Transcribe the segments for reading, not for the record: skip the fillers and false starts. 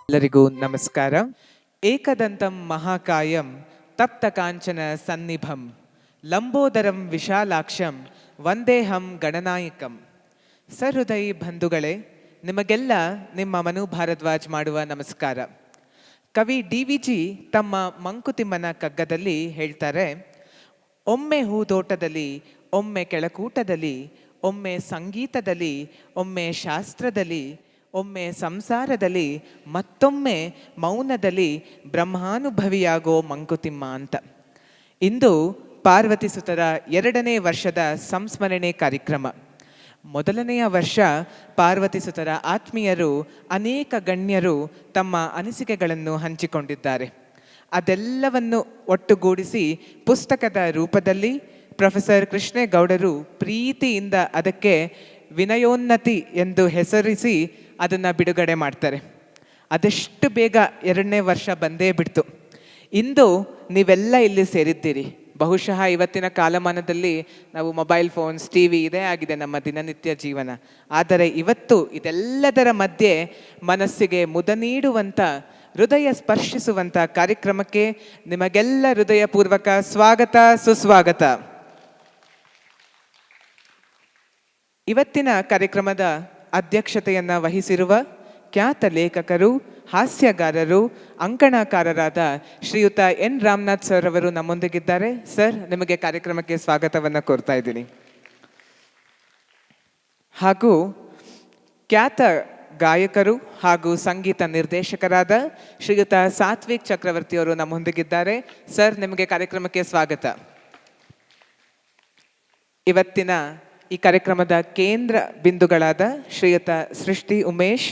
ಎಲ್ಲರಿಗೂ ನಮಸ್ಕಾರ. ಏಕದಂತಂ ಮಹಾಕಾಯಂ ತಪ್ತ ಕಾಂಚನ ಸನ್ನಿಭಂ ಲಂಬೋದರಂ ವಿಶಾಲಾಕ್ಷಂ ವಂದೇಹಂ ಗಣನಾಯಕಂ. ಸಹೃದಯಿ ಬಂಧುಗಳೇ, ನಿಮಗೆಲ್ಲ ನಿಮ್ಮ ಮನು ಭಾರದ್ವಾಜ್ ಮಾಡುವ ನಮಸ್ಕಾರ. ಕವಿ DVG ತಮ್ಮ ಮಂಕುತಿಮ್ಮನ ಕಗ್ಗದಲ್ಲಿ ಹೇಳ್ತಾರೆ, ಒಮ್ಮೆ ಹೂದೋಟದಲ್ಲಿ, ಒಮ್ಮೆ ಕೆಳಕೂಟದಲ್ಲಿ, ಒಮ್ಮೆ ಸಂಗೀತದಲ್ಲಿ, ಒಮ್ಮೆ ಶಾಸ್ತ್ರದಲ್ಲಿ, ಒಮ್ಮೆ ಸಂಸಾರದಲ್ಲಿ, ಮತ್ತೊಮ್ಮೆ ಮೌನದಲ್ಲಿ ಬ್ರಹ್ಮಾನುಭವಿಯಾಗೋ ಮಂಕುತಿಮ್ಮ ಅಂತ. ಇಂದು ಪಾರ್ವತಿ ಸುತರ 2ನೇ ವರ್ಷದ ಸಂಸ್ಮರಣೆ ಕಾರ್ಯಕ್ರಮ. ಮೊದಲನೆಯ ವರ್ಷ ಪಾರ್ವತಿ ಸುತರ ಆತ್ಮೀಯರು ಅನೇಕ ಗಣ್ಯರು ತಮ್ಮ ಅನಿಸಿಕೆಗಳನ್ನು ಹಂಚಿಕೊಂಡಿದ್ದಾರೆ. ಅದೆಲ್ಲವನ್ನು ಒಟ್ಟುಗೂಡಿಸಿ ಪುಸ್ತಕದ ರೂಪದಲ್ಲಿ ಪ್ರೊಫೆಸರ್ ಕೃಷ್ಣೇಗೌಡರು ಪ್ರೀತಿಯಿಂದ ಅದಕ್ಕೆ ವಿನಯೋನ್ನತಿ ಎಂದು ಹೆಸರಿಸಿ ಅದನ್ನು ಬಿಡುಗಡೆ ಮಾಡ್ತಾರೆ. ಅದೆಷ್ಟು ಬೇಗ 2ನೇ ವರ್ಷ ಬಂದೇ ಬಿಡ್ತು. ಇಂದು ನೀವೆಲ್ಲ ಇಲ್ಲಿ ಸೇರಿದ್ದೀರಿ. ಬಹುಶಃ ಇವತ್ತಿನ ಕಾಲಮಾನದಲ್ಲಿ ನಾವು ಮೊಬೈಲ್ ಫೋನ್ಸ್, TV ಇದೇ ಆಗಿದೆ ನಮ್ಮ ದಿನನಿತ್ಯ ಜೀವನ. ಆದರೆ ಇವತ್ತು ಇದೆಲ್ಲದರ ಮಧ್ಯೆ ಮನಸ್ಸಿಗೆ ಮುದ ನೀಡುವಂಥ, ಹೃದಯ ಸ್ಪರ್ಶಿಸುವಂಥ ಕಾರ್ಯಕ್ರಮಕ್ಕೆ ನಿಮಗೆಲ್ಲ ಹೃದಯಪೂರ್ವಕ ಸ್ವಾಗತ, ಸುಸ್ವಾಗತ. ಇವತ್ತಿನ ಕಾರ್ಯಕ್ರಮದ ಅಧ್ಯಕ್ಷತೆಯನ್ನು ವಹಿಸಿರುವ ಖ್ಯಾತ ಲೇಖಕರು, ಹಾಸ್ಯಗಾರರು, ಅಂಕಣಕಾರರಾದ ಶ್ರೀಯುತ N. ರಾಮನಾಥ್ ಸರ್ ಅವರು ನಮ್ಮೊಂದಿಗಿದ್ದಾರೆ. ಸರ್, ನಿಮಗೆ ಕಾರ್ಯಕ್ರಮಕ್ಕೆ ಸ್ವಾಗತವನ್ನು ಕೋರ್ತಾ ಇದ್ದೀನಿ. ಹಾಗೂ ಖ್ಯಾತ ಗಾಯಕರು ಹಾಗೂ ಸಂಗೀತ ನಿರ್ದೇಶಕರಾದ ಶ್ರೀಯುತ ಸಾತ್ವಿಕ್ ಚಕ್ರವರ್ತಿಯವರು ನಮ್ಮೊಂದಿಗಿದ್ದಾರೆ. ಸರ್, ನಿಮಗೆ ಕಾರ್ಯಕ್ರಮಕ್ಕೆ ಸ್ವಾಗತ. ಇವತ್ತಿನ ಈ ಕಾರ್ಯಕ್ರಮದ ಕೇಂದ್ರ ಬಿಂದುಗಳಾದ ಶ್ರೀಯುತ ಸೃಷ್ಟಿ ಉಮೇಶ್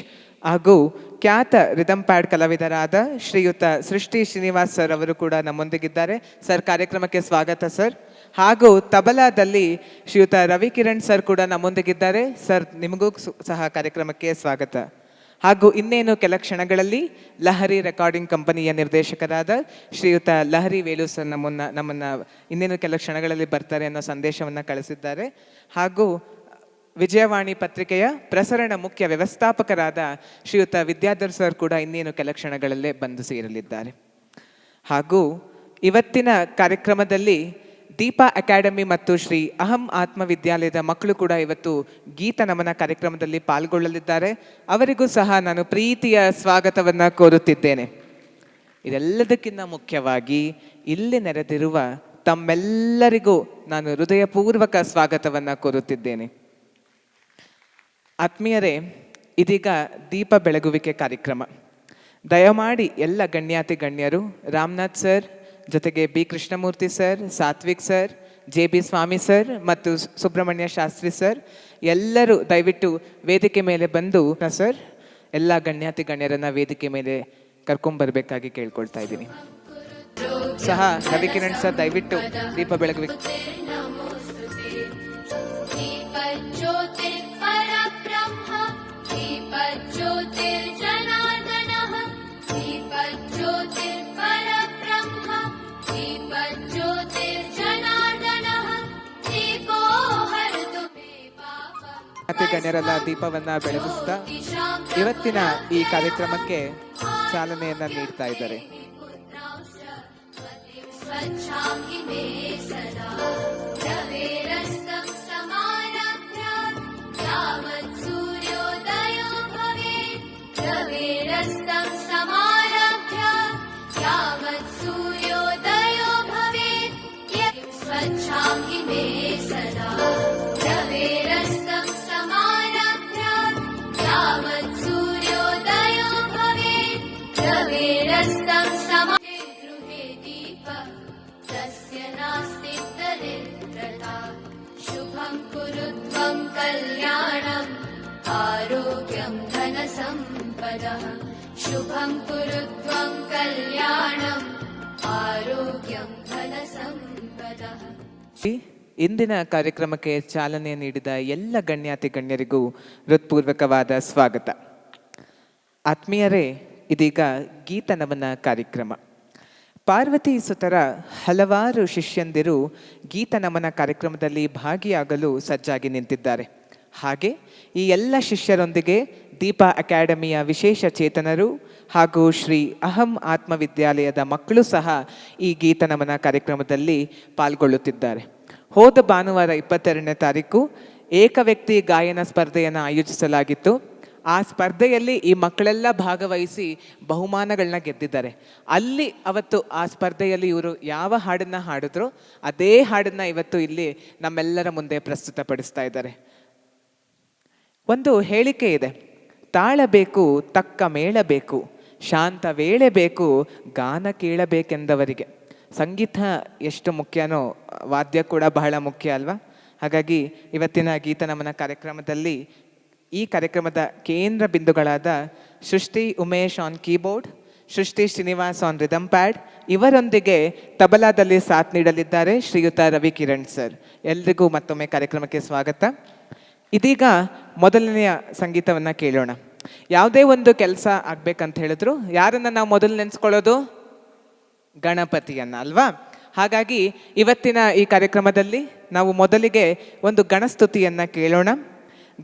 ಹಾಗೂ ಖ್ಯಾತ ರಿದಮ್ ಪ್ಯಾಡ್ ಕಲಾವಿದರಾದ ಶ್ರೀಯುತ ಸೃಷ್ಟಿ ಶ್ರೀನಿವಾಸ್ ಸರ್ ಅವರು ಕೂಡ ನಮ್ಮೊಂದಿಗಿದ್ದಾರೆ. ಸರ್, ಕಾರ್ಯಕ್ರಮಕ್ಕೆ ಸ್ವಾಗತ ಸರ್. ಹಾಗೂ ತಬಲಾದಲ್ಲಿ ಶ್ರೀಯುತ ರವಿ ಕಿರಣ್ ಸರ್ ಕೂಡ ನಮ್ಮೊಂದಿಗಿದ್ದಾರೆ. ಸರ್, ನಿಮಗೂ ಸಹ ಕಾರ್ಯಕ್ರಮಕ್ಕೆ ಸ್ವಾಗತ. ಹಾಗೂ ಇನ್ನೇನು ಕೆಲ ಕ್ಷಣಗಳಲ್ಲಿ ಲಹರಿ ರೆಕಾರ್ಡಿಂಗ್ ಕಂಪನಿಯ ನಿರ್ದೇಶಕರಾದ ಶ್ರೀಯುತ ಲಹರಿ ವೇಲು ಸರ್ ನಮ್ಮನ್ನು ಇನ್ನೇನು ಕೆಲ ಕ್ಷಣಗಳಲ್ಲಿ ಬರ್ತಾರೆ ಅನ್ನೋ ಸಂದೇಶವನ್ನು ಕಳಿಸಿದ್ದಾರೆ. ಹಾಗೂ ವಿಜಯವಾಣಿ ಪತ್ರಿಕೆಯ ಪ್ರಸರಣ ಮುಖ್ಯ ವ್ಯವಸ್ಥಾಪಕರಾದ ಶ್ರೀಯುತ ವಿದ್ಯಾಧರ್ ಸರ್ ಕೂಡ ಇನ್ನೇನು ಕೆಲ ಕ್ಷಣಗಳಲ್ಲೇ ಬಂದು ಸೇರಲಿದ್ದಾರೆ. ಹಾಗೂ ಇವತ್ತಿನ ಕಾರ್ಯಕ್ರಮದಲ್ಲಿ ದೀಪಾ ಅಕಾಡೆಮಿ ಮತ್ತು ಶ್ರೀ ಅಹಂ ಆತ್ಮ ವಿದ್ಯಾಲಯದ ಮಕ್ಕಳು ಕೂಡ ಇವತ್ತು ಗೀತ ನಮನ ಕಾರ್ಯಕ್ರಮದಲ್ಲಿ ಪಾಲ್ಗೊಳ್ಳಲಿದ್ದಾರೆ. ಅವರಿಗೂ ಸಹ ನಾನು ಪ್ರೀತಿಯ ಸ್ವಾಗತವನ್ನು ಕೋರುತ್ತಿದ್ದೇನೆ. ಇದೆಲ್ಲದಕ್ಕಿಂತ ಮುಖ್ಯವಾಗಿ ಇಲ್ಲಿ ನೆರೆದಿರುವ ತಮ್ಮೆಲ್ಲರಿಗೂ ನಾನು ಹೃದಯಪೂರ್ವಕ ಸ್ವಾಗತವನ್ನು ಕೋರುತ್ತಿದ್ದೇನೆ. ಆತ್ಮೀಯರೇ, ಇದೀಗ ದೀಪ ಬೆಳಗುವಿಕೆ ಕಾರ್ಯಕ್ರಮ. ದಯಮಾಡಿ ಎಲ್ಲ ಗಣ್ಯಾತಿ ಗಣ್ಯರು, ರಾಮನಾಥ್ ಸರ್ ಜೊತೆಗೆ B. Krishnamurthy sir, Satvik sir, JB Swamy sir ಮತ್ತು ಸುಬ್ರಹ್ಮಣ್ಯ ಶಾಸ್ತ್ರಿ ಸರ್ ಎಲ್ಲರೂ ದಯವಿಟ್ಟು ವೇದಿಕೆ ಮೇಲೆ ಬಂದು ಸರ್ ಎಲ್ಲ ಗಣ್ಯಾತಿ ಗಣ್ಯರನ್ನ ವೇದಿಕೆ ಮೇಲೆ ಕರ್ಕೊಂಡ್ಬರ್ಬೇಕಾಗಿ ಕೇಳ್ಕೊಳ್ತಾ ಇದ್ದೀನಿ. ಸಹ ರವಿ ಕಿರಣ್ ಸರ್ ದಯವಿಟ್ಟು ದೀಪ ಬೆಳಗುವಿಕೆ. ಗಣ್ಯರೆಲ್ಲ ದೀಪವನ್ನ ಬೆಳಗಿಸ್ತಾ ಇವತ್ತಿನ ಈ ಕಾರ್ಯಕ್ರಮಕ್ಕೆ ಚಾಲನೆಯನ್ನ ನೀಡ್ತಾ ಇದ್ದಾರೆ. शुभं कुरु त्वं कल्याणम् आरोग्यं धनसम्पदः. शुभं कुरु त्वं कल्याणम् आरोग्यं धनसम्पदः. ಇಂದಿನ ಕಾರ್ಯಕ್ರಮಕ್ಕೆ ಚಾಲನೆ ನೀಡಿದ ಎಲ್ಲ ಗಣ್ಯಾತಿ ಗಣ್ಯರಿಗೂ ಹೃತ್ಪೂರ್ವಕವಾದ ಸ್ವಾಗತ. ಆತ್ಮೀಯರೇ, ಇದೀಗ ಗೀತ ನಮನ ಕಾರ್ಯಕ್ರಮ. ಪಾರ್ವತಿ ಸುತರ ಹಲವಾರು ಶಿಷ್ಯಂದಿರು ಗೀತ ನಮನ ಕಾರ್ಯಕ್ರಮದಲ್ಲಿ ಭಾಗಿಯಾಗಲು ಸಜ್ಜಾಗಿ ನಿಂತಿದ್ದಾರೆ. ಹಾಗೆ ಈ ಎಲ್ಲ ಶಿಷ್ಯರೊಂದಿಗೆ ದೀಪ ಅಕಾಡೆಮಿಯ ವಿಶೇಷ ಚೇತನರು ಹಾಗೂ ಶ್ರೀ ಅಹಂ ಆತ್ಮವಿದ್ಯಾಲಯದ ಮಕ್ಕಳು ಸಹ ಈ ಗೀತನಮನ ಕಾರ್ಯಕ್ರಮದಲ್ಲಿ ಪಾಲ್ಗೊಳ್ಳುತ್ತಿದ್ದಾರೆ. ಹೋದ ಭಾನುವಾರ 22ನೇ ತಾರೀಕು ಏಕವ್ಯಕ್ತಿ ಗಾಯನ ಸ್ಪರ್ಧೆಯನ್ನು ಆಯೋಜಿಸಲಾಗಿತ್ತು. ಆ ಸ್ಪರ್ಧೆಯಲ್ಲಿ ಈ ಮಕ್ಕಳೆಲ್ಲ ಭಾಗವಹಿಸಿ ಬಹುಮಾನಗಳನ್ನ ಗೆದ್ದಿದ್ದಾರೆ. ಅಲ್ಲಿ ಅವತ್ತು ಆ ಸ್ಪರ್ಧೆಯಲ್ಲಿ ಇವರು ಯಾವ ಹಾಡನ್ನು ಹಾಡಿದ್ರೋ ಅದೇ ಹಾಡನ್ನು ಇವತ್ತು ಇಲ್ಲಿ ನಮ್ಮೆಲ್ಲರ ಮುಂದೆ ಪ್ರಸ್ತುತಪಡಿಸ್ತಾ ಇದ್ದಾರೆ. ಒಂದು ಹೇಳಿಕೆ ಇದೆ, ತಾಳ ಬೇಕು, ತಕ್ಕ ಮೇಳ ಬೇಕು, ಶಾಂತ ವೇಳೆ ಬೇಕು, ಗಾನ ಕೇಳಬೇಕೆಂದವರಿಗೆ. ಸಂಗೀತ ಎಷ್ಟು ಮುಖ್ಯನೋ ವಾದ್ಯ ಕೂಡ ಬಹಳ ಮುಖ್ಯ ಅಲ್ವಾ? ಹಾಗಾಗಿ ಇವತ್ತಿನ ಗೀತನಮನ ಕಾರ್ಯಕ್ರಮದಲ್ಲಿ ಈ ಕಾರ್ಯಕ್ರಮದ ಕೇಂದ್ರ ಬಿಂದುಗಳಾದ ಸೃಷ್ಟಿ ಉಮೇಶ್ ಆನ್ ಕೀಬೋರ್ಡ್, ಸೃಷ್ಟಿ ಶ್ರೀನಿವಾಸ್ ಆನ್ ರಿದಮ್ ಪ್ಯಾಡ್, ಇವರೊಂದಿಗೆ ತಬಲಾದಲ್ಲಿ ಸಾಥ್ ನೀಡಲಿದ್ದಾರೆ ಶ್ರೀಯುತ ರವಿ ಕಿರಣ್ ಸರ್. ಎಲ್ರಿಗೂ ಮತ್ತೊಮ್ಮೆ ಕಾರ್ಯಕ್ರಮಕ್ಕೆ ಸ್ವಾಗತ. ಇದೀಗ ಮೊದಲನೆಯ ಸಂಗೀತವನ್ನು ಕೇಳೋಣ. ಯಾವುದೇ ಒಂದು ಕೆಲಸ ಆಗ್ಬೇಕಂತ ಹೇಳಿದ್ರು ಯಾರನ್ನ ನಾವು ಮೊದಲು ನೆನೆಸ್ಕೊಳ್ಳೋದು? ಗಣಪತಿಯನ್ನ ಅಲ್ವಾ? ಹಾಗಾಗಿ ಇವತ್ತಿನ ಈ ಕಾರ್ಯಕ್ರಮದಲ್ಲಿ ನಾವು ಮೊದಲಿಗೆ ಒಂದು ಗಣಸ್ತುತಿಯನ್ನ ಕೇಳೋಣ.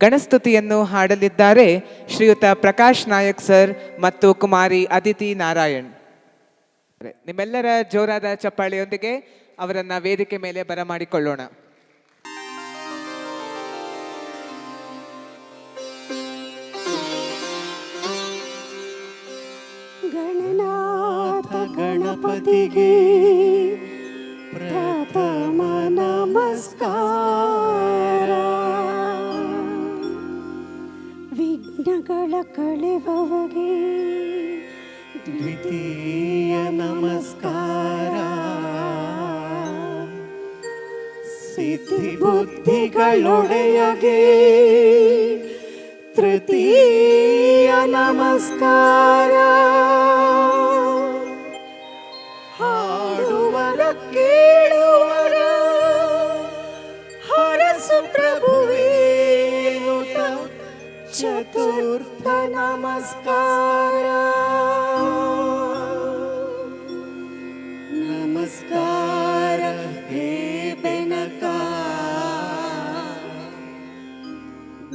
ಗಣಸ್ತುತಿಯನ್ನು ಹಾಡಲಿದ್ದಾರೆ ಶ್ರೀಯುತ ಪ್ರಕಾಶ್ ನಾಯಕ್ ಸರ್ ಮತ್ತು ಕುಮಾರಿ ಅದಿತಿ ನಾರಾಯಣ್. ನಿಮ್ಮೆಲ್ಲರ ಜೋರಾದ ಚಪ್ಪಾಳೆಯೊಂದಿಗೆ ಅವರನ್ನ ವೇದಿಕೆ ಮೇಲೆ ಬರಮಾಡಿಕೊಳ್ಳೋಣ. ಗಣನಾಥ ಗಣಪತಿಗೆ ಪ್ರಥಮ ನಮಸ್ಕಾರ. ವಿಘ್ನಗಳ ಕಳೆವವಗೆ ದ್ವಿತೀಯ ನಮಸ್ಕಾರ. ಸಿದ್ಧಿ ಬುದ್ಧಿಗಳೊಡೆಯಗೆ ತೃತೀಯ ನಮಸ್ಕಾರ. ಹಾಡುವರ ಕೇಳುವರ ಹರಸು ಪ್ರಭುವೇನುತ ಚತುರ್ಥ ನಮಸ್ಕಾರ. ನಮಸ್ಕಾರ ಹೇ ಬೆನಕ,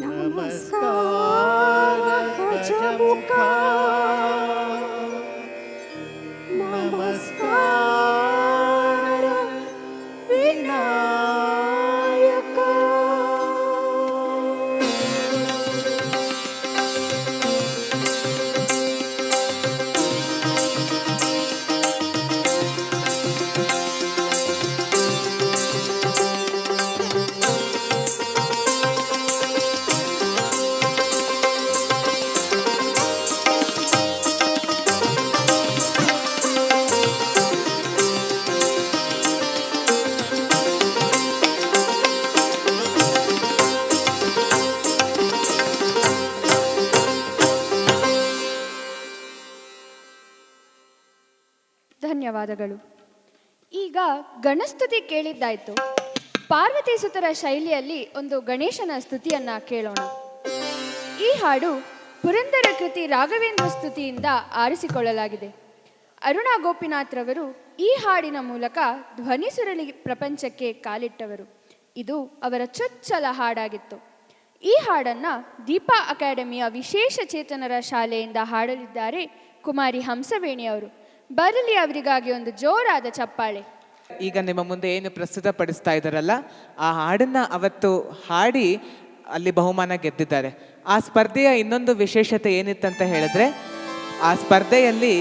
ನಮಸ್ಕಾರ ಗಜಮುಖ, ನಮಸ್ಕಾರ ವಿನಾಯಕ. ಧನ್ಯವಾದಗಳು. ಈಗ ಗಣಸ್ತುತಿ ಕೇಳಿದ್ದಾಯ್ತು. ಪಾರ್ವತಿ ಸುತರ ಶೈಲಿಯಲ್ಲಿ ಒಂದು ಗಣೇಶನ ಸ್ತುತಿಯನ್ನ ಕೇಳೋಣ. ಈ ಹಾಡು ಪುರಂದರ ಕೃತಿ ರಾಘವೇಂದ್ರ ಸ್ತುತಿಯಿಂದ ಆರಿಸಿಕೊಳ್ಳಲಾಗಿದೆ. ಅರುಣಾ ಗೋಪಿನಾಥ್ ರವರು ಈ ಹಾಡಿನ ಮೂಲಕ ಧ್ವನಿ ಸುರಳಿ ಪ್ರಪಂಚಕ್ಕೆ ಕಾಲಿಟ್ಟವರು. ಇದು ಅವರ ಚೊಚ್ಚಲ ಹಾಡಾಗಿತ್ತು. ಈ ಹಾಡನ್ನು ದೀಪಾ ಅಕಾಡೆಮಿಯ ವಿಶೇಷ ಚೇತನರ ಶಾಲೆಯಿಂದ ಹಾಡಲಿದ್ದಾರೆ ಕುಮಾರಿ ಹಂಸವೇಣಿ ಅವರು. ಬರಲಿ ಅವರಿಗಾಗಿ ಒಂದು ಜೋರಾದ ಚಪ್ಪಾಳೆ. ಈಗ ನಿಮ್ಮ ಮುಂದೆ ಏನು ಪ್ರಸ್ತುತಪಡಿಸ್ತಾ ಇದ್ದಾರಲ್ಲ, ಆ ಹಾಡನ್ನ ಅವತ್ತು ಹಾಡಿ ಅಲ್ಲಿ ಬಹುಮಾನ ಗೆದ್ದಿದ್ದಾರೆ. ಆ ಸ್ಪರ್ಧೆಯ ಇನ್ನೊಂದು ವಿಶೇಷತೆ ಏನಿತ್ತಂತ ಹೇಳಿದ್ರೆ, ಆ ಸ್ಪರ್ಧೆಯಲ್ಲಿ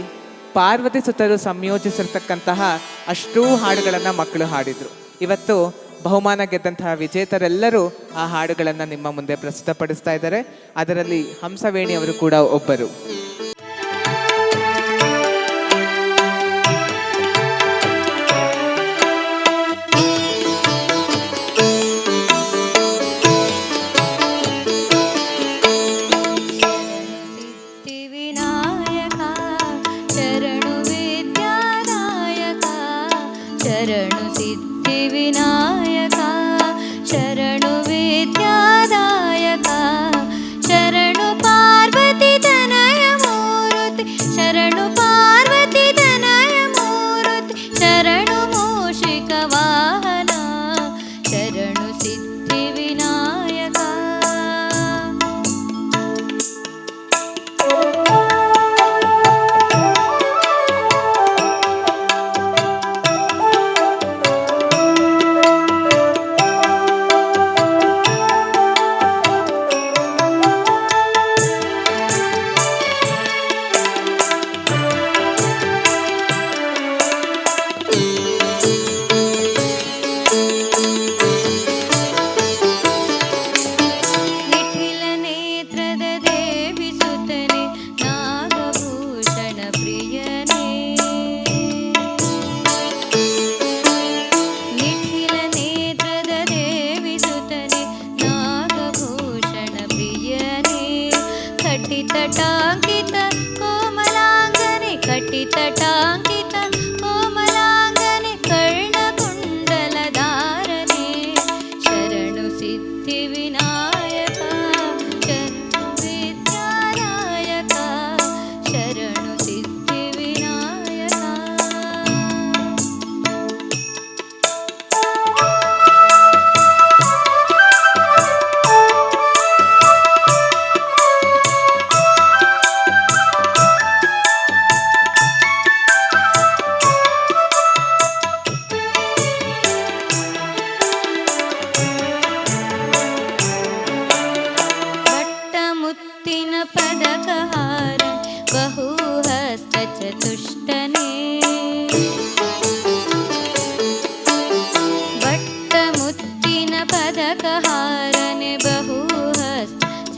ಪಾರ್ವತಿ ಸುತ್ತರು ಸಂಯೋಜಿಸಿರ್ತಕ್ಕಂತಹ ಅಷ್ಟೂ ಹಾಡುಗಳನ್ನು ಮಕ್ಕಳು ಹಾಡಿದರು. ಇವತ್ತು ಬಹುಮಾನ ಗೆದ್ದಂತಹ ವಿಜೇತರೆಲ್ಲರೂ ಆ ಹಾಡುಗಳನ್ನು ನಿಮ್ಮ ಮುಂದೆ ಪ್ರಸ್ತುತಪಡಿಸ್ತಾ ಇದ್ದಾರೆ. ಅದರಲ್ಲಿ ಹಂಸವೇಣಿ ಅವರು ಕೂಡ ಒಬ್ಬರು. ಶರಣು ಸಿದ್ಧಿವಿನಾಯಕ, ಶರಣು ವಿದ್ಯಾದಾಯಕ, ಶರಣು ಪಾರ್ವತಿ ತನಯ ಮೂರುತಿ, ಶರಣು ಪಾರ್ವತಿ ತನಯ ಮೂರುತಿ, ಶರಣು ಮೂಷಿಕ ವಾಹನ, ಶರಣು ಸಿದ್ಧಿವಿನಾಯಕ.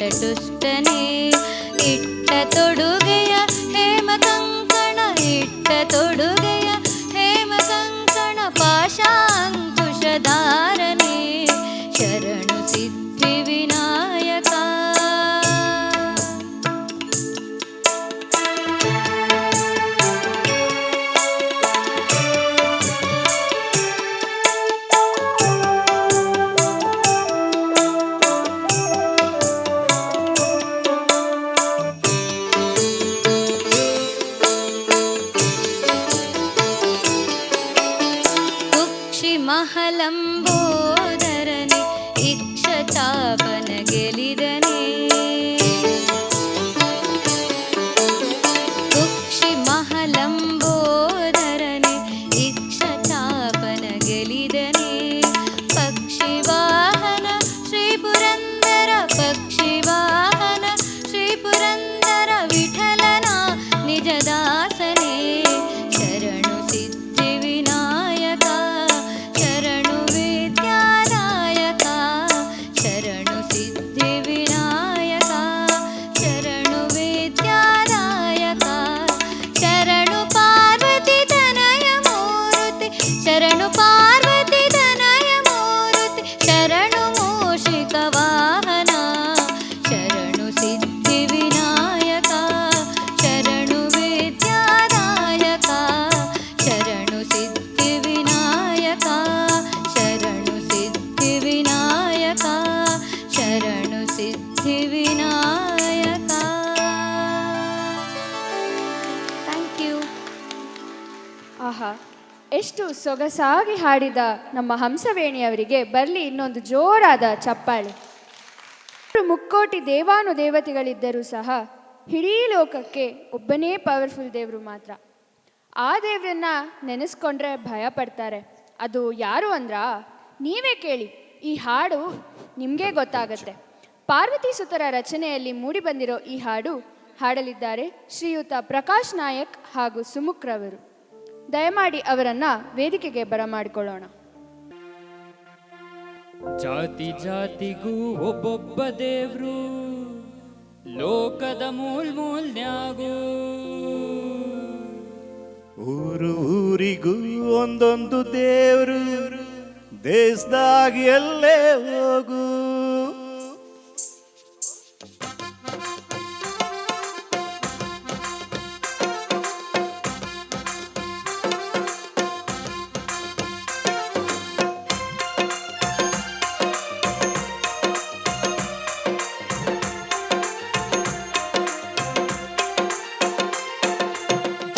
ತುಷ್ಟನೇ ಇಟ್ಟ ತೊಡುಗೆಯ ಹೇಮ ಕಂಕಣ ಇಟ್ಟ ತೊಡುಗೆಯ ಹೇಮ ಕಂಕಣ ಪಾಶಾಂಕುಶಧಾರನೇ ಶರಣು ಸಿದ್ಧಿ ವಿನಾಯಕ. ಮಹಲಂಬೋದರನೆ ಇಕ್ಷ ಚಾಪನ ಗೆಲಿದನೆ ಕುಕ್ಷಿ ಮಹಲಂಬೋದರನೆ ಇಕ್ಷ ಚಾಪನ ಗೆಲಿದನೆ ಪಕ್ಷಿ ವಾಹನ ಶ್ರೀ ಪುರಂದರ ಪಕ್ಷಿ ವಾಹನ ಶ್ರೀ ಪುರಂದರ ವಿಠಲನ ನಿಜದಾಸನೆ ಶರಣು ಸಿದ್ಧಿ ವಿನಾಯಕ ಶರಣು ವಿದ್ಯಾದಾಯಕ ಶರಣು ಸಿದ್ಧಿ ವಿನಾಯಕ ಶರಣು ವಿದ್ಯಾದಾಯಕ ಶರಣು ಪಾರ್ವತಿ ತನಯ ಮೂರ್ತಿ ಶರಣು ಪಾರ್ವತಿ ತನಯ ಮೂರ್ತಿ ಶರಣು ಮೂಷಿಕ ವಾಹನ ಶರಣು ಸಿದ್ಧಿ ವಿನಾಯಕ ಶರಣು ವಿದ್ಯಾದಾಯಕ ಶರಣು ಸಿದ್ಧಿ ವಿನಾಯಕ ಶರಣು ಸಿದ್ಧಿ ವಿನಾಯಕ ಶರಣು ಸಿದ್ಧಿ ವಿನಾಯಕ. Thank you. ಆಹಾ, ಎಷ್ಟು ಸೊಗಸಾಗಿ ಹಾಡಿದ ನಮ್ಮ ಹಂಸವೇಣಿಯವರಿಗೆ ಬರಲಿ ಇನ್ನೊಂದು ಜೋರಾದ ಚಪ್ಪಾಳೆ. ಮುಕ್ಕೋಟಿ ದೇವಾನುದೇವತೆಗಳಿದ್ದರೂ ಸಹ ಇಡೀ ಲೋಕಕ್ಕೆ ಒಬ್ಬನೇ ಪವರ್ಫುಲ್ ದೇವರು ಮಾತ್ರ. ಆ ದೇವರನ್ನ ನೆನೆಸ್ಕೊಂಡ್ರೆ ಭಯ ಪಡ್ತಾರೆ. ಅದು ಯಾರು ಅಂದ್ರಾ? ನೀವೇ ಕೇಳಿ, ಈ ಹಾಡು ನಿಮಗೆ ಗೊತ್ತಾಗತ್ತೆ. ಪಾರ್ವತಿ ಸುತರ ರಚನೆಯಲ್ಲಿ ಮೂಡಿಬಂದಿರೋ ಈ ಹಾಡು ಹಾಡಲಿದ್ದಾರೆ ಶ್ರೀಯುತ ಪ್ರಕಾಶ್ ನಾಯಕ್ ಹಾಗೂ ಸುಮುಖ್ರವರು. ದಯಮಾಡಿ ಅವರನ್ನ ವೇದಿಕೆಗೆ ಬರಮಾಡಿಕೊಳ್ಳೋಣ. ಜಾತಿ ಜಾತಿಗೂ ಒಬ್ಬೊಬ್ಬ ದೇವ್ರು ಲೋಕದ ಮೂಲ್ನ್ಯಾಗೂ ಊರು ಊರಿಗೂ ಒಂದೊಂದು ದೇವ್ರು ದೇಶದಾಗ ಎಲ್ಲೇ ಹೋಗು.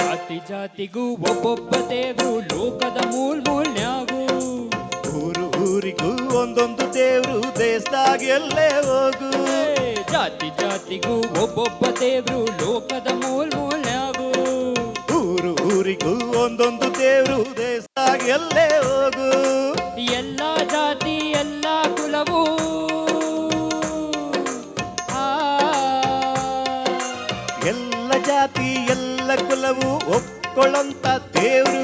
ಜಾತಿ ಜಾತಿಗೂ ಒಬ್ಬೊಬ್ಬ ದೇವ್ರು ಲೋಕದ ಮೂಲ್ನ್ಯಾಗೂ ಊರು ಊರಿಗೂ ಒಂದೊಂದು ದೇವ್ರು ದೇಶದಾಗ ಎಲ್ಲೇ ಹೋಗು. ಜಾತಿ ಜಾತಿಗೂ ಒಬ್ಬೊಬ್ಬ ದೇವ್ರು ಲೋಕದ ಮೂಲ್ನ್ಯಾಗೂ ಊರು ಊರಿಗೂ ಒಂದೊಂದು ದೇವ್ರು ದೇಶದಾಗ ಎಲ್ಲೇ ಹೋಗು. ಎಲ್ಲ ಜಾತಿ ಎಲ್ಲ ಕುಲವು ಎಲ್ಲ ಜಾತಿ ಎಲ್ಲ ಕುಲವು ಒಪ್ಕೊಳ್ಳಂತ ದೇವ್ರು.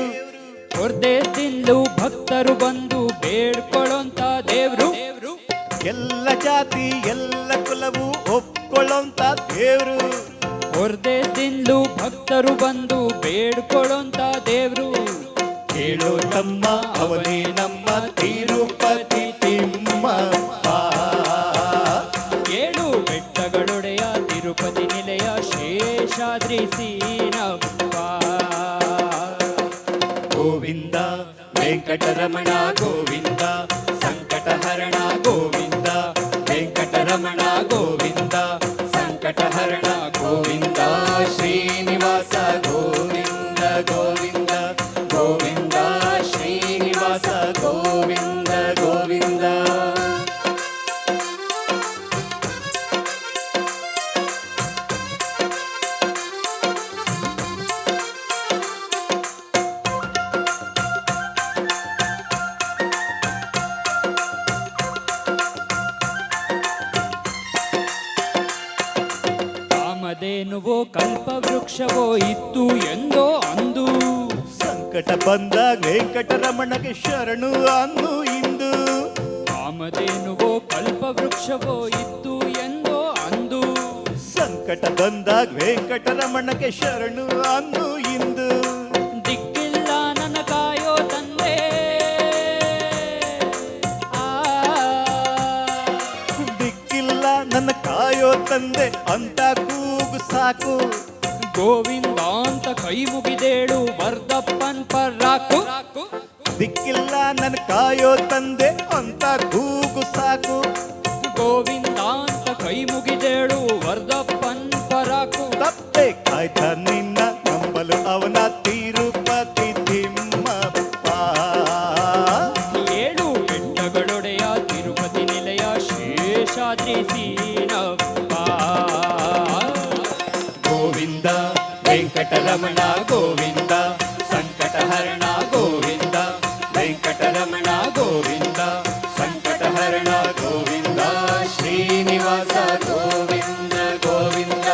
ಹೊರದೇಶದಿಂದಲೂ ಭಕ್ತರು ಬಂದು ಬೇಡ್ಕೊಳ್ಳೋಂತ ದೇವ್ರು. ಎಲ್ಲ ಜಾತಿ ಎಲ್ಲ ಕುಲವು ಒಪ್ಕೊಳ್ಳಂತ ದೇವ್ರು. ಹೊರದೇಶದಿಂದಲೂ ಭಕ್ತರು ಬಂದು ಬೇಡ್ಕೊಳ್ಳೋಂತ ದೇವ್ರು. ಕೇಳೋ ತಮ್ಮ ಅವನೇ ನಮ್ಮ ತಿರುಪತಿ ತಿಮ್ಮಪ್ಪ. ಏಳು ಬೆಟ್ಟಗಳೊಡೆಯ ತಿರುಪತಿ ನಿಲಯ ಶೇಷಾದ್ರಿ ಸೀನಪ್ಪ. ಗೋವಿಂದ ವೆಂಕಟರಮಣ ಗೋವಿಂದ ಸಂಕಟಹರಣ ಗೋವಿಂದ ವೆಂಕಟರಮಣ ಗೋವಿಂದ ಸಂಕಟಹರಣ ಗೋವಿಂದ ಶ್ರೀನಿವಾಸ ಗೋವಿಂದ ಗೋವಿಂದ ಗೋವಿಂದ ಶ್ರೀನಿವಾಸ ಗೋವಿಂದ ಗೋವಿಂದ. ಕಾಮಧೇನುವೋ ಕಲ್ಪವೃಕ್ಷವೋ ಇತ್ತು ಎಂದೋ ಅಂದು. ಸಂಕಟ ಬಂದಾಗ ವೆಂಕಟರಮಣಗೆ ಶರಣು ಅನ್ನು ಇಂದು. ಕಾಮಧೇನುವೋ ಕಲ್ಪವೃಕ್ಷವೋ ಇತ್ತು ಎಂದೋ ಅಂದು. ಸಂಕಟ ಬಂದಾಗ ವೆಂಕಟರಮಣಗೆ ಶರಣು ಅನ್ನು ಇಂದು. ದಿಕ್ಕಿಲ್ಲ ನನ್ನ ಕಾಯೋ ತಂದೆ, ದಿಕ್ಕಿಲ್ಲ ನನ್ನ ಕಾಯೋ ತಂದೆ ಅಂತ ಕೂಗು ಸಾಕು. ಗೋವಿಂದ ಅಂತ ಕೈ ಮುಗಿದೇಳು ವರ್ಧಪ್ಪನ್ ಪರ್ರಾಕು. ದಿಕ್ಕಿಲ್ಲ ನನ್ನ ಕಾಯೋ ತಂದೆ ಅಂತ ಕೂಗು ಸಾಕು. ಗೋವಿಂದ ಅಂತ ಕೈ ಮುಗಿದೇಳು ವರ್ಧಪ್ಪನ್ ಪರಾಕು. ತಪ್ಪೆ ಕಾಯ್ತ ನಿನ್ನ ನಂಬಲು ಅವನ ತಿರುಪತಿ ತಿಮ್ಮಪ್ಪ. ಏಳು ಬೆಟ್ಟಗಳೊಡೆಯ ತಿರುಪತಿ ನಿಲಯ ಶೇಷಾದ್ರಿ ಸೀನಪ್ಪ. ಗೋವಿಂದ ವೆಂಕಟರಮಣ ಗೋವಿಂದ ಸಂಕಟಹರಣ ಗೋವಿಂದ ವೆಂಕಟರಮಣ ಗೋವಿಂದ ಸಂಕಟಹರಣ ಗೋವಿಂದ ಶ್ರೀನಿವಾಸ ಗೋವಿಂದ ಗೋವಿಂದ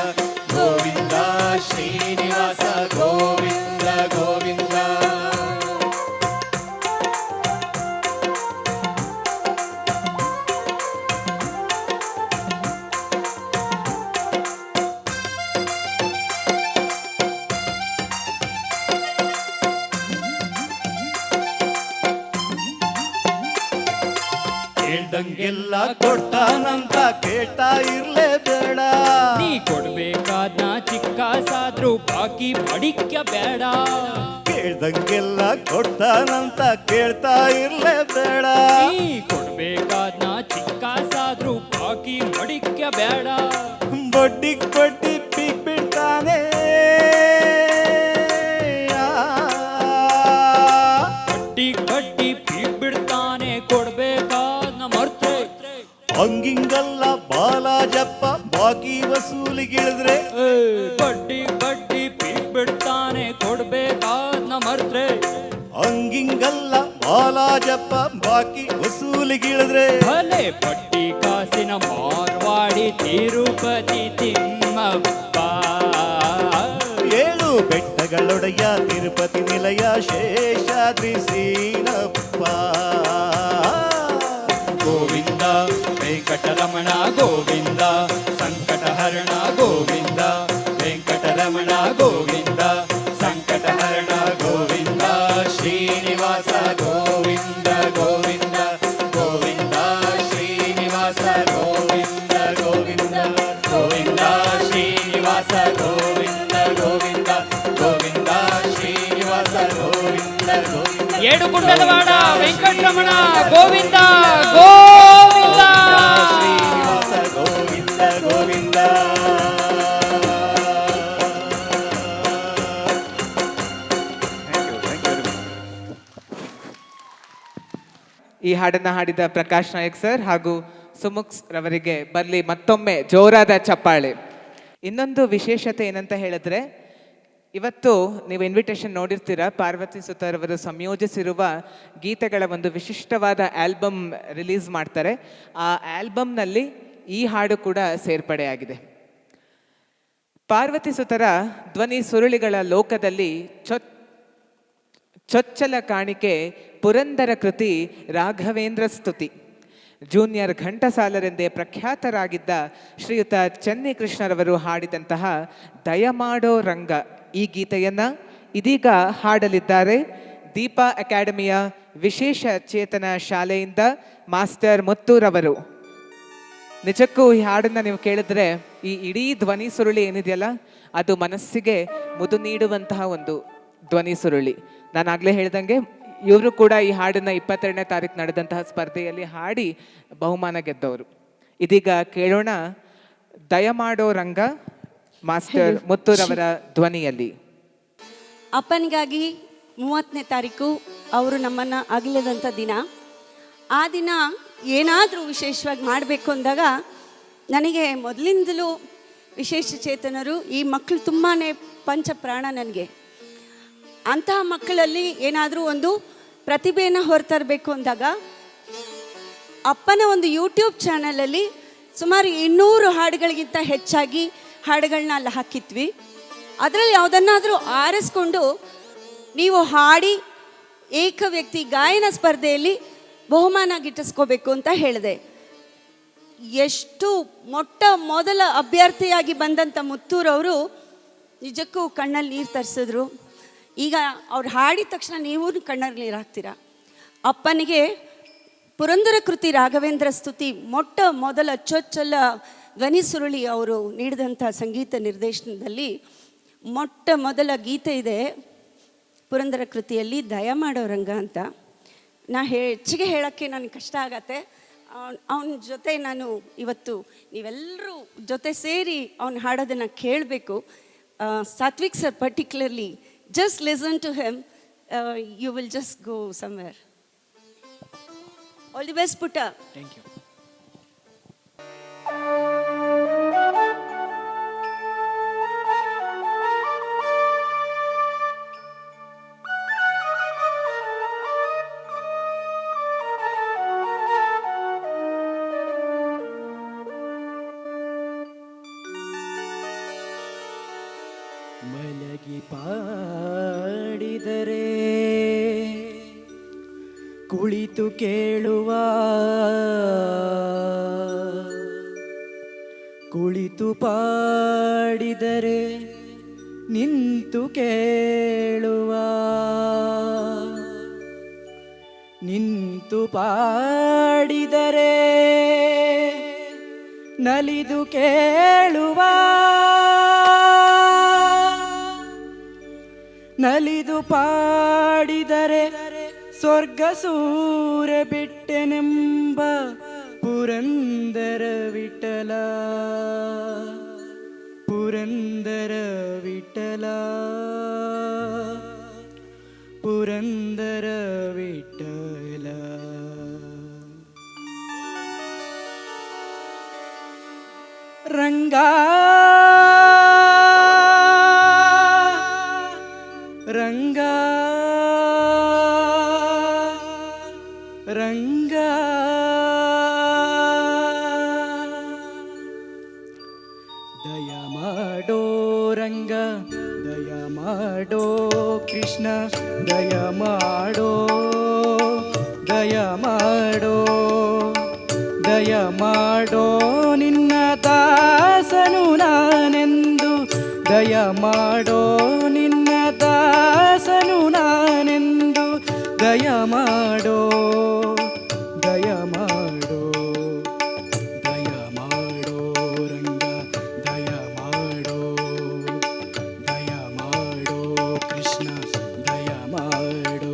ಗೋವಿಂದ ಶ್ರೀನಿವಾಸ ಗೋವಿಂದ ಗೋವಿಂದ. ಕೇಳ್ದಂಗೆಲ್ಲ ಕೊಡ್ತಾನಂತ ಕೇಳ್ತಾ ಇರ್ಲೇಬೇಡ. ನೀ ಕೊಡ್ಬೇಕಾದ್ನ ಚಿಕ್ಕ ಸಾದ್ರು ಬಾಕಿ ಮಡಿಕ್ಯ ಬೇಡ. ಕೇಳ್ದಂಗೆಲ್ಲ ಕೊಡ್ತಾನಂತ ಕೇಳ್ತಾ ಇರ್ಲೇಬೇಡ. ನೀ ಕೊಡ್ಬೇಕಾದ್ನ ಚಿಕ್ಕ ಸಾದ್ರು ಬಾಕಿ ಮಡಿಕ್ಯ ಬೇಡ. ಬಡ್ಡಿಗ್ ಬಡ್ಡಿ ಪೀಕ್ ಬಿಡ್ತಾನೆ. ಬಡ್ಡಿ ಬಡ್ಡಿ ಪೀಕ್ ಬಿಡ್ತಾನೆ ಕೊಡ್ಬೇಕಾದ್ನ ಮರ್ತೆ. ಹಂಗಿಂಗಲ್ಲ ಬಾಲಾಜಪ್ಪ ಬಾಕಿ ವಸೂಲಿಗಿಳಿದ್ರೆ. ಬಡ್ಡಿ ಬಡ್ಡಿ ಪೀಕ್ ಬಿಡ್ತಾನೆ ಕೊಡ್ಬೇಕಾದ್ನ ಮರ್ತೆ. ಹಂಗಿಂಗಲ್ಲ ಬಾಲಾಜಪ್ಪ ಬಾಕಿ ವಸೂಲಿಗಿಳಿದ್ರೆ. ಭಲೆ ಬಡ್ಡಿ ಕಾಸಿನ ಮಾರ್ವಾಡಿ ತಿರುಪತಿ ತಿಮ್ಮಪ್ಪ. ಏಳು ಬೆಟ್ಟಗಳೊಡೆಯ ತಿರುಪತಿ ನಿಲಯ ಶೇಷಾದ್ರಿ ಸೀನಪ್ಪ. ಗೋವಿಂದ ವೆಂಕಟರಮಣ ಗೋವಿಂದ ಸಂಕಟಹರಣ ಗೋವಿಂದ ವೆಂಕಟರಮಣ ಗೋವಿಂದ ಸಂಕಟಹರಣ ಗೋವಿಂದ ಶ್ರೀನಿವಾಸ ಗೋವಿಂದ ಗೋವಿಂದ ಗೋವಿಂದ ಶ್ರೀನಿವಾಸ ಗೋವಿಂದ ಗೋವಿಂದ ಗೋವಿಂದ ಶ್ರೀನಿವಾಸ ಗೋವಿಂದ ಗೋವಿಂದ ಗೋವಿಂದ ಶ್ರೀನಿವಾಸ ಗೋವಿಂದ ಗೋವಿಂದ. ಏಡು ಕುಂಡಲವಾಡ ವೆಂಕಟರಮಣ ಗೋವಿಂದ ಗೋವಿಂದ. ಶ್ರೀನಿವಾಸ ಗೋವಿಂದ ಗೋವಿಂದ. ಈ ಹಾಡನ್ನ ಹಾಡಿದ ಪ್ರಕಾಶ್ ನಾಯಕ್ ಸರ್ ಹಾಗೂ ಸುಮುಕ್ಸ್ ರವರಿಗೆ ಬರಲಿ ಮತ್ತೊಮ್ಮೆ ಜೋರಾದ ಚಪ್ಪಾಳೆ. ಇನ್ನೊಂದು ವಿಶೇಷತೆ ಏನಂತ ಹೇಳಿದ್ರೆ, ಇವತ್ತು ನೀವು ಇನ್ವಿಟೇಷನ್ ನೋಡಿರ್ತೀರ, ಪಾರ್ವತಿ ಸುತಾರವರು ಸಂಯೋಜಿಸಿರುವ ಗೀತೆಗಳ ಒಂದು ವಿಶಿಷ್ಟವಾದ ಆಲ್ಬಮ್ ರಿಲೀಸ್ ಮಾಡ್ತಾರೆ. ಆ ಆಲ್ಬಮ್ನಲ್ಲಿ ಈ ಹಾಡು ಕೂಡ ಸೇರ್ಪಡೆಯಾಗಿದೆ. ಪಾರ್ವತಿ ಸುತರ ಧ್ವನಿ ಸುರುಳಿಗಳ ಲೋಕದಲ್ಲಿ ಚೊಚ್ಚಲ ಕಾಣಿಕೆ ಪುರಂದರ ಕೃತಿ ರಾಘವೇಂದ್ರ ಸ್ತುತಿ. ಜೂನಿಯರ್ ಘಂಟಸಾಲರೆಂದೇ ಪ್ರಖ್ಯಾತರಾಗಿದ್ದ ಶ್ರೀಯುತ ಚೆನ್ನಿಕೃಷ್ಣರವರು ಹಾಡಿದಂತಹ ದಯಮಾಡೋ ರಂಗ ಈ ಗೀತೆಯನ್ನ ಇದೀಗ ಹಾಡಲಿದ್ದಾರೆ ದೀಪಾ ಅಕಾಡೆಮಿಯ ವಿಶೇಷ ಚೇತನ ಶಾಲೆಯಿಂದ ಮಾಸ್ಟರ್ ಮುತ್ತೂರವರು. ನಿಜಕ್ಕೂ ಈ ಹಾಡನ್ನ ನೀವು ಕೇಳಿದ್ರೆ ಈ ಇಡೀ ಧ್ವನಿ ಸುರುಳಿ ಏನಿದೆಯಲ್ಲ, ಅದು ಮನಸ್ಸಿಗೆ ಮುದು ನೀಡುವಂತಹ ಒಂದು ಧ್ವನಿ ಸುರುಳಿ. ನಾನು ಆಗ್ಲೇ ಹೇಳ್ದಂಗೆ ಇವರು ಕೂಡ ಈ ಹಾಡನ್ನ 22ನೇ ತಾರೀಕು ನಡೆದಂತಹ ಸ್ಪರ್ಧೆಯಲ್ಲಿ ಹಾಡಿ ಬಹುಮಾನ ಗೆದ್ದವರು. ಇದೀಗ ಕೇಳೋಣ ದಯಮಾಡೋ ರಂಗ ಮಾಸ್ಟರ್ ಮುತ್ತೂರವರ ಧ್ವನಿಯಲ್ಲಿ. ಅಪ್ಪನಿಗಾಗಿ 30ನೇ ತಾರೀಕು ಅವರು ನಮ್ಮನ್ನು ಅಗಲಿದಂಥ ದಿನ. ಆ ದಿನ ಏನಾದರೂ ವಿಶೇಷವಾಗಿ ಮಾಡಬೇಕು ಅಂದಾಗ ನನಗೆ ಮೊದಲಿಂದಲೂ ವಿಶೇಷ ಚೇತನರು ಈ ಮಕ್ಕಳು ತುಂಬಾ ಪಂಚಪ್ರಾಣ ನನಗೆ. ಅಂತಹ ಮಕ್ಕಳಲ್ಲಿ ಏನಾದರೂ ಒಂದು ಪ್ರತಿಭೆಯನ್ನು ಹೊರತರಬೇಕು ಅಂದಾಗ ಅಪ್ಪನ ಒಂದು ಯೂಟ್ಯೂಬ್ ಚಾನಲಲ್ಲಿ ಸುಮಾರು 200 ಹಾಡುಗಳಿಗಿಂತ ಹೆಚ್ಚಾಗಿ ಹಾಡುಗಳನ್ನ ಅಲ್ಲಿ ಹಾಕಿದ್ವಿ. ಅದರಲ್ಲಿ ಯಾವುದನ್ನಾದರೂ ಆರಿಸ್ಕೊಂಡು ನೀವು ಹಾಡಿ ಏಕ ವ್ಯಕ್ತಿ ಗಾಯನ ಸ್ಪರ್ಧೆಯಲ್ಲಿ ಬಹುಮಾನ ಗಿಟ್ಟಿಸ್ಕೋಬೇಕು ಅಂತ ಹೇಳಿದೆ. ಎಷ್ಟು ಮೊಟ್ಟ ಮೊದಲ ಅಭ್ಯರ್ಥಿಯಾಗಿ ಬಂದಂಥ ಮುತ್ತೂರವರು ನಿಜಕ್ಕೂ ಕಣ್ಣಲ್ಲಿ ನೀರು ತರಿಸಿದ್ರು. ಈಗ ಅವ್ರು ಹಾಡಿದ ತಕ್ಷಣ ನೀವು ಕಣ್ಣಲ್ಲಿ ನೀರು ಹಾಕ್ತೀರಾ. ಅಪ್ಪನಿಗೆ ಪುರಂದರ ಕೃತಿ ರಾಘವೇಂದ್ರ ಸ್ತುತಿ ಮೊಟ್ಟ ಮೊದಲ ಚೊಚ್ಚಲ ಧ್ವನಿ ಸುರುಳಿ ಅವರು ನೀಡಿದಂಥ ಸಂಗೀತ ನಿರ್ದೇಶನದಲ್ಲಿ ಮೊಟ್ಟ ಮೊದಲ ಗೀತೆ ಇದೆ ಪುರಂದರ ಕೃತಿಯಲ್ಲಿ, ದಯಮಾಡೋ ರಂಗ ಅಂತ. ಹೆಚ್ಚಿಗೆ ಹೇಳೋಕ್ಕೆ ನನಗೆ ಕಷ್ಟ ಆಗತ್ತೆ. ಅವನ ಜೊತೆ ನಾನು ಇವತ್ತು ನೀವೆಲ್ಲರೂ ಜೊತೆ ಸೇರಿ ಅವನು ಹಾಡೋದನ್ನು ಕೇಳಬೇಕು. Satvik sir particularly, just listen to him, you will just go somewhere. All the best, Putta. Thank you. ಮಲಗಿ ಪಾಡಿದರೆ ಕುಳಿತು ಕೇಳುವ, ಕುಳಿತು ಪಾಡಿದರೆ ನಿಂತು ಕೇಳುವ, ನಿಂತು ಪಾಡಿದರೆ ನಲಿದು ಕೇಳುವ, ನಲಿದು ಪಾಡಿದರೆ ಸ್ವರ್ಗ ಸೂರ ಬಿಟ್ಟೆನೆಂಬ ಪುರಂದರ ವಿಠಲ, ಪುರಂದರ ವಿಠಲ, ಪುರಂದರ ವಿಠಲ. ರಂಗ ರಂಗ ರಂಗ ದಯ ಮಾಡೋ ರಂಗ, ದಯ ಮಾಡೋ ಕೃಷ್ಣ, ದಯ ಮಾಡೋ, ದಯ ಮಾಡೋ, ದಯ ಮಾಡೋ ನಿನ್ನ ದಾಸನು ನಾನೆಂದು, ದಯ ಮಾಡೋ ನಿನ್ನ ದಾಸನು ನಾನೆಂದು, ದಯ ಮಾಡೋ, ದಯ ಮಾಡೋ, ದಯ ಮಾಡೋ ರಂಗ, ದಯ ಮಾಡೋ, ದಯ ಮಾಡೋ ಕೃಷ್ಣ, ದಯ ಮಾಡೋ.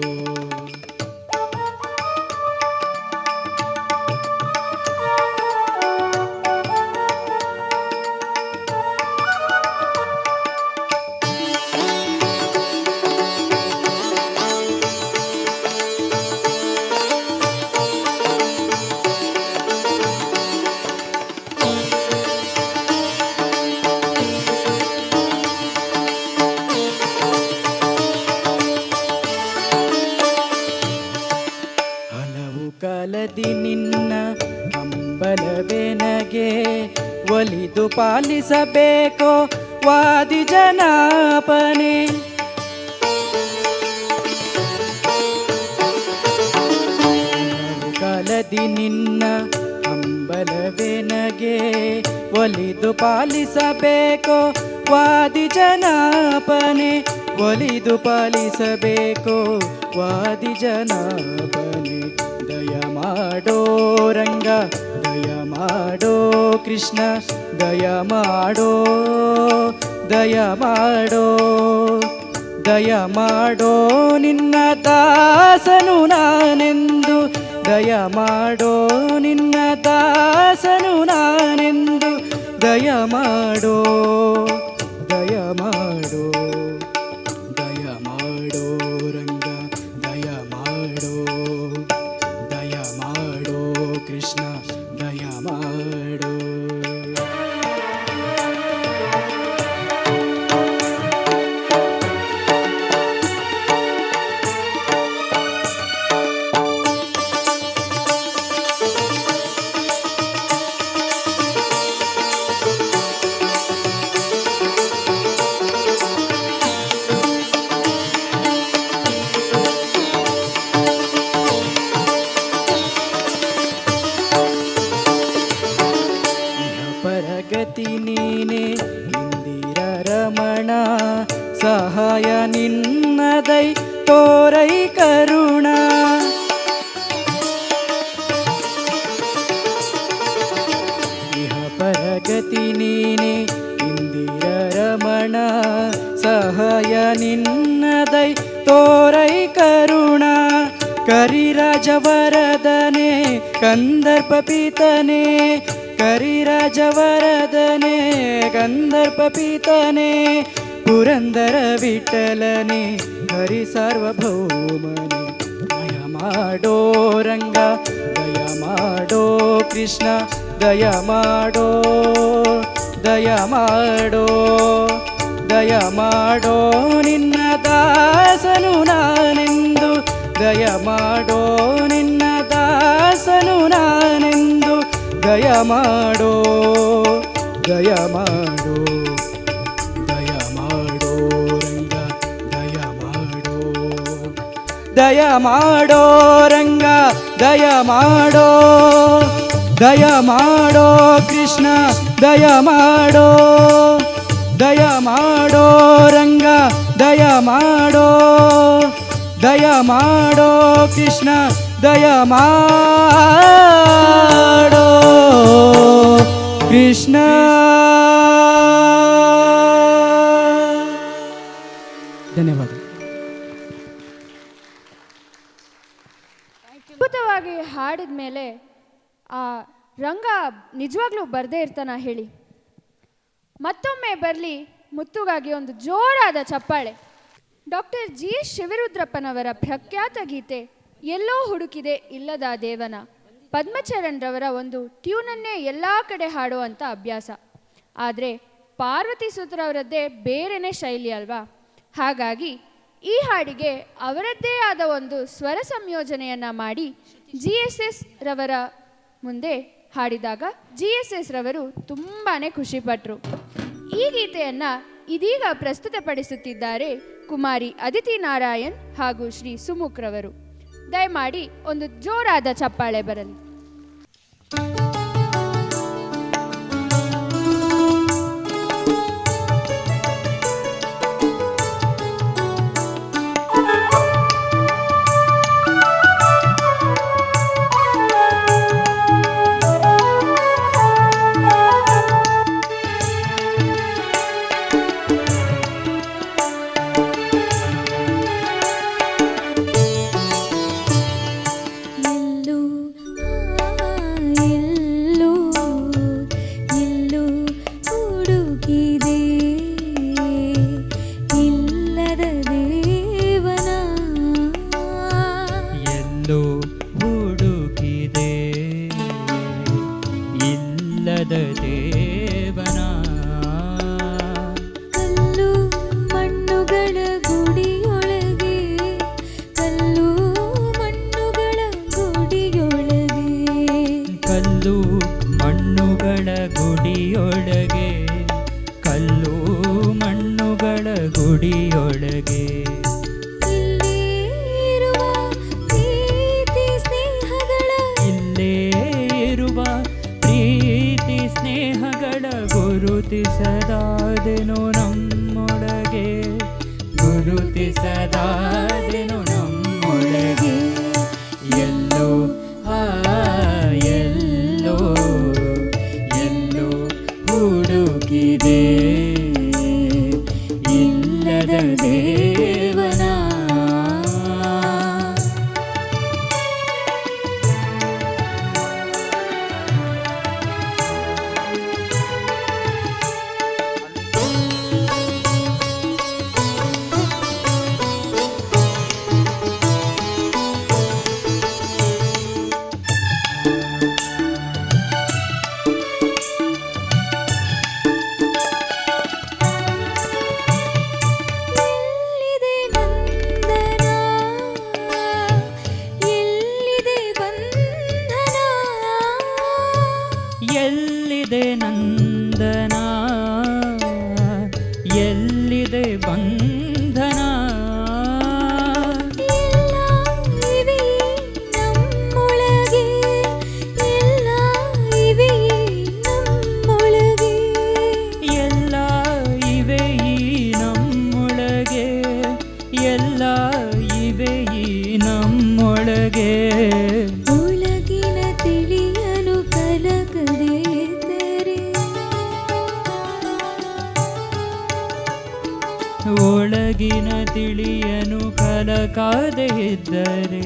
ಕಾಲದಿ ನಿನ್ನ ಹಂಬಲವೆನಗೆ ಒಲಿದು ಪಾಲಿಸಬೇಕೋ ವಾದಿ ಜನಾಪನೆ, ಕಾಲದಿ ನಿನ್ನ ಹಂಬಲವೆನಗೆ ಒಲಿದು ಪಾಲಿಸಬೇಕೋ ವಾದಿ ಜನಾಪನೆ, ಒಲಿದು ಪಾಲಿಸಬೇಕೋ ವಾದಿ ಜನಾಪನೆ. ದಯ ಮಾಡೋ ರಂಗ, ದಯ ಮಾಡೋ ಕೃಷ್ಣ, ದಯ ಮಾಡೋ, ದಯ ಮಾಡೋ, ದಯ ಮಾಡೋ ನಿನ್ನ ದಾಸನು ನಾನೆಂದು, ದಯ ಮಾಡೋ ನಿನ್ನ ದಾಸನು ನಾನೆಂದು, ದಯ ಮಾಡೋ, ದಯ ಮಾಡೋ, ದಯ ಮಾಡೋ ರಂಗ, ದಯ ಮಾಡೋ, ದಯ ಮಾಡೋ ಕೃಷ್ಣ, ದಯ ಮಾಡೋ. ಸರಸ್ವತಿ ನೀನೆ ಇಂದಿರ ರಮಣ ಸಹಾಯ ನಿನ್ನದೈ ತೋರೈ ಕರುಣ ಕರಿರಾಜವರದನೆ ಕಂದರ್ಪ ಪಿತನೆ ಕರಿರಾಜವರದನೆ ಕಂದರ್ಪ ಪಿತನೆ ಪುರಂದರ ವಿಠಲನೆ ಹರಿ ಸಾರ್ವಭೌಮನೆ ದಯ ಮಾಡೋ ರಂಗ ದಯ ಮಾಡೋ ಕೃಷ್ಣ ದಯ ಮಾಡೋ ದಯ ಮಾಡೋ ದಯ ಮಾಡೋ ನಿನ್ನ ದಾಸನು ನಾನೆಂದು ದಯ ಮಾಡೋ ನಿನ್ನ ದಾಸನು ನಾನೆಂದು ದಯ ಮಾಡೋ ದಯ ಮಾಡೋ ದಯ ಮಾಡೋ ರಂಗ ದಯ ಮಾಡೋ ದಯ ಮಾಡೋ ರಂಗ ದಯ ಮಾಡೋ ದಯ ಮಾಡೋ ಕೃಷ್ಣ ದಯ ಮಾಡೋ ದಯ ಮಾಡೋ ರಂಗ ದಯ ಮಾಡೋ ದಯ ಮಾಡೋ ಕೃಷ್ಣ ದಯ ಮಾಡೋ ಕೃಷ್ಣ. ಧನ್ಯವಾದ. ಅದ್ಭುತವಾಗಿ ಹಾಡಿದ ಮೇಲೆ ಆ ರಂಗ ನಿಜವಾಗ್ಲೂ ಬರದೇ ಇರ್ತಾನ ಹೇಳಿ? ಮತ್ತೊಮ್ಮೆ ಬರಲಿ ಮುತ್ತುಗಾಗಿ ಒಂದು ಜೋರಾದ ಚಪ್ಪಾಳೆ. ಡಾಕ್ಟರ್ ಜಿ ಶಿವರುದ್ರಪ್ಪನವರ ಪ್ರಖ್ಯಾತ ಗೀತೆ ಎಲ್ಲೋ ಹುಡುಕಿದೆ ಇಲ್ಲದ ದೇವನ ಪದ್ಮಚರಣ್ ರವರ ಒಂದು ಟ್ಯೂನನ್ನೇ ಎಲ್ಲ ಕಡೆ ಹಾಡುವಂಥ ಅಭ್ಯಾಸ. ಆದರೆ ಪಾರ್ವತಿ ಸುತರವರದ್ದೇ ಬೇರೆನೇ ಶೈಲಿ ಅಲ್ವಾ? ಹಾಗಾಗಿ ಈ ಹಾಡಿಗೆ ಅವರದ್ದೇ ಆದ ಒಂದು ಸ್ವರ ಸಂಯೋಜನೆಯನ್ನು ಮಾಡಿ GSS ರವರ ಮುಂದೆ ಹಾಡಿದಾಗ GSS ರವರು ತುಂಬಾ ಖುಷಿಪಟ್ಟರು. ಈ ಗೀತೆಯನ್ನು ಇದೀಗ ಪ್ರಸ್ತುತಪಡಿಸುತ್ತಿದ್ದಾರೆ ಕುಮಾರಿ ಅದಿತಿ ನಾರಾಯಣ್ ಹಾಗೂ ಶ್ರೀ ಸುಮುಖ್ ರವರು. ದಯಮಾಡಿ ಒಂದು ಜೋರಾದ ಚಪ್ಪಾಳೆ ಬರಲಿ. ಒಳಗಿನ ತಿಳಿಯಲು ಕಲಕದಿದ್ದರೆ ತಿಳಿಯನು ಕಲಕಾದೆ ಇದ್ದರೆ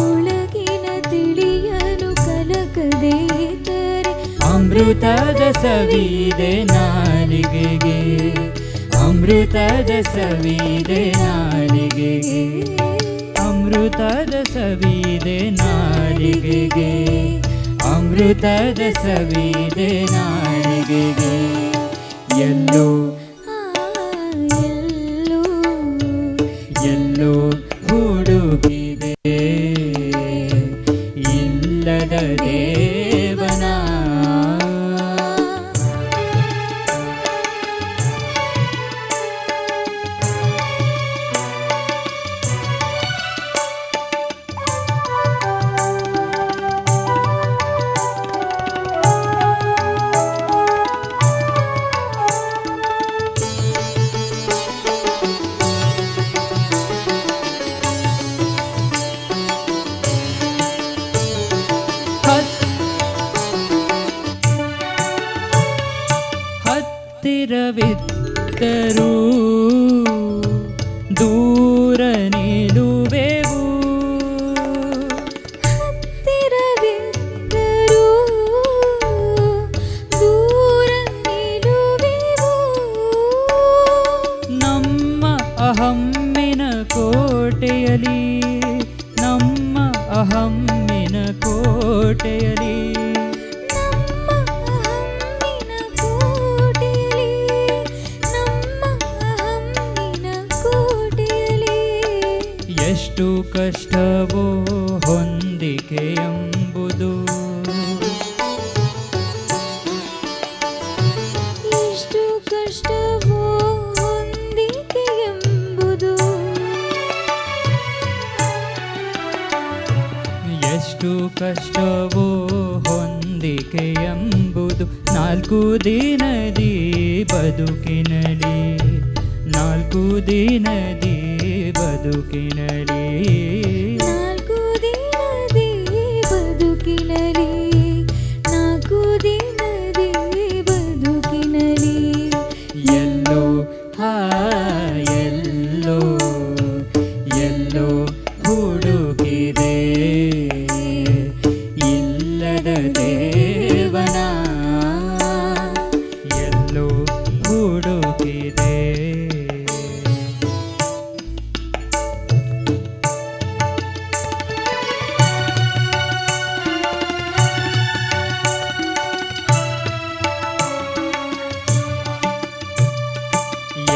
ಒಳಗಿನ ತಿಳಿಯನು ಕಲಕದೆ ಇದ್ದರೆ ಅಮೃತದ ಸವಿದೆ ನಾಲಿಗೆಗೆ ಅಮೃತದ ಸವಿದೆ ನಾಲಿಗೆಗೆ ಅಮೃತದ ಸವಿದೆ ನಾಲಿಗೆಗೆ ಅಮೃತದ ಸವಿದೆ ನಾಲಿಗೆಗೆ ಎಲ್ಲೋ ಎಲ್ಲೋ ಎಲ್ಲೋ ಹುಡುಗಿದೆ ಇಲ್ಲದ ದೇವನ ಹತ್ತಿರವಿದ್ದರೂ ದೂರ ನಿಲ್ಲುವೆವು ಹತ್ತಿರವಿದ್ದರೂ ದೂರ ನಿಲ್ಲುವೆವು ನಮ್ಮ ಅಹಮ್ಮಿನ ಕೋಟೆಯಲಿ ನಮ್ಮ ಅಹಮ್ಮಿನ ಕೋಟೆಯಲಿ ಹಮ್ಮಿನ ಕೋಟೆಯಲ್ಲಿ ನಮ್ಮ ಹಮ್ಮಿನ ಕೋಟೆಯಲ್ಲಿ ಎಷ್ಟು ಕಷ್ಟವೋ ಹೊಂದಿಕೆ ಎಂಬುದು ಎಷ್ಟು ಕಷ್ಟವೋ ಹೊಂದಿಕೆ ಎಂಬುದು ಎಷ್ಟು ಕಷ್ಟವೋ ಹೊಂದಿಕೆ ಎಂಬುದು ನಾಲ್ಕು ದಿನದಿ ಬದುಕಿನಲಿ ನಾಲ್ಕು ದಿನದಿ ಬದುಕಿನಲಿ ನಾಲ್ಕು ದಿನದಿ ಬದುಕಿನಲಿ ನಾಲ್ಕು ದಿನದಿ ಬದುಕಿನಲಿ ಎಲ್ಲೋ ಎಲ್ಲೋ ಎಲ್ಲೋ ಹುಡುಕಿದೆ ಇಲ್ಲದ ದೇವನ ಎಲ್ಲೋ ಹುಡುಕಿದೆ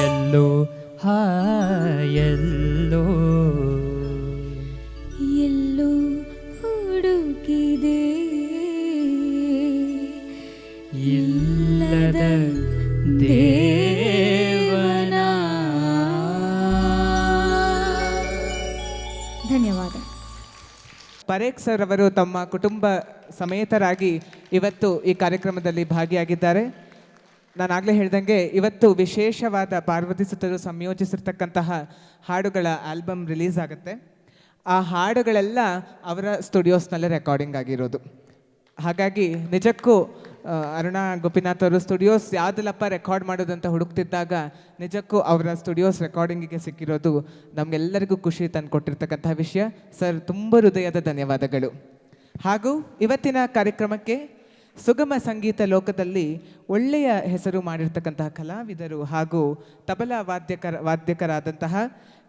ಎಲ್ಲೋ ಎಲ್ಲೋ ಎಲ್ಲೋ ಹುಡುಕಿದೆ ಇಲ್ಲದ ದೇವನ ಧನ್ಯವಾದ. ಪರೇಖ್ ಸರ್ ಅವರು ತಮ್ಮ ಕುಟುಂಬ ಸಮೇತರಾಗಿ ಇವತ್ತು ಈ ಕಾರ್ಯಕ್ರಮದಲ್ಲಿ ಭಾಗಿಯಾಗಿದ್ದಾರೆ. ನಾನು ಆಗಲೇ ಹೇಳ್ದಂಗೆ ಇವತ್ತು ವಿಶೇಷವಾದ ಪಾರ್ವತಿ ಸುತ್ತಲೂ ಸಂಯೋಜಿಸಿರ್ತಕ್ಕಂತಹ ಹಾಡುಗಳ ಆಲ್ಬಮ್ ರಿಲೀಸ್ ಆಗುತ್ತೆ. ಆ ಹಾಡುಗಳೆಲ್ಲ ಅವರ ಸ್ಟುಡಿಯೋಸ್ನಲ್ಲೇ ರೆಕಾರ್ಡಿಂಗ್ ಆಗಿರೋದು. ಹಾಗಾಗಿ ನಿಜಕ್ಕೂ ಅರುಣಾ ಗೋಪಿನಾಥ್ ಅವರು ಸ್ಟುಡಿಯೋಸ್ ಯಾವುದಲ್ಲಪ್ಪ ರೆಕಾರ್ಡ್ ಮಾಡೋದು ಅಂತ ಹುಡುಕ್ತಿದ್ದಾಗ ನಿಜಕ್ಕೂ ಅವರ ಸ್ಟುಡಿಯೋಸ್ ರೆಕಾರ್ಡಿಂಗಿಗೆ ಸಿಕ್ಕಿರೋದು ನಮಗೆಲ್ಲರಿಗೂ ಖುಷಿ ತಂದುಕೊಟ್ಟಿರ್ತಕ್ಕಂತಹ ವಿಷಯ. ಸರ್ ತುಂಬ ಹೃದಯದ ಧನ್ಯವಾದಗಳು. ಹಾಗೂ ಇವತ್ತಿನ ಕಾರ್ಯಕ್ರಮಕ್ಕೆ ಸುಗಮ ಸಂಗೀತ ಲೋಕದಲ್ಲಿ ಒಳ್ಳೆಯ ಹೆಸರು ಮಾಡಿರ್ತಕ್ಕಂತಹ ಕಲಾವಿದರು ಹಾಗೂ ತಬಲಾ ವಾದ್ಯಕರಾದಂತಹ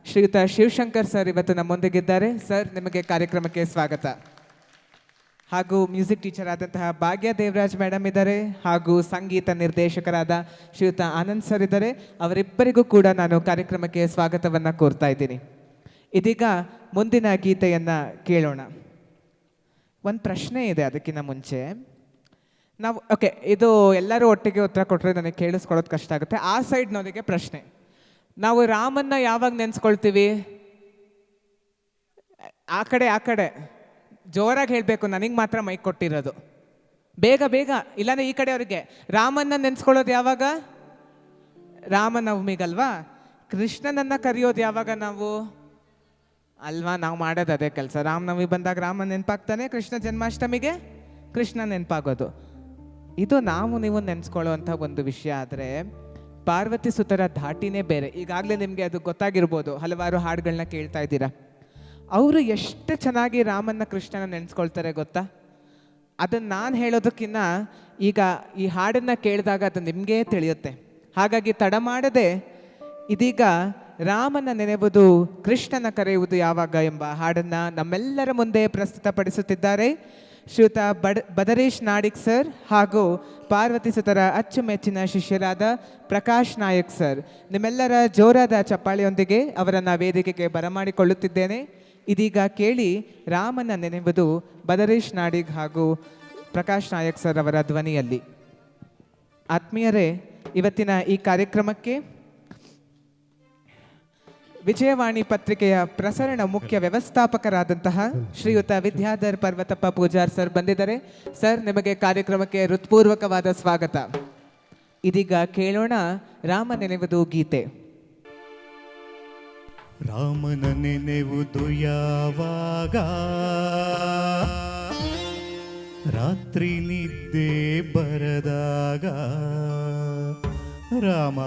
ಶ್ರೀಯುತ ಶಿವಶಂಕರ್ ಸರ್ ಇವತ್ತು ನಮ್ಮೊಂದಿಗಿದ್ದಾರೆ. ಸರ್, ನಿಮಗೆ ಕಾರ್ಯಕ್ರಮಕ್ಕೆ ಸ್ವಾಗತ. ಹಾಗೂ ಮ್ಯೂಸಿಕ್ ಟೀಚರ್ ಆದಂತಹ ಭಾಗ್ಯ ದೇವರಾಜ್ ಮೇಡಮ್ ಇದ್ದಾರೆ, ಹಾಗೂ ಸಂಗೀತ ನಿರ್ದೇಶಕರಾದ ಶ್ರೀಯುತ ಆನಂದ್ ಸರ್ ಇದ್ದಾರೆ. ಅವರಿಬ್ಬರಿಗೂ ಕೂಡ ನಾನು ಕಾರ್ಯಕ್ರಮಕ್ಕೆ ಸ್ವಾಗತವನ್ನು ಕೋರ್ತಾ ಇದ್ದೀನಿ. ಇದೀಗ ಮುಂದಿನ ಗೀತೆಯನ್ನು ಕೇಳೋಣ. ಒಂದು ಪ್ರಶ್ನೆ ಇದೆ ಅದಕ್ಕಿಂತ ಮುಂಚೆ. ನಾವು ಇದು ಎಲ್ಲರೂ ಒಟ್ಟಿಗೆ ಉತ್ತರ ಕೊಟ್ಟರೆ ನನಗೆ ಕೇಳಿಸ್ಕೊಳ್ಳೋದು ಕಷ್ಟ ಆಗುತ್ತೆ. ಆ ಸೈಡ್ನವರಿಗೆ ಪ್ರಶ್ನೆ, ನಾವು ರಾಮನ್ನ ಯಾವಾಗ ನೆನೆಸ್ಕೊಳ್ತೀವಿ? ಆ ಕಡೆ ಜೋರಾಗಿ ಹೇಳಬೇಕು, ನನಗೆ ಮಾತ್ರ ಮೈಕ್ ಕೊಟ್ಟಿರೋದು. ಬೇಗ ಇಲ್ಲಾಂದ್ರೆ ಈ ಕಡೆಯವ್ರಿಗೆ. ರಾಮನ್ನ ನೆನೆಸ್ಕೊಳ್ಳೋದು ಯಾವಾಗ? ರಾಮನವಮಿಗಲ್ವಾ? ಕೃಷ್ಣನನ್ನು ಕರೆಯೋದು ಯಾವಾಗ ನಾವು? ಅಲ್ವಾ, ನಾವು ಮಾಡೋದು ಅದೇ ಕೆಲಸ. ರಾಮನವಮಿ ಬಂದಾಗ ರಾಮ ನೆನಪಾಗ್ತಾನೆ, ಕೃಷ್ಣ ಜನ್ಮಾಷ್ಟಮಿಗೆ ಕೃಷ್ಣ ನೆನಪಾಗೋದು. ಇದು ನಾವು ನೀವು ನೆನೆಸ್ಕೊಳ್ಳುವಂಥ ಒಂದು ವಿಷಯ. ಆದರೆ ಪಾರ್ವತಿ ಸುತರ ಧಾಟಿನೇ ಬೇರೆ. ಈಗಾಗಲೇ ನಿಮಗೆ ಅದು ಗೊತ್ತಾಗಿರ್ಬೋದು, ಹಲವಾರು ಹಾಡುಗಳನ್ನ ಕೇಳ್ತಾ ಇದ್ದೀರಾ. ಅವರು ಎಷ್ಟು ಚೆನ್ನಾಗಿ ರಾಮನ್ನ ಕೃಷ್ಣನ ನೆನೆಸ್ಕೊಳ್ತಾರೆ ಗೊತ್ತಾ? ಅದನ್ನು ನಾನು ಹೇಳೋದಕ್ಕಿಂತ ಈಗ ಈ ಹಾಡನ್ನು ಕೇಳಿದಾಗ ಅದು ನಿಮಗೇ ತಿಳಿಯುತ್ತೆ. ಹಾಗಾಗಿ ತಡ ಮಾಡದೆ ಇದೀಗ ರಾಮನ ನೆನೆಯುವುದು ಕೃಷ್ಣನ ಕರೆಯುವುದು ಯಾವಾಗ ಎಂಬ ಹಾಡನ್ನು ನಮ್ಮೆಲ್ಲರ ಮುಂದೆ ಪ್ರಸ್ತುತಪಡಿಸುತ್ತಿದ್ದಾರೆ ಶ್ರೀಯುತ ಬದರೇಶ್ ನಾಡಿಗ್ ಸರ್ ಹಾಗೂ ಪಾರ್ವತಿ ಸುತರ ಅಚ್ಚುಮೆಚ್ಚಿನ ಶಿಷ್ಯರಾದ ಪ್ರಕಾಶ್ ನಾಯಕ್ ಸರ್. ನಿಮ್ಮೆಲ್ಲರ ಜೋರಾದ ಚಪ್ಪಾಳೆಯೊಂದಿಗೆ ಅವರನ್ನು ವೇದಿಕೆಗೆ ಬರಮಾಡಿಕೊಳ್ಳುತ್ತಿದ್ದೇನೆ. ಇದೀಗ ಕೇಳಿ ರಾಮನ ನೆನೆಯುವುದು ಬದರೇಶ್ ನಾಡಿಗ್ ಹಾಗೂ ಪ್ರಕಾಶ್ ನಾಯಕ್ ಸರ್ ಅವರ ಧ್ವನಿಯಲ್ಲಿ. ಆತ್ಮೀಯರೇ, ಇವತ್ತಿನ ಈ ಕಾರ್ಯಕ್ರಮಕ್ಕೆ ವಿಜಯವಾಣಿ ಪತ್ರಿಕೆಯ ಪ್ರಸರಣ ಮುಖ್ಯ ವ್ಯವಸ್ಥಾಪಕರಾದಂತಹ ಶ್ರೀಯುತ ವಿದ್ಯಾಧರ್ ಪರ್ವತಪ್ಪ ಪೂಜಾರ್ ಸರ್ ಬಂದಿದ್ದಾರೆ. ಸರ್, ನಿಮಗೆ ಕಾರ್ಯಕ್ರಮಕ್ಕೆ ಹೃತ್ಪೂರ್ವಕವಾದ ಸ್ವಾಗತ. ಇದೀಗ ಕೇಳೋಣ ರಾಮ ನೆನೆಯುವುದು ಗೀತೆ. ರಾಮನ ನೆನೆವುದು ಯಾವಾಗ, ರಾತ್ರಿ ನಿದ್ದೆ ಬರದಾಗ. ರಾಮ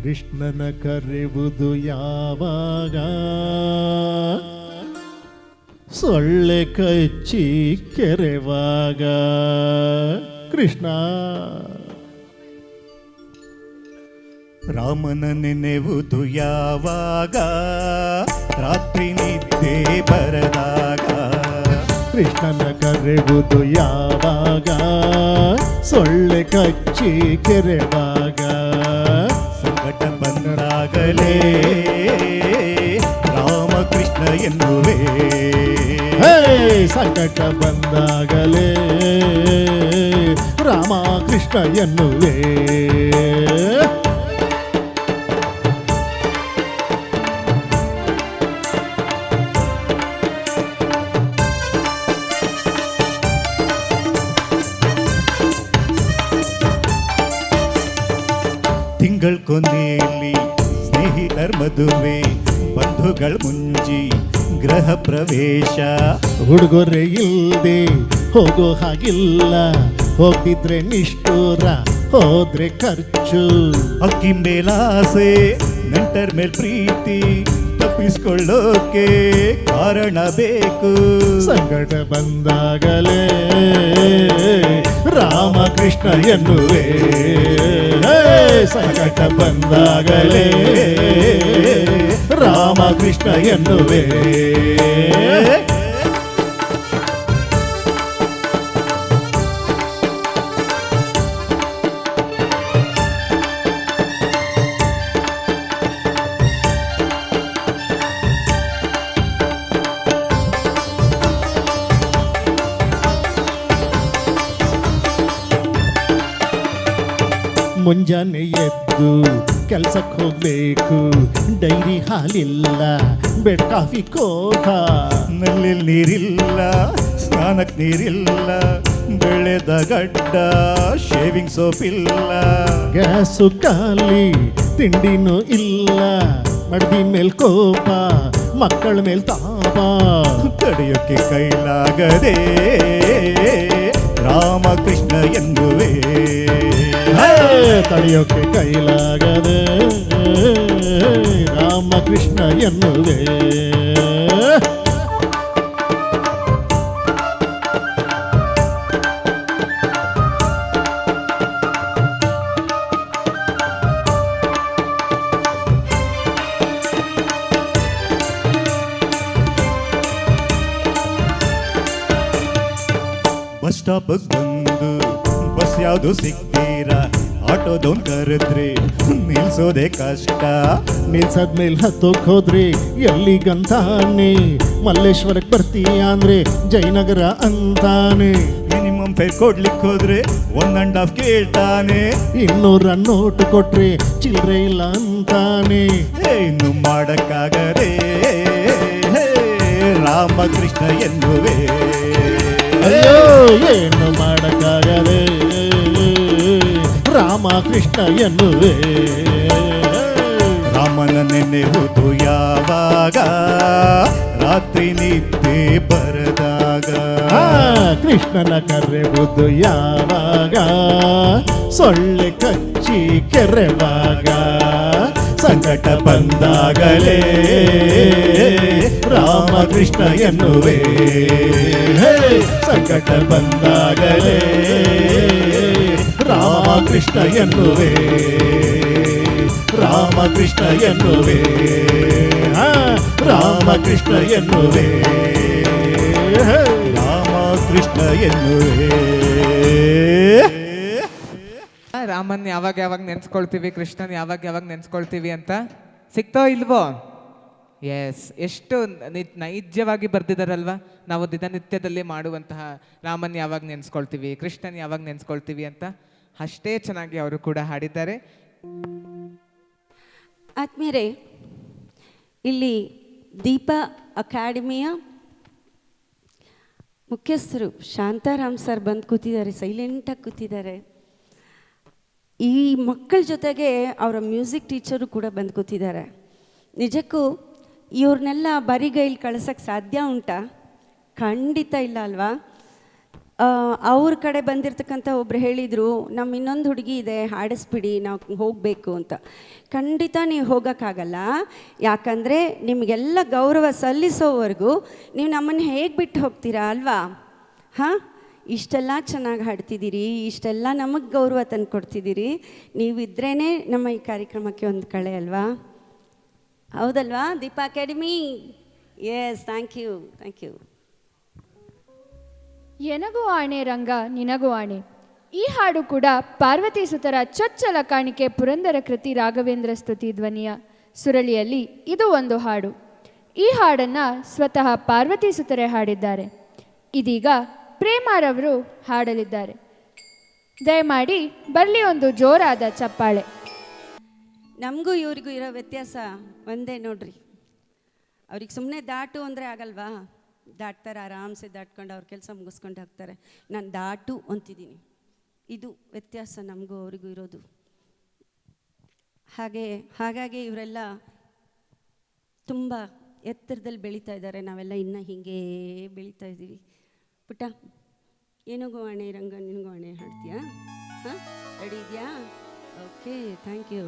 ಕೃಷ್ಣನ ಕರೆಯುವುದು ಯಾವಾಗ, ಸೊಳ್ಳೆ ಕಚ್ಚಿ ಕೆರೆವಾಗ. ಕೃಷ್ಣ ರಾಮನ ನೆನೆವುದು ಯಾವಾಗ, ರಾತ್ರಿ ನಿದ್ದೆ ಬರದಾಗ. ಕೃಷ್ಣನ ಕರೆಯುವುದು ಯಾವಾಗ, ಸೊಳ್ಳೆ ಕಚ್ಚಿ ಕೆರೆವಾಗ. ಸಂಕಟ ಬಂದಾಗಲೇ ರಾಮಕೃಷ್ಣ ಎನ್ನುವೆ. ಹೇ, ಸಂಕಟ ಬಂದಾಗಲೇ ರಾಮ ಕೃಷ್ಣ ಎನ್ನುವೆ. ತಿಂಗಳ ಕೊನೆಯಲ್ಲಿ ಸ್ನೇಹಿತರ ಮದುವೆ, ಬಂಧುಗಳ ಮುಂಜಿ ಗೃಹ ಪ್ರವೇಶ. ಉಡುಗೊರೆ ಇಲ್ದೆ ಹೋಗೋ ಹಾಗಿಲ್ಲ, ಹೋಗಿದ್ರೆ ನಿಷ್ಠೂರ ಹೋದ್ರೆ ಖರ್ಚು. ಅಕ್ಕಿ ಮೇಲಾಸೆ ನೆಂಟರ್ ಮೇಲ್ ಪ್ರೀತಿ, ತಪ್ಪಿಸ್ಕೊಳ್ಳೋಕೆ ಕಾರಣ ಬೇಕು. ಸಂಕಟ ಬಂದಾಗಲೇ ರಾಮಕೃಷ್ಣ ಎನ್ನುವೆ. ಹೇ, ಸಂಕಟ ಬಂದಾಗಲೇ ರಾಮಕೃಷ್ಣ ಎನ್ನುವೆ. ಮುಂಜಾನೆ ಎದ್ದು ಕೆಲ್ಸಕ್ಕೆ ಹೋಗ್ಬೇಕು, ಡೈರಿ ಹಾಲಿಲ್ಲ, ಬೆಡ್ ಕಾಫಿ ಕೋಟ. ನಲ್ಲಿ ನೀರಿಲ್ಲ, ಸ್ನಾನಕ್ಕೆ ನೀರಿಲ್ಲ, ಬೆಳೆದ ಗಡ್ಡ ಶೇವಿಂಗ್ ಸೋಪ್ ಇಲ್ಲ. ಗ್ಯಾಸು ಖಾಲಿ, ತಿಂಡಿನೂ ಇಲ್ಲ, ಮಡ್ದಿ ಮೇಲ್ ಕೋಪ, ಮಕ್ಕಳ ಮೇಲ್ ತಾಪ. ತಡೆಯೋಕೆ ಕೈಲಾಗದೆ ರಾಮಕೃಷ್ಣ ಎನ್ನುವೆ. ಹೇ, ತಡೆಯೋಕೆ ಕೈಲಾಗದೆ ರಾಮಕೃಷ್ಣ ಎನ್ನುವೆ. ಬಸ್ ಸ್ಟಾಪ್ ಬಂದು ಬಸ್ ಯಾವುದು ಸಿಗ್ತೀರ, ಆಟೋದವ್ನು ಕರೆದ್ರೆ ನಿಲ್ಸೋದೆ ಕಷ್ಟ. ನಿಲ್ಸದ್ಮೇಲೆ ಹತ್ತೋಕ್ ಹೋದ್ರಿ ಎಲ್ಲಿಗಂತಾನೆ, ಮಲ್ಲೇಶ್ವರಕ್ಕೆ ಬರ್ತೀಯ ಅಂದ್ರೆ ಜಯನಗರ ಅಂತಾನೆ. ಮಿನಿಮಮ್ ಫೇರ್ ಕೊಡ್ಲಿಕ್ಕೆ ಹೋದ್ರೆ 1.5 ಕೇಳ್ತಾನೆ. 200 ನೋಟ್ ಕೊಟ್ರೆ ಚಿಲ್ರೆ ಇಲ್ಲ ಅಂತಾನೆ. ಇನ್ನು ಮಾಡಕ್ಕಾಗದೆ ರಾಮಕೃಷ್ಣ ಎನ್ನುವೆ. ಅಯ್ಯೋ, ಏನು ಮಾಡಕ್ಕಾಗದೆ ರಾಮಕೃಷ್ಣ ಎನ್ನುವೆ. ರಾಮನ ರಾಮನ ನೆನೆಯುವುದು ಯಾವಾಗ ರಾತ್ರಿ ನಿದ್ದೆ ಬರದಾಗ ಕೃಷ್ಣನ ಕರೆಯುವುದು ಯಾವಾಗ ಸೊಳ್ಳೆ ಕಚ್ಚಿ ಕೆರೆವಾಗ ಸಂಕಟ ಬಂದಾಗಲೇ ರಾಮಕೃಷ್ಣ ಎನ್ನುವೆ ಸಂಕಟ ಬಂದಾಗಲೇ ರಾಮಕೃಷ್ಣ ಎನ್ನುವೆ ರಾಮಕೃಷ್ಣ ಎನ್ನುವೆ ರಾಮಕೃಷ್ಣ ಎನ್ನುವೆ ರಾಮಕೃಷ್ಣ ಎನ್ನುವೆ. ರಾಮನ್ ಯಾವಾಗ ಯಾವಾಗ ನೆನ್ಸ್ಕೊಳ್ತೀವಿ, ಕೃಷ್ಣನ್ ಯಾವಾಗ ಯಾವಾಗ ನೆನ್ಸ್ಕೊಳ್ತೀವಿ ಅಂತ ಸಿಗ್ತೋ ಇಲ್ವೋ? ಎಸ್, ಎಷ್ಟು ನೈಜವಾಗಿ ಬರ್ದಿದಾರಲ್ವಾ. ನಾವು ದಿನನಿತ್ಯದಲ್ಲಿ ಮಾಡುವಂತಹ ರಾಮನ್ ಯಾವಾಗ ನೆನ್ಸ್ಕೊಳ್ತೀವಿ, ಕೃಷ್ಣನ್ ಯಾವಾಗ ನೆನ್ಸ್ಕೊಳ್ತೀವಿ ಅಂತ ಅಷ್ಟೇ ಚೆನ್ನಾಗಿ ಅವರು ಕೂಡ ಹಾಡಿದ್ದಾರೆ. ಆದ್ಮೇಲೆ ಇಲ್ಲಿ ದೀಪ ಅಕಾಡೆಮಿಯ ಮುಖ್ಯಸ್ಥರು ಶಾಂತಾರಾಮ್ ಸರ್ ಬಂದು ಕೂತಿದ್ದಾರೆ, ಸೈಲೆಂಟಾಗಿ ಕೂತಿದ್ದಾರೆ. ಈ ಮಕ್ಕಳ ಜೊತೆಗೆ ಅವರ ಮ್ಯೂಸಿಕ್ ಟೀಚರು ಕೂಡ ಬಂದು ಕೂತಿದ್ದಾರೆ. ನಿಜಕ್ಕೂ ಇವ್ರನ್ನೆಲ್ಲ ಬರಿಗೈಲಿ ಕಳ್ಸೋಕ್ಕೆ ಸಾಧ್ಯ ಉಂಟಾ? ಖಂಡಿತ ಇಲ್ಲ ಅಲ್ವಾ. ಅವ್ರ ಕಡೆ ಬಂದಿರತಕ್ಕಂಥ ಒಬ್ರು ಹೇಳಿದರು, ನಮ್ಮ ಇನ್ನೊಂದು ಹುಡುಗಿ ಇದೆ, ಹಾಡಿಸ್ಬಿಡಿ, ನಾವು ಹೋಗಬೇಕು ಅಂತ. ಖಂಡಿತ ನೀವು ಹೋಗೋಕ್ಕಾಗಲ್ಲ. ಯಾಕಂದರೆ ನಿಮಗೆಲ್ಲ ಗೌರವ ಸಲ್ಲಿಸೋವರೆಗೂ ನೀವು ನಮ್ಮನ್ನು ಹೇಗೆ ಬಿಟ್ಟು ಹೋಗ್ತೀರಾ ಅಲ್ವಾ? ಹಾಂ, ಇಷ್ಟೆಲ್ಲ ಚೆನ್ನಾಗಿ ಹಾಡ್ತಿದ್ದೀರಿ, ಇಷ್ಟೆಲ್ಲ ನಮಗೆ ಗೌರವ ತಂದು ಕೊಡ್ತಿದ್ದೀರಿ, ನೀವಿದ್ರೇ ನಮ್ಮ ಈ ಕಾರ್ಯಕ್ರಮಕ್ಕೆ ಒಂದು ಕಳೆ ಅಲ್ವಾ? ಹೌದಲ್ವಾ Deepa academy? Yes, thank you, thank you. ಎನಗೂ ಆಣೆ ರಂಗ ನಿನಗೂ ಆಣೆ. ಈ ಹಾಡು ಕೂಡ ಪಾರ್ವತಿ ಸುತರ ಚೊಚ್ಚಲ ಕಾಣಿಕೆ ಪುರಂದರ ಕೃತಿ ರಾಘವೇಂದ್ರ ಸ್ತುತಿ ಧ್ವನಿಯ ಸುರಳಿಯಲ್ಲಿ ಇದು ಒಂದು ಹಾಡು. ಈ ಹಾಡನ್ನು ಸ್ವತಃ ಪಾರ್ವತಿ ಸುತರೆ ಹಾಡಿದ್ದಾರೆ. ಇದೀಗ ಪ್ರೇಮಾರವರು ಹಾಡಲಿದ್ದಾರೆ. ದಯಮಾಡಿ ಬರಲಿ ಒಂದು ಜೋರಾದ ಚಪ್ಪಾಳೆ. ನಮಗೂ ಇವ್ರಿಗೂ ಇರೋ ವ್ಯತ್ಯಾಸ ಒಂದೇ ನೋಡ್ರಿ. ಅವ್ರಿಗೆ ಸುಮ್ಮನೆ ದಾಟು ಅಂದರೆ ಆಗಲ್ವಾ? ದಾಟ್ತಾರೆ, ಆರಾಮ್ಸೆ ದಾಟ್ಕೊಂಡು ಅವ್ರ ಕೆಲಸ ಮುಗಿಸ್ಕೊಂಡು ಹೋಗ್ತಾರೆ. ನಾನು ದಾಟು ಅಂತಿದ್ದೀನಿ. ಇದು ವ್ಯತ್ಯಾಸ ನಮಗೂ ಅವರಿಗೂ ಇರೋದು. ಹಾಗಾಗಿ ಇವರೆಲ್ಲ ತುಂಬ ಎತ್ತರದಲ್ಲಿ ಬೆಳೀತಾ ಇದ್ದಾರೆ, ನಾವೆಲ್ಲ ಇನ್ನೂ ಹೀಗೆ ಬೆಳೀತಾ ಇದ್ದೀವಿ. ಪುಟ್ಟ, ಏನಿಗೂ ಆಣೆ ರಂಗ ನಿನಗೂ ಆಣೆ ಹಾಡ್ತೀಯಾ? ಹಾಂ, ರೆಡಿ ಇದೆಯಾ? Okay, thank you.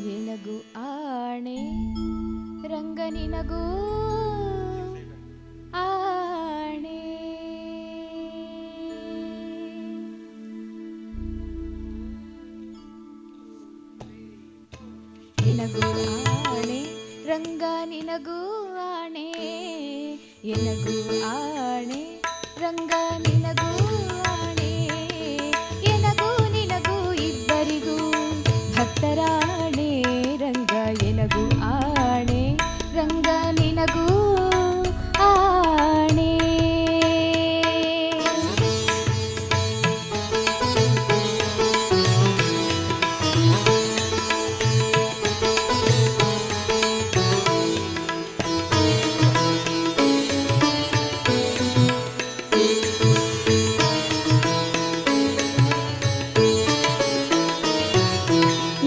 ನಿನಗೂ ಆಣೆ. ನಿನಗೂ ಆಣೆ ರಂಗ ನಿನಗೂ ಆಣೆ, ಎನಗೂ ಆಣೆ ರಂಗ ನಿನಗೂ ಆಣೆ, ಎನಗೂ ನಿನಗೂ ಇಬ್ಬರಿಗೂ ಭಕ್ತರಾಣೆ ರಂಗ ಎನಗೂ ಆಣೆ ರಂಗ ನಿನಗೂ ಆಣೆ.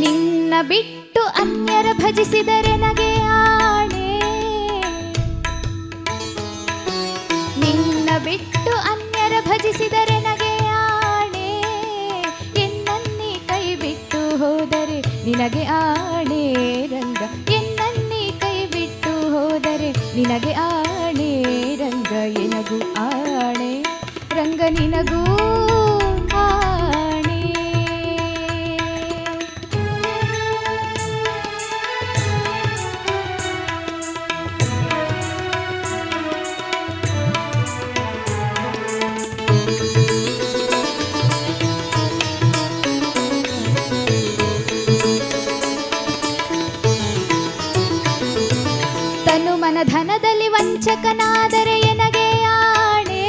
ನಿನ್ನ ಬಿಟ್ಟು ಅನ್ಯರ ಭಜಿಸಿದರೆ ನಗೆ ಆಣೆ, ನಿನ್ನ ಬಿಟ್ಟು ಅನ್ಯರ ಭಜಿಸಿದರೆ ನಗೆ ಆಣೆ, ಎನ್ನನ್ನೇ ಕೈ ಬಿಟ್ಟು ಹೋದರೆ ನಿನಗೆ ಆಣೆ ರಂಗ, ಎನ್ನನ್ನೇ ಕೈ ಬಿಟ್ಟು ಹೋದರೆ ನಿನಗೆ ಆಣೆ ರಂಗ ಎನಗೂ ಆಣೆ ರಂಗ ನಿನಗೂ ಆಣೆ. ವಂಚಕನಾದರೆ ಎನಗೆ ಆಣೆ.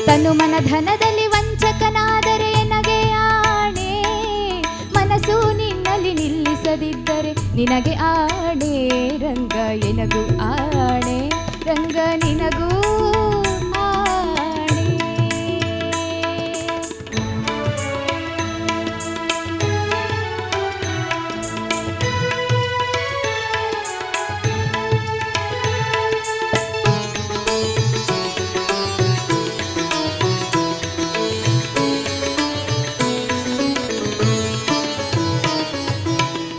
ತನು ಮನ ಧನದಲ್ಲಿ ವಂಚಕನಾದರೆ ಎನಗೆ ಆಣೆ. ಮನಸ್ಸು ನಿನ್ನಲ್ಲಿ ನಿಲ್ಲಿಸದಿದ್ದರೆ ನಿನಗೆ ಆಣೆ. ರಂಗ ಎನಗೂ ಆಣೆ, ರಂಗ ನಿನಗೂ ಆಣೆ.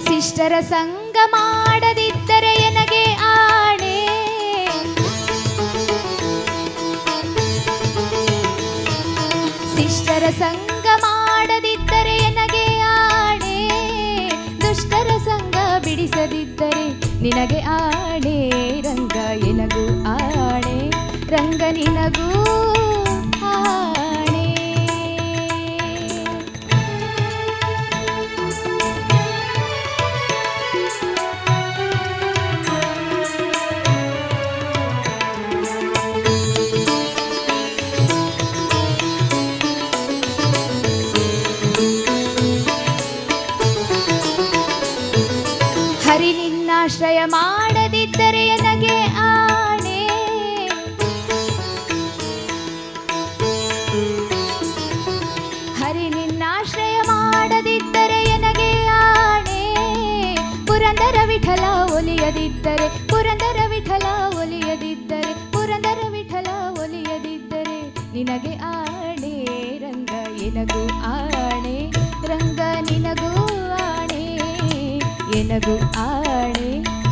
ಶಿಷ್ಟರ ಸಂಗ ಮಾಡದಿದ್ದರೆ ಎನಗೆ ಆಣೆ. ಶಿಷ್ಟರ ಸಂಗ ಮಾಡದಿದ್ದರೆ ಎನಗೆ ಆಣೆ. ದುಷ್ಟರ ಸಂಗ ಬಿಡಿಸದಿದ್ದರೆ ನಿನಗೆ ಆಣೆ. ರಂಗ ಎನಗೂ ಆಣೆ, ರಂಗ ನಿನಗೂ ಆಣೆ. ಹರಿ ನಿನ್ನಾಶ್ರಯ ಮಾಡದಿದ್ದರೆ ಎನಗೆ ಆಣೆ. ಹರಿ ನಿನ್ನಾಶ್ರಯ ಮಾಡದಿದ್ದರೆ ಎನಗೆ ಆಣೆ. ಪುರಂದರ ವಿಠಲ ಒಲಿಯದಿದ್ದರೆ, ಪುರಂದರ ವಿಠಲ ಒಲಿಯದಿದ್ದರೆ, ಪುರಂದರ ವಿಠಲ ಒಲಿಯದಿದ್ದರೆ ನಿನಗೆ ಆಣೆ. ರಂಗ ಎನಗೂ ಆಣೆ, ರಂಗ ನಿನಗೂ ಆಣೆ, ಎನಗೂ ಆಣೆ,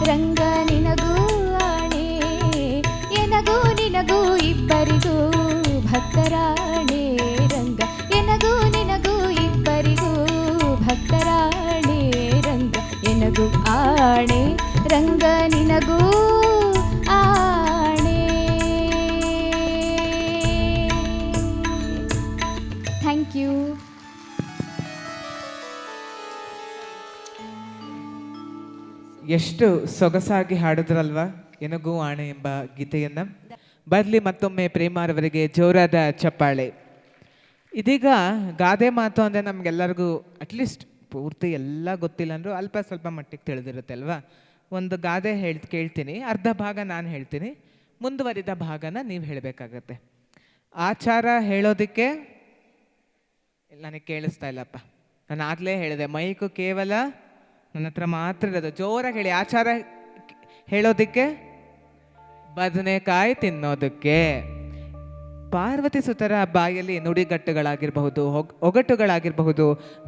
ರಂಗ ನಿನಗೂ ಆಣೆ. ಎನಗೂ ನಿನಗೂ ಇಬ್ಬರಿಗೂ ಭಕ್ತರಾಣೆ. ರಂಗ ಎನಗೂ ನಿನಗೂ ಇಬ್ಬರಿಗೂ ಭಕ್ತರಾಣೆ. ರಂಗ ಎನಗೂ ಆಣೆ, ರಂಗ ನಿನಗೂ ಆಣೆ. Thank you. ಎಷ್ಟು ಸೊಗಸಾಗಿ ಹಾಡಿದ್ರಲ್ವಾ ಎನಗೂ ಆಣೆ ಎಂಬ ಗೀತೆಯನ್ನ. ಬರಲಿ ಮತ್ತೊಮ್ಮೆ ಪ್ರೇಮಾರವರಿಗೆ ಜೋರಾದ ಚಪ್ಪಾಳೆ. ಇದೀಗ ಗಾದೆ ಮಾತು ಅಂದರೆ ನಮಗೆಲ್ಲರಿಗೂ ಅಟ್ಲೀಸ್ಟ್ ಪೂರ್ತಿ ಎಲ್ಲ ಗೊತ್ತಿಲ್ಲ ಅಂದರೂ ಅಲ್ಪ ಸ್ವಲ್ಪ ಮಟ್ಟಿಗೆ ತಿಳಿದಿರುತ್ತೆ ಅಲ್ವಾ. ಒಂದು ಗಾದೆ ಕೇಳ್ತೀನಿ, ಅರ್ಧ ಭಾಗ ನಾನು ಹೇಳ್ತೀನಿ, ಮುಂದುವರಿದ ಭಾಗನ ನೀವು ಹೇಳಬೇಕಾಗತ್ತೆ. ಆಚಾರ ಹೇಳೋದಕ್ಕೆ ನನಗೆ ಕೇಳಿಸ್ತಾ ಇಲ್ಲಪ್ಪ, ನಾನು ಆಗಲೇ ಹೇಳಿದೆ ಮೈಕು ಕೇವಲ ನನ್ನ ಹತ್ರ ಮಾತ್ರ ಇರೋದು. ಜೋರಾಗಿ ಹೇಳಿ. ಆಚಾರ ಹೇಳೋದಕ್ಕೆ, ಬದನೆಕಾಯಿ ತಿನ್ನೋದಕ್ಕೆ. ಪಾರ್ವತಿ ಸುತರ ಬಾಯಲ್ಲಿ ನುಡಿಗಟ್ಟುಗಳಾಗಿರಬಹುದು, ಒಗಟುಗಳಾಗಿರಬಹುದು,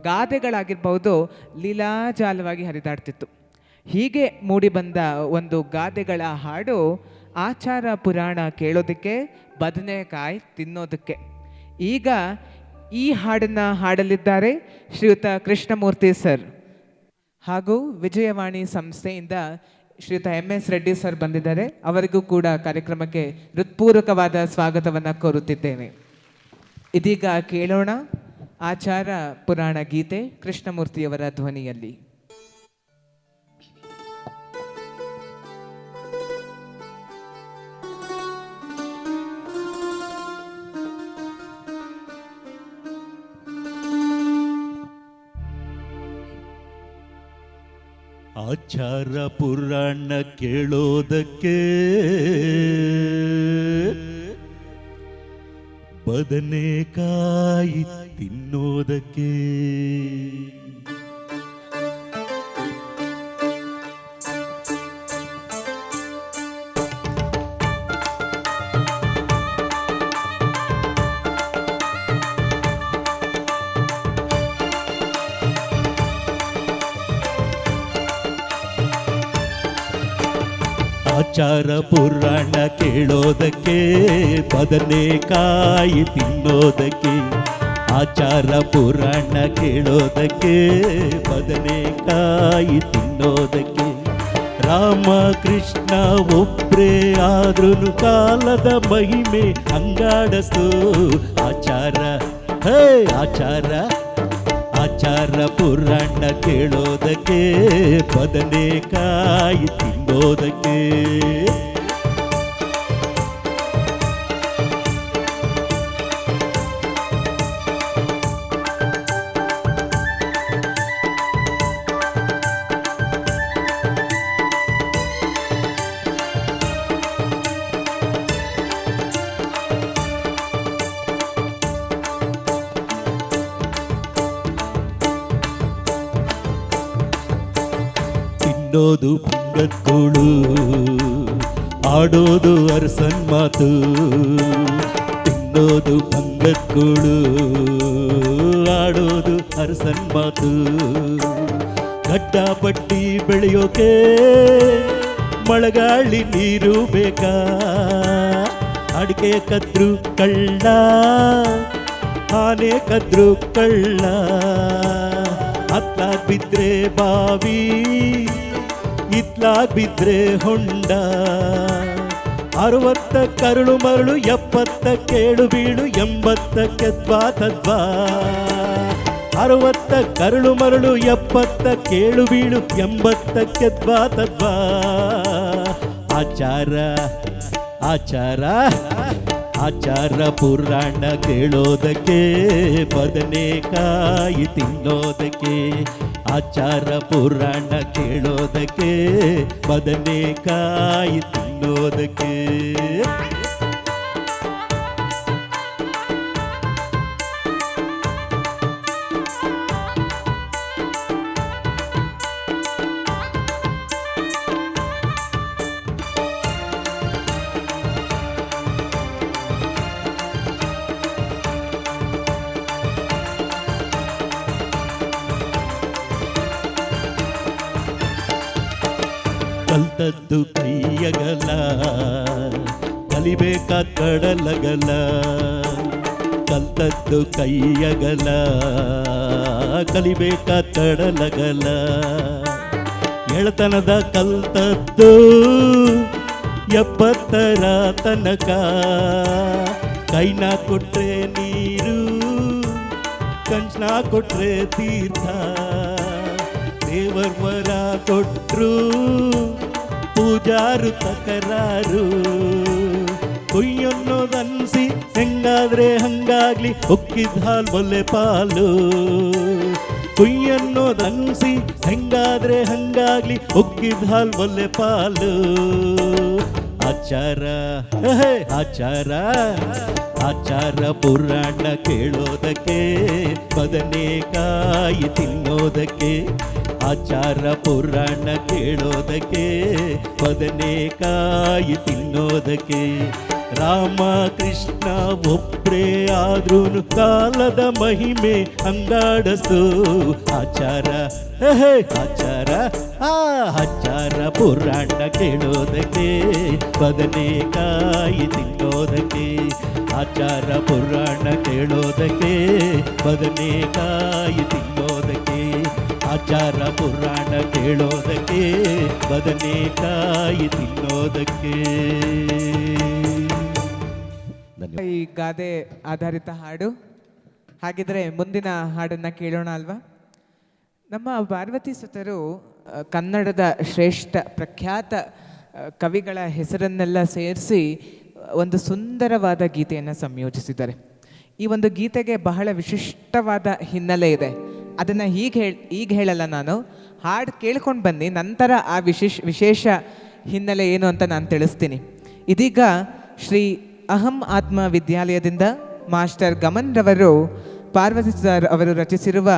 ಗಾದೆಗಳಾಗಿರಬಹುದು ಲೀಲಾಜಾಲವಾಗಿ ಹರಿದಾಡ್ತಿತ್ತು. ಹೀಗೆ ಮೂಡಿಬಂದ ಒಂದು ಗಾದೆಗಳ ಹಾಡು ಆಚಾರ ಪುರಾಣ ಕೇಳೋದಕ್ಕೆ, ಬದನೆಕಾಯಿ ತಿನ್ನೋದಕ್ಕೆ. ಈಗ ಈ ಹಾಡನ್ನು ಹಾಡಲಿದ್ದಾರೆ ಶ್ರೀಯುತ ಕೃಷ್ಣಮೂರ್ತಿ ಸರ್ ಹಾಗೂ ವಿಜಯವಾಣಿ ಸಂಸ್ಥೆಯಿಂದ ಶ್ರೀಯುತ MS ರೆಡ್ಡಿ ಸರ್ ಬಂದಿದ್ದಾರೆ. ಅವರಿಗೂ ಕೂಡ ಕಾರ್ಯಕ್ರಮಕ್ಕೆ ಹೃತ್ಪೂರ್ವಕವಾದ ಸ್ವಾಗತವನ್ನು ಕೋರುತ್ತಿದ್ದೇನೆ. ಇದೀಗ ಕೇಳೋಣ ಆಚಾರ ಪುರಾಣ ಗೀತೆ ಕೃಷ್ಣಮೂರ್ತಿಯವರ ಧ್ವನಿಯಲ್ಲಿ. ಆಚಾರ ಪುರಾಣ ಕೇಳೋದಕ್ಕೆ, ಬದನೆಕಾಯಿ ತಿನ್ನೋದಕ್ಕೆ. ಆಚಾರ ಪುರಾಣ ಕೇಳೋದಕ್ಕೆ, ಬದನೆಕಾಯಿ ತಿನ್ನೋದಕ್ಕೆ. ಆಚಾರ ಪುರಾಣ ಕೇಳೋದಕ್ಕೆ, ಬದನೆಕಾಯಿ ತಿನ್ನೋದಕ್ಕೆ. ರಾಮಕೃಷ್ಣ ಒಬ್ರೇ ಆದ್ರೂ ಕಾಲದ ಮಹಿಮೆ ಅಂಗಾಡಸ್ತು. ಆಚಾರ ಹೇ ಆಚಾರ, ಆಚಾರ ಪುರಾಣ ಕೇಳೋದಕ್ಕೆ ಬದನೆಕಾಯಿ ತಿನ್ನೋದಕ್ಕೆ. ತಿನ್ನೋದು ಪುಂಗತ್ತೋಳು, ಆಡೋದು ಅರಸನ್ ಮಾತು. ತಿನ್ನೋದು ಪಂಗತ್ಕೋಳು, ಆಡೋದು ಅರಸನ್ ಮಾತು. ಗಡ್ಡ ಬಟ್ಟಿ ಬೆಳೆಯೋಕೆ ಮಳೆಗಾಳಿ ನೀರು ಬೇಕಾ? ಅಡಿಕೆ ಕದ್ರು ಕಳ್ಳ, ಆನೆ ಕದ್ರು ಕಳ್ಳ. ಹತ್ಲಾಗ್ ಬಿದ್ರೆ ಬಾವಿ, ಇತ್ಲಾಗ್ ಬಿದ್ರೆ ಹೊಂಡ. 60 ಕರುಳು ಮರಳು, 70 ಕೇಳು ಬೀಳು, 80 ದ್ವಾ ತದ್ವಾ. 60 ಕರುಳು ಮರಳು, 70 ಕೇಳು ಬೀಳು, 80 ದ್ವಾ ತದ್ವಾ. ಆಚಾರ ಆಚಾರ ಆಚಾರ ಪುರಾಣ ಕೇಳೋದಕ್ಕೆ ಬದನೆಕಾಯಿ ತಿನ್ನೋದಕ್ಕೆ. ಆಚಾರ ಪುರಾಣ ಕೇಳೋದಕ್ಕೆ ಬದನೆಕಾಯಿ ತಿನ್ನೋದಕ್ಕೆ. ಕಲ್ತದ್ದು ಕೈಯಗಲ, ಕಲಿಬೇಕ ಕಡಲಗಲ. ಕಲ್ತದ್ದು ಕೈಯಗಲ, ಕಲಿಬೇಕ ಕಡಲಗಲ. ಎಳತನದ ಕಲ್ತದ್ದು 70ರ ತನಕ. ಕೈನ ಕೊಟ್ರೆ ನೀರು, ಕಣ್ಣ ಕೊಟ್ರೆ ತೀರ್ಥ. ದೇವರ್ ವರ ಕೊಟ್ರು, ಪೂಜಾರು ತಕರಾರು. ಕೊಯ್ಯನ್ನೋದನ್ಸಿ ಹೆಂಗಾದ್ರೆ ಹಂಗಾಗ್ಲಿ, ಒಕ್ಕಿದ ಹಾಲ್ ಬೊಲ್ಲೆ ಪಾಲು. ಕೊಯ್ಯನ್ನೋದನ್ಸಿ ಹೆಂಗಾದ್ರೆ ಹಂಗಾಗ್ಲಿ, ಒಕ್ಕಿದ ಹಾಲ್ ಬೊಲ್ಲೆ ಪಾಲು. ಆಚಾರ ಆಚಾರ ಆಚಾರ ಪುರಾಣ ಕೇಳೋದಕ್ಕೆ ಬದನೆಕಾಯಿ ತಿನ್ನೋದಕ್ಕೆ. ಆಚಾರ ಪುರಾಣ ಕೇಳೋದಕ್ಕೆ ಬದನೆಕಾಯಿ ತಿನ್ನೋದಕ್ಕೆ. ರಾಮ ಕೃಷ್ಣ ಒಬ್ರೇ ಆದ್ರೂನು ಕಾಲದ ಮಹಿಮೆ ಅಂಗಾಡಸ್ತು. ಆಚಾರ ಆಚಾರ ಆಚಾರ ಪುರಾಣ ಕೇಳೋದಕ್ಕೆ ಬದನೆಕಾಯಿ ತಿನ್ನೋದಕ್ಕೆ. ಆಚಾರ ಪುರಾಣ ಕೇಳೋದಕ್ಕೆ ಬದನೆಕಾಯಿ ತಿನ್ನೋದಕ್ಕೆ. ಆಚಾರ ಪುರಾಣ ಕೇಳೋದಕ್ಕೆ ಬದನೆಕಾಯಿ ತಿನ್ನೋದಕ್ಕೆ. ಈ ಗಾದೆ ಆಧಾರಿತ ಹಾಡು. ಹಾಗಿದ್ರೆ ಮುಂದಿನ ಹಾಡನ್ನ ಕೇಳೋಣ ಅಲ್ವಾ? ನಮ್ಮ ಪಾರ್ವತಿ ಸುತರು ಕನ್ನಡದ ಶ್ರೇಷ್ಠ ಪ್ರಖ್ಯಾತ ಕವಿಗಳ ಹೆಸರನ್ನೆಲ್ಲ ಸೇರಿಸಿ ಒಂದು ಸುಂದರವಾದ ಗೀತೆಯನ್ನು ಸಂಯೋಜಿಸಿದ್ದಾರೆ. ಈ ಒಂದು ಗೀತೆಗೆ ಬಹಳ ವಿಶಿಷ್ಟವಾದ ಹಿನ್ನೆಲೆ ಇದೆ. ಅದನ್ನು ಈಗ ಹೇಳಲ್ಲ, ನಾನು ಹಾಡು ಕೇಳ್ಕೊಂಡು ಬನ್ನಿ, ನಂತರ ಆ ವಿಶೇಷ ಹಿನ್ನೆಲೆ ಏನು ಅಂತ ನಾನು ತಿಳಿಸ್ತೀನಿ. ಇದೀಗ ಶ್ರೀ ಅಹಂ ಆತ್ಮ ವಿದ್ಯಾಲಯದಿಂದ ಮಾಸ್ಟರ್ ಗಮನ್ ರವರು ಪಾರ್ವತಿ ಸರ್ ಅವರು ರಚಿಸಿರುವ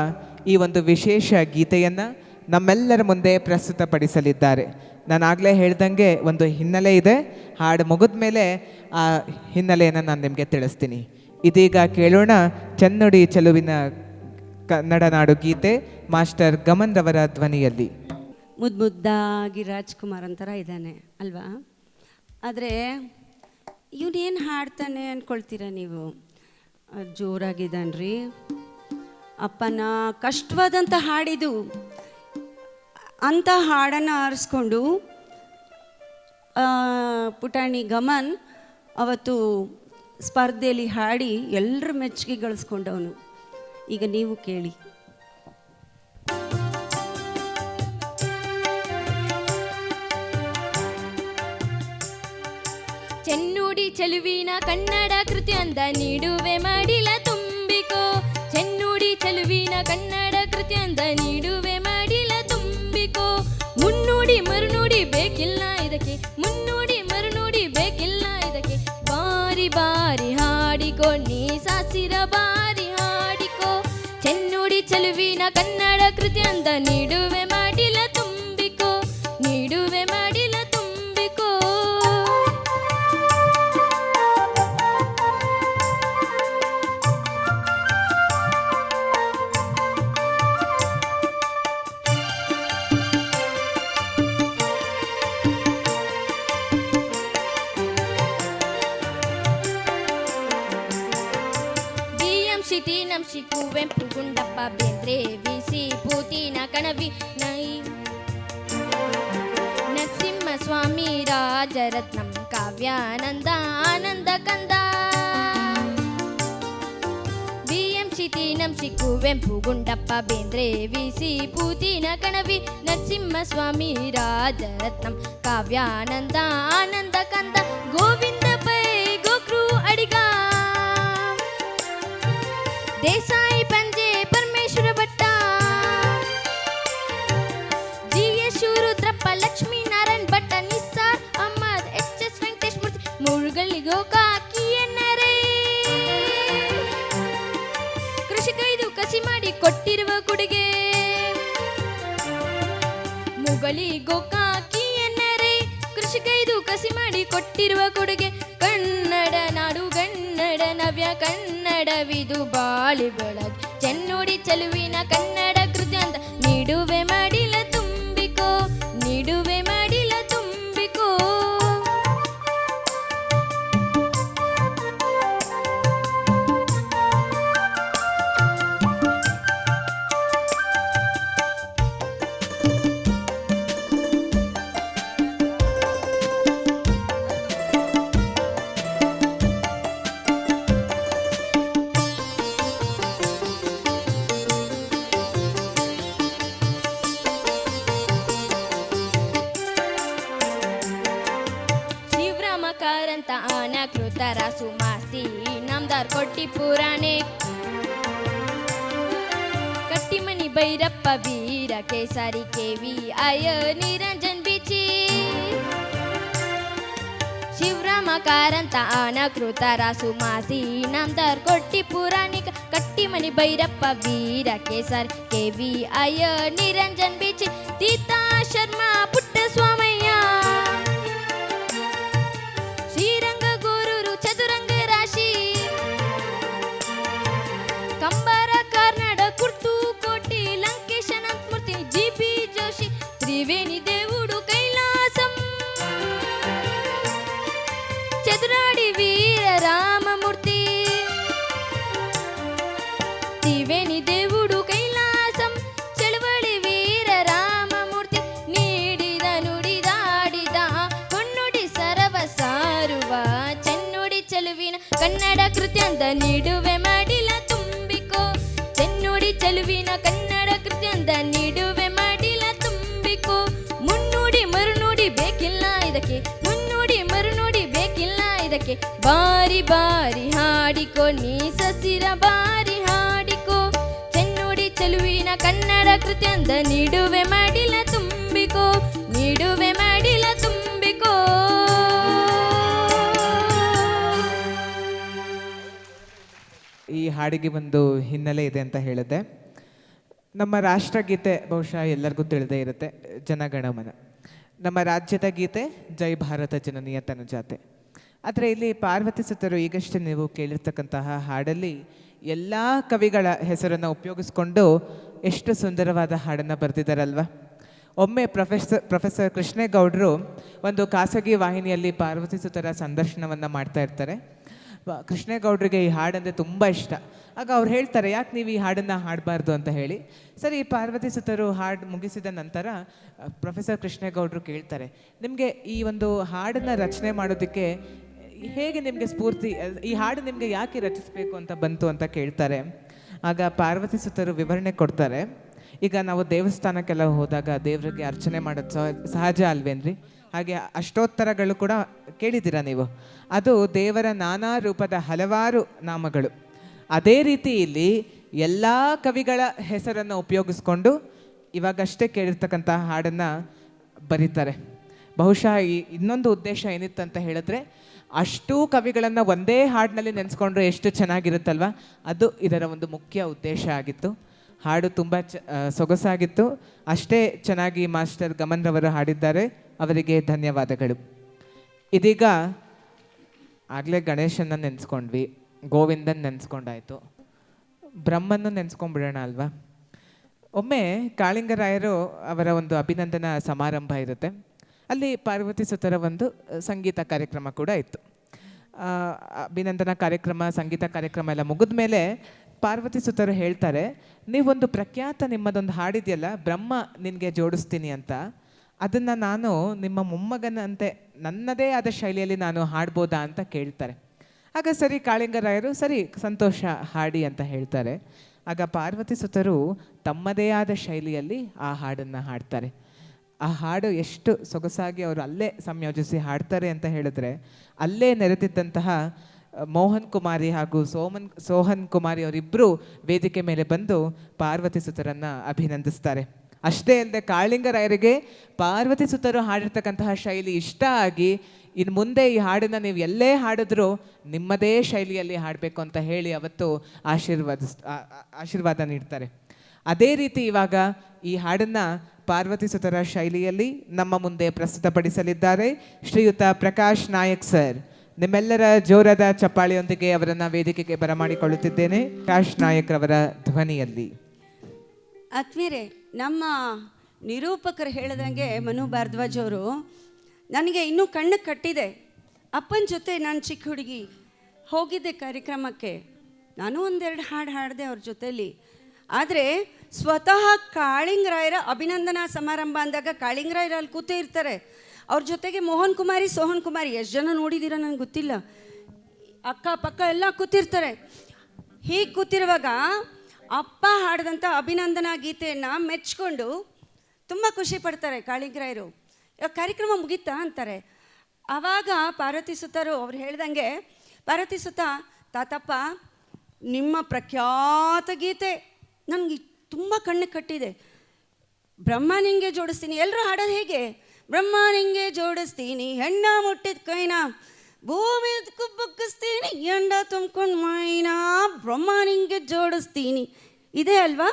ಈ ಒಂದು ವಿಶೇಷ ಗೀತೆಯನ್ನು ನಮ್ಮೆಲ್ಲರ ಮುಂದೆ ಪ್ರಸ್ತುತಪಡಿಸಲಿದ್ದಾರೆ. ನಾನು ಆಗಲೇ ಹೇಳ್ದಂಗೆ ಒಂದು ಹಿನ್ನೆಲೆ ಇದೆ. ಹಾಡು ಮುಗಿದ ಮೇಲೆ ಆ ಹಿನ್ನೆಲೆಯನ್ನು ನಾನು ನಿಮಗೆ ತಿಳಿಸ್ತೀನಿ. ಇದೀಗ ಕೇಳೋಣ ಚೆನ್ನುಡಿ ಚೆಲುವಿನ ಕನ್ನಡ ನಾಡು ಗೀತೆ ಮಾಸ್ಟರ್ ಗಮನ್ ರವರ ಧ್ವನಿಯಲ್ಲಿ. ಮುದ್ದಾಗಿ ರಾಜ್ಕುಮಾರ್ ಅಂತರ ಇದ್ದಾನೆ ಅಲ್ವಾ? ಆದರೆ ಇವನೇನು ಹಾಡ್ತಾನೆ ಅಂದ್ಕೊಳ್ತೀರ ನೀವು? ಜೋರಾಗಿದ್ದಾನ್ರಿ ಅಪ್ಪನ. ಕಷ್ಟವಾದಂಥ ಹಾಡಿದು. ಅಂಥ ಹಾಡನ್ನು ಆರಿಸ್ಕೊಂಡು ಪುಟಾಣಿ ಗಮನ್ ಅವತ್ತು ಸ್ಪರ್ಧೆಯಲ್ಲಿ ಹಾಡಿ ಎಲ್ಲರ ಮೆಚ್ಚುಗೆ ಗಳಿಸ್ಕೊಂಡವನು. ಈಗ ನೀವು ಕೇಳಿ. ಚೆನ್ನುಡಿ ಚೆಲುವಿನ ಕನ್ನಡ ಕೃತಿ ಅಂದ ನೀಡುವೆ ಮಾಡಿಲ ತುಂಬಿಕೋ. ಚೆನ್ನುಡಿ ಚೆಲುವಿನ ಕನ್ನಡ ಕೃತಿ ಅಂದ ನೀಡುವೆ ಮಾಡಿಲ ತುಂಬಿಕೋ. ಮುನ್ನುಡಿ ಮರುನುಡಿ ಬೇಕಿಲ್ಲ ಇದಕ್ಕೆ, ಮುನ್ನುಡಿ ಮರುನುಡಿ ಬೇಕಿಲ್ಲ ಇದಕ್ಕೆ. ಬಾರಿ ಬಾರಿ ಹಾಡಿಕೋ ನೀ ಸಾಸಿರ ಬಾರಿ ಹಾಡಿಕೋ. ಚೆನ್ನುಡಿ ಚೆಲುವಿನ ಕನ್ನಡ ಕೃತಿ ಅಂದ ನೀಡುವೆ ಮಾಡಿಲ ತುಂಬಿಕೋ, ನೀಡುವೆ ಮಾಡಿಲ ತುಂಬಿಕೋ. ನಂಶಿ ಕುವೆಂಪು ಗುಂಡಪ್ಪ ಬೇಂದ್ರೆ ವಿಸಿ ಪೂತಿನ ಕಣವಿ ನೈ ನರಸಿಂಹ ಸ್ವಾಮಿ ರಾಜರತ್ನಂ ಕಾವ್ಯಾನಂದ ಆನಂದ ಕಂದ. ಬಿಎಂಶಿ ನಂಶಿ ಕುವೆಂಪು ಗುಂಡಪ್ಪ ಬೇಂದ್ರೆ ವಿಸಿ ಪೂತಿನ ಕಣವಿ ನರಸಿಂಹ ಸ್ವಾಮಿ ರಾಜರತ್ನಂ ಕಾವ್ಯಾನಂದ ಆನಂದ ಕಂದ. ಗೋವಿಂದ ಪೈ ಗೋಕ್ರು ಅಡಿಗ ದೇಸಾಯಿ ಪಂಜೆ ಪರಮೇಶ್ವರ ಭಟ್ಟ ಜಿ.ಎಸ್. ಶೂರುದ್ರಪ್ಪ ಲಕ್ಷ್ಮೀ ನಾರಾಯಣ್ ಭಟ್ಟ ನಿಸ್ಸಾರ್ ಅಹಮದ್ ಎಚ್.ಎಸ್. ವೆಂಕಟೇಶ್ ಮೂರ್ತಿ ಮುರುಗಳಿಗೋ ಕಾಕಿಯನ್ನರೇ. ಕೃಷಿಕೈದು ಕಸಿ ಮಾಡಿ ಕೊಟ್ಟಿರುವ ಕೊಡುಗೆ ಮುಗಳಿಗೋ ಕಾಕಿಯನ್ನರೇ. ಕೃಷಿಕೈದು ಕಸಿ ಮಾಡಿ ಕೊಟ್ಟಿರುವ ಕೊಡುಗೆ ಕನ್ನಡ ನಾಡು ಗನ್ನಡ ನವ್ಯ ಕನ್ನಡವಿದು ಬಾಳಿ ಬೆಳಗ್ಗೆ. ಚೆನ್ನುಡಿ ಚೆಲುವಿನ ಕನ್ನಡ ಕೃತಿ ಅಂತ ನೀಡುವೆ ಮಾಡಿಲ ತುಂಬಿಕೋ, ನೀಡುವೆ ಮಾಡಿಲ ತುಂಬಿಕೋ. ಕಾರಂತ ಅನಕೃತ ರಾಸು ಮಾಸ್ತಿ ನಾಮದಾರ್ ಕೊಟ್ಟಿ ಪುರಾಣೆ ಕಟ್ಟಿಮನಿ ಭೈರಪ್ಪ ವೀರ ಕೇಸರಿ ಕೆವಿ ಆಯ ನಿರಂಜನ್ ಬಿಚಿ. ಶಿವರಾಮ ಕಾರಂತ ಅನಕೃತ ರಾಸು ಮಾಸ್ತಿ ನಾಮದಾರ್ ಕೊಟ್ಟಿ ಪುರಾಣಿಕ ಕಟ್ಟಿಮನಿ ಭೈರಪ್ಪ ವೀರ ಕೇಸರಿ ಕೆವಿ ಆಯ ನಿರಂಜನ್ ಬಿಚಿ. ತೀತಾ ಶರ್ಮಾ ಪುಟ್ಟ ಸ್ವಾಮಯ್ಯ ಶ್ರೀರಂಗ ಗೋರೂರು ಚದುರಂಗ ರಾಶಿ ಕಂಬಾರ ಕಾರ್ನಾಡ ಕುರ್ತು ಕೋಟಿ ಲಂಕೇಶ ಅನಂತಮೂರ್ತಿ ಜಿ.ಪಿ. ಜೋಶಿ ತ್ರಿವೇಣಿ ದೇವುಡು ಕೈಲಾಸಂ ಚದುರಾಡಿ ವೀರ ರಾಮಮೂರ್ತಿ ತ್ರಿವೇಣಿ ದೇವುಡು ಕೈಲಾಸಂ ಚಳವಳಿ ವೀರ ರಾಮಮೂರ್ತಿ ನೀಡಿದ ನುಡಿದಾಡಿದ ಹೊನ್ನುಡಿ ಸರವ ಸಾರುವ ಚೆನ್ನುಡಿ ಚೆಲುವಿನ ಕನ್ನಡ ಕೃತಿ ಅಂದ ನೀಡುವೆ ಮಾಡಿಲ ತುಂಬಿಕೋ. ಚೆನ್ನುಡಿ ಚೆಲುವಿನ ಕನ್ನಡ ಕೃತಿ ಅಂದ ನೀಡುವೆ ಮಾಡಿಲ ತುಂಬಿಕೋ. ಮುನ್ನುಡಿ ಮರುನುಡಿ ಬೇಕಿಲ್ಲ ಇದಕ್ಕೆ, ಮುನ್ನುಡಿ ಮರುನುಡಿ ಬೇಕಿಲ್ಲ ಇದಕ್ಕೆ. ಬಾರಿ ಬಾರಿ ಹಾಡಿಕೋ ನೀ ಸಸಿರ ಬಾರಿ ಹಾಡಿಕೋ. ಚೆನ್ನುಡಿ ಚೆಲುವಿನ ಕನ್ನಡ ಕೃತಿ ಅಂದ ನೀಡುವೆ ಮಾಡಿಲ ತುಂಬಿಕೋ, ನೀಡುವೆ ಮಾಡಿಲ ತುಂಬಿಕೋ. ಈ ಹಾಡಿಗೆ ಒಂದು ಹಿನ್ನೆಲೆ ಇದೆ ಅಂತ ಹೇಳಿದೆ. ನಮ್ಮ ರಾಷ್ಟ್ರಗೀತೆ ಬಹುಶಃ ಎಲ್ಲರಿಗೂ ತಿಳಿದೇ ಇರುತ್ತೆ, ಜನಗಣಮನ. ನಮ್ಮ ರಾಜ್ಯದ ಗೀತೆ ಜೈ ಭಾರತ ಜನನೀಯ ತನುಜಾತೆ. ಆದರೆ ಇಲ್ಲಿ ಪಾರ್ವತಿ ಸುತರು ಈಗಷ್ಟೇ ನೀವು ಕೇಳಿರ್ತಕ್ಕಂತಹ ಹಾಡಲ್ಲಿ ಎಲ್ಲ ಕವಿಗಳ ಹೆಸರನ್ನು ಉಪಯೋಗಿಸ್ಕೊಂಡು ಎಷ್ಟು ಸುಂದರವಾದ ಹಾಡನ್ನು ಬರೆದಿದ್ದಾರಲ್ವ. ಒಮ್ಮೆ ಪ್ರೊಫೆಸರ್ ಕೃಷ್ಣೇಗೌಡರು ಒಂದು ಖಾಸಗಿ ವಾಹಿನಿಯಲ್ಲಿ ಪಾರ್ವತಿ ಸುತರ ಸಂದರ್ಶನವನ್ನು ಮಾಡ್ತಾ ಇರ್ತಾರೆ. ಕೃಷ್ಣೇಗೌಡರಿಗೆ ಈ ಹಾಡಂದರೆ ತುಂಬ ಇಷ್ಟ. ಆಗ ಅವ್ರು ಹೇಳ್ತಾರೆ, ಯಾಕೆ ನೀವು ಈ ಹಾಡನ್ನು ಹಾಡಬಾರ್ದು ಅಂತ ಹೇಳಿ. ಸರಿ, ಪಾರ್ವತಿ ಸುತರು ಹಾಡು ಮುಗಿಸಿದ ನಂತರ ಪ್ರೊಫೆಸರ್ ಕೃಷ್ಣೇಗೌಡರು ಕೇಳ್ತಾರೆ, ನಿಮಗೆ ಈ ಒಂದು ಹಾಡನ್ನು ರಚನೆ ಮಾಡೋದಕ್ಕೆ ಹೇಗೆ ನಿಮಗೆ ಸ್ಫೂರ್ತಿ, ಈ ಹಾಡು ನಿಮಗೆ ಯಾಕೆ ರಚಿಸಬೇಕು ಅಂತ ಬಂತು ಅಂತ ಕೇಳ್ತಾರೆ. ಆಗ ಪಾರ್ವತಿ ಸುತರು ವಿವರಣೆ ಕೊಡ್ತಾರೆ. ಈಗ ನಾವು ದೇವಸ್ಥಾನಕ್ಕೆಲ್ಲ ಹೋದಾಗ ದೇವರಿಗೆ ಅರ್ಚನೆ ಮಾಡೋದು ಸಹಜ ಅಲ್ವೇನ್ರಿ? ಹಾಗೆ ಅಷ್ಟೋತ್ತರಗಳು ಕೂಡ ಕೇಳಿದ್ದೀರ ನೀವು. ಅದು ದೇವರ ನಾನಾ ರೂಪದ ಹಲವಾರು ನಾಮಗಳು. ಅದೇ ರೀತಿ ಇಲ್ಲಿ ಎಲ್ಲ ಕವಿಗಳ ಹೆಸರನ್ನು ಉಪಯೋಗಿಸ್ಕೊಂಡು ಇವಾಗಷ್ಟೇ ಕೇಳಿರ್ತಕ್ಕಂಥ ಹಾಡನ್ನು ಬರೀತಾರೆ. ಬಹುಶಃ ಇನ್ನೊಂದು ಉದ್ದೇಶ ಏನಿತ್ತು ಅಂತ ಹೇಳಿದ್ರೆ, ಅಷ್ಟೂ ಕವಿಗಳನ್ನು ಒಂದೇ ಹಾಡಿನಲ್ಲಿ ನೆನೆಸ್ಕೊಂಡ್ರೆ ಎಷ್ಟು ಚೆನ್ನಾಗಿರುತ್ತಲ್ವ, ಅದು ಇದರ ಒಂದು ಮುಖ್ಯ ಉದ್ದೇಶ ಆಗಿತ್ತು. ಹಾಡು ತುಂಬ ಸೊಗಸಾಗಿತ್ತು. ಅಷ್ಟೇ ಚೆನ್ನಾಗಿ ಮಾಸ್ಟರ್ ಗಮನ್ರವರು ಹಾಡಿದ್ದಾರೆ, ಅವರಿಗೆ ಧನ್ಯವಾದಗಳು. ಇದೀಗ ಆಗಲೇ ಗಣೇಶನ ನೆನೆಸ್ಕೊಂಡ್ವಿ, ಗೋವಿಂದನ್ ನೆನೆಸ್ಕೊಂಡಾಯಿತು, ಬ್ರಹ್ಮನ್ನು ನೆನೆಸ್ಕೊಂಡ್ಬಿಡೋಣ ಅಲ್ವಾ. ಒಮ್ಮೆ ಕಾಳಿಂಗರಾಯರು ಅವರ ಒಂದು ಅಭಿನಂದನಾ ಸಮಾರಂಭ ಇರುತ್ತೆ. ಅಲ್ಲಿ ಪಾರ್ವತಿ ಸುತರ ಒಂದು ಸಂಗೀತ ಕಾರ್ಯಕ್ರಮ ಕೂಡ ಇತ್ತು. ಅಭಿನಂದನಾ ಕಾರ್ಯಕ್ರಮ, ಸಂಗೀತ ಕಾರ್ಯಕ್ರಮ ಎಲ್ಲ ಮುಗಿದ ಮೇಲೆ ಪಾರ್ವತಿ ಸುತರು ಹೇಳ್ತಾರೆ, ನೀವೊಂದು ಪ್ರಖ್ಯಾತ ನಿಮ್ಮದೊಂದು ಹಾಡಿದೆಯಲ್ಲ, ಬ್ರಹ್ಮ ನಿನಗೆ ಜೋಡಿಸ್ತೀನಿ ಅಂತ, ಅದನ್ನು ನಾನು ನಿಮ್ಮ ಮೊಮ್ಮಗನಂತೆ ನನ್ನದೇ ಆದ ಶೈಲಿಯಲ್ಲಿ ನಾನು ಹಾಡ್ಬೋದಾ ಅಂತ ಕೇಳ್ತಾರೆ. ಆಗ ಸರಿ ಕಾಳಿಂಗರಾಯರು ಸರಿ ಸಂತೋಷ ಹಾಡಿ ಅಂತ ಹೇಳ್ತಾರೆ. ಆಗ ಪಾರ್ವತಿ ಸುತರು ತಮ್ಮದೇ ಆದ ಶೈಲಿಯಲ್ಲಿ ಆ ಹಾಡನ್ನು ಹಾಡ್ತಾರೆ. ಆ ಹಾಡು ಎಷ್ಟು ಸೊಗಸಾಗಿ ಅವರು ಅಲ್ಲೇ ಸಂಯೋಜಿಸಿ ಹಾಡ್ತಾರೆ ಅಂತ ಹೇಳಿದ್ರೆ, ಅಲ್ಲೇ ನೆರೆದಿದ್ದಂತಹ ಮೋಹನ್ ಕುಮಾರಿ ಹಾಗೂ ಸೋಹನ್ ಕುಮಾರಿ ಅವರಿಬ್ಬರು ವೇದಿಕೆ ಮೇಲೆ ಬಂದು ಪಾರ್ವತಿ ಸುತರನ್ನು ಅಭಿನಂದಿಸ್ತಾರೆ. ಅಷ್ಟೇ ಅಲ್ಲದೆ ಕಾಳಿಂಗರಾಯರಿಗೆ ಪಾರ್ವತಿ ಸುತರು ಹಾಡಿರ್ತಕ್ಕಂತಹ ಶೈಲಿ ಇಷ್ಟ ಆಗಿ, ಇನ್ನು ಮುಂದೆ ಈ ಹಾಡನ್ನು ನೀವು ಎಲ್ಲೇ ಹಾಡಿದ್ರೂ ನಿಮ್ಮದೇ ಶೈಲಿಯಲ್ಲಿ ಹಾಡಬೇಕು ಅಂತ ಹೇಳಿ ಅವತ್ತು ಆಶೀರ್ವಾದ ನೀಡ್ತಾರೆ. ಅದೇ ರೀತಿ ಇವಾಗ ಈ ಹಾಡನ್ನು ಪಾರ್ವತಿ ಸುತರ ಶೈಲಿಯಲ್ಲಿ ನಮ್ಮ ಮುಂದೆ ಪ್ರಸ್ತುತಪಡಿಸಲಿದ್ದಾರೆ ಶ್ರೀಯುತ ಪ್ರಕಾಶ್ ನಾಯಕ್ ಸರ್. ನಿಮ್ಮೆಲ್ಲರ ಜೋರಾದ ಚಪ್ಪಾಳೆಯೊಂದಿಗೆ ಅವರನ್ನು ವೇದಿಕೆಗೆ ಬರಮಾಡಿಕೊಳ್ಳುತ್ತಿದ್ದೇನೆ, ಪ್ರಕಾಶ್ ನಾಯಕ್ ರವರ ಧ್ವನಿಯಲ್ಲಿ. ಆತ್ಮೀಯರೇ, ನಮ್ಮ ನಿರೂಪಕರು ಹೇಳಿದಂಗೆ ಮನು ಭಾರದ್ವಾಜ್ ಅವರು ನನಗೆ ಇನ್ನೂ ಕಣ್ಣು ಕಟ್ಟಿದೆ. ಅಪ್ಪನ ಜೊತೆ ನಾನು ಚಿಕ್ಕ ಹುಡುಗಿ ಹೋಗಿದ್ದೆ ಕಾರ್ಯಕ್ರಮಕ್ಕೆ, ನಾನು ಒಂದೆರಡು ಹಾಡು ಹಾಡಿದೆ ಅವ್ರ ಜೊತೆಯಲ್ಲಿ. ಆದರೆ ಸ್ವತಃ ಕಾಳಿಂಗರಾಯರ ಅಭಿನಂದನಾ ಸಮಾರಂಭ ಅಂದಾಗ ಕಾಳಿಂಗರಾಯರು ಅಲ್ಲಿ ಕೂತೇ ಇರ್ತಾರೆ. ಅವ್ರ ಜೊತೆಗೆ ಮೋಹನ್ ಕುಮಾರಿ, ಸೋಹನ್ ಕುಮಾರಿ, ಎಷ್ಟು ಜನ ನೋಡಿದ್ದೀರಾ ನನಗೆ ಗೊತ್ತಿಲ್ಲ, ಅಕ್ಕಪಕ್ಕ ಎಲ್ಲ ಕೂತಿರ್ತಾರೆ. ಹೀಗೆ ಕೂತಿರುವಾಗ ಅಪ್ಪ ಹಾಡಿದಂಥ ಅಭಿನಂದನಾ ಗೀತೆಯನ್ನು ಮೆಚ್ಕೊಂಡು ತುಂಬ ಖುಷಿ ಪಡ್ತಾರೆ ಕಾಳಿಂಗರಾಯರು. ಕಾರ್ಯಕ್ರಮ ಮುಗೀತಾ ಅಂತಾರೆ. ಆವಾಗ ಪಾರ್ವತಿ ಸುತರು ಅವ್ರು ಹೇಳ್ದಂಗೆ, ಪಾರ್ವತಿ ಸುತ, ತಾತಪ್ಪ ನಿಮ್ಮ ಪ್ರಖ್ಯಾತ ಗೀತೆ ನನಗೆ ತುಂಬ ಕಣ್ಣು ಕಟ್ಟಿದೆ, ಬ್ರಹ್ಮ ನಿಂಗೆ ಜೋಡಿಸ್ತೀನಿ. ಎಲ್ಲರೂ ಹಾಡೋದು ಹೇಗೆ? ಬ್ರಹ್ಮ ನಿಂಗೆ ಜೋಡಿಸ್ತೀನಿ, ಹೆಣ್ಣ ಮುಟ್ಟಿದ ಕೈನ, ಭೂಮಿ ಬಗ್ಗಿಸ್ತೀನಿ, ಎಂಡ ತುಂಬ್ಕೊಂಡು ಮೈನ, ಬ್ರಹ್ಮ ನಿಂಗೆ ಜೋಡಿಸ್ತೀನಿ, ಇದೆ ಅಲ್ವಾ?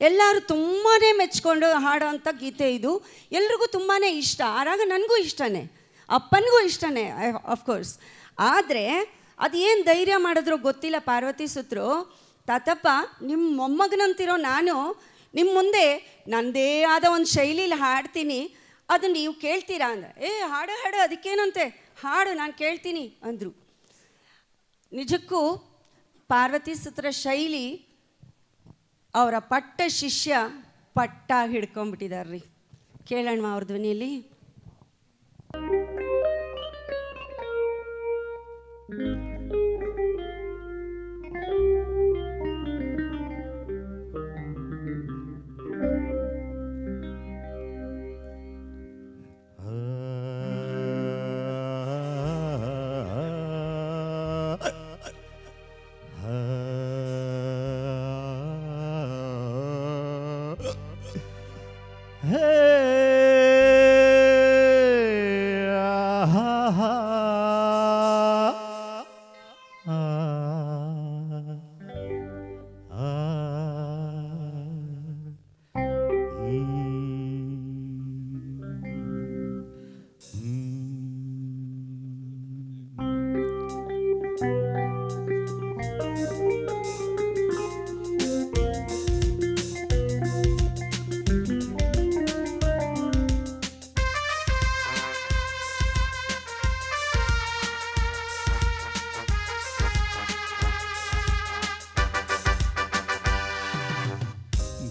ಎಲ್ಲರೂ ತುಂಬಾ ಮೆಚ್ಕೊಂಡು ಹಾಡೋ ಅಂಥ ಗೀತೆ ಇದು. ಎಲ್ರಿಗೂ ತುಂಬಾ ಇಷ್ಟ. ಆರಾಗ ನನಗೂ ಇಷ್ಟನೇ, ಅಪ್ಪನಿಗೂ ಇಷ್ಟನೇ ಆಫ್ಕೋರ್ಸ್. ಆದರೆ ಅದು ಏನು ಧೈರ್ಯ ಮಾಡಿದ್ರು ಗೊತ್ತಿಲ್ಲ ಪಾರ್ವತಿ ಸುತರು. ತಾತಪ್ಪ, ನಿಮ್ಮ ಮೊಮ್ಮಗನಂತಿರೋ ನಾನು ನಿಮ್ಮ ಮುಂದೆ ನನ್ನದೇ ಆದ ಒಂದು ಶೈಲಿಲಿ ಹಾಡ್ತೀನಿ, ಅದು ನೀವು ಕೇಳ್ತೀರಾ ಅಂದರೆ, ಹಾಡು ಹಾಡು ಅದಕ್ಕೇನಂತೆ, ಹಾಡು ನಾನು ಕೇಳ್ತೀನಿ ಅಂದರು. ನಿಜಕ್ಕೂ ಪಾರ್ವತಿ ಸುತರ ಶೈಲಿ ಅವರ ಪಟ್ಟ ಶಿಷ್ಯ ಪಟ್ಟಾಗಿ ಹಿಡ್ಕೊಂಡ್ಬಿಟ್ಟಿದಾರ್ರಿ. ಕೇಳೋಣ ಅವ್ರ ಧ್ವನಿಯಲ್ಲಿ.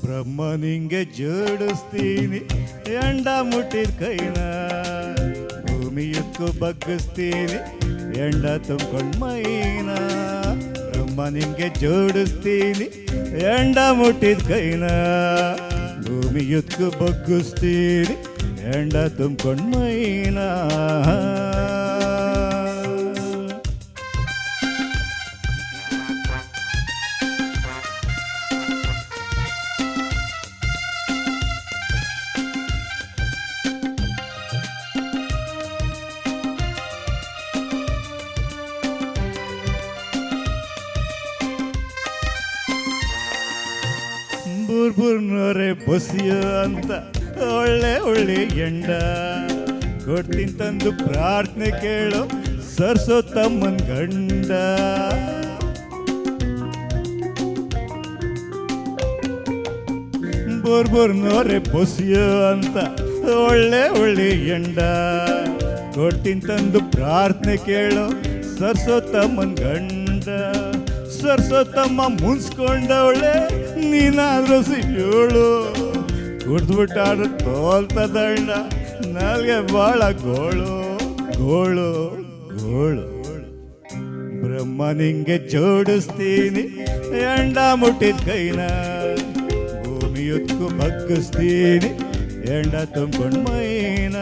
ಬ್ರಹ್ಮ ನಿಂಗೆ ಜೋಡಿಸ್ತೀನಿ, ಎಂಡ ಮುಟ್ಟಿದ ಕೈನ, ಭೂಮಿಯಕ್ಕೂ ಬಗ್ಗಿಸ್ತೀನಿ, ಎಂಡ ತುಂಬ್ಕೊಂಡು ಮೈನ. ಬ್ರಹ್ಮ ನಿಂಗೆ ಜೋಡಿಸ್ತೀನಿ, ಎಂಡ ಮುಟ್ಟಿದ ಕೈನ, ಭೂಮಿಯಕ್ಕೂ ಬಗ್ಗಿಸ್ತೀನಿ, ಎಂಡ ತುಂಬ್ಕೊಂಡ್ ಮೈನ. ಬುರ್ಬುರ್ನೋರೆ ಬಸಿಯ ಅಂತ ಒಳ್ಳೆ ಒಳ್ಳೆ ಎಂಡ ಕೊಡ್ತೀನಿ ತಂದು ಪ್ರಾರ್ಥನೆ ಕೇಳು ಸರ್ಸೋ ತಮ್ಮನ್ ಗಂಡ. ಬುರ್ಬುರ್ನೋರೆ ಬಸಿಯ ಅಂತ ಒಳ್ಳೆ ಒಳ್ಳೆ ಎಂಡ ಕೊಡ್ತೀನಿ ತಂದು ಪ್ರಾರ್ಥನೆ ಕೇಳು ಸರ್ಸೋ ತಮ್ಮನ್ ಗಂಡ. ಸರ್ಸೋ ತಮ್ಮ ಮುನ್ಸ್ಕೊಂಡವಳೆ ನೀನಾದ್ರೂ ಸಿಗೋಳು ಕುಡ್ದ್ಬಿಟ್ಟಾಡ್ರೆ ತೋಲ್ತದಣ್ಣ ನಾಲ್ಗೆ ಬಾಳ ಗೋಳು ಗೋಳು ಗೋಳು. ಬ್ರಹ್ಮ ನಿಂಗೆ ಜೋಡಿಸ್ತೀನಿ ಎಂಡ ಮುಟ್ಟಿದ ಕೈನ ಭೂಮಿಯುತ್ಕು ಬಗ್ಗಿಸ್ತೀನಿ ಎಂಡ ತುಂಬ್ಕೊಂಡ್ ಮೈನ.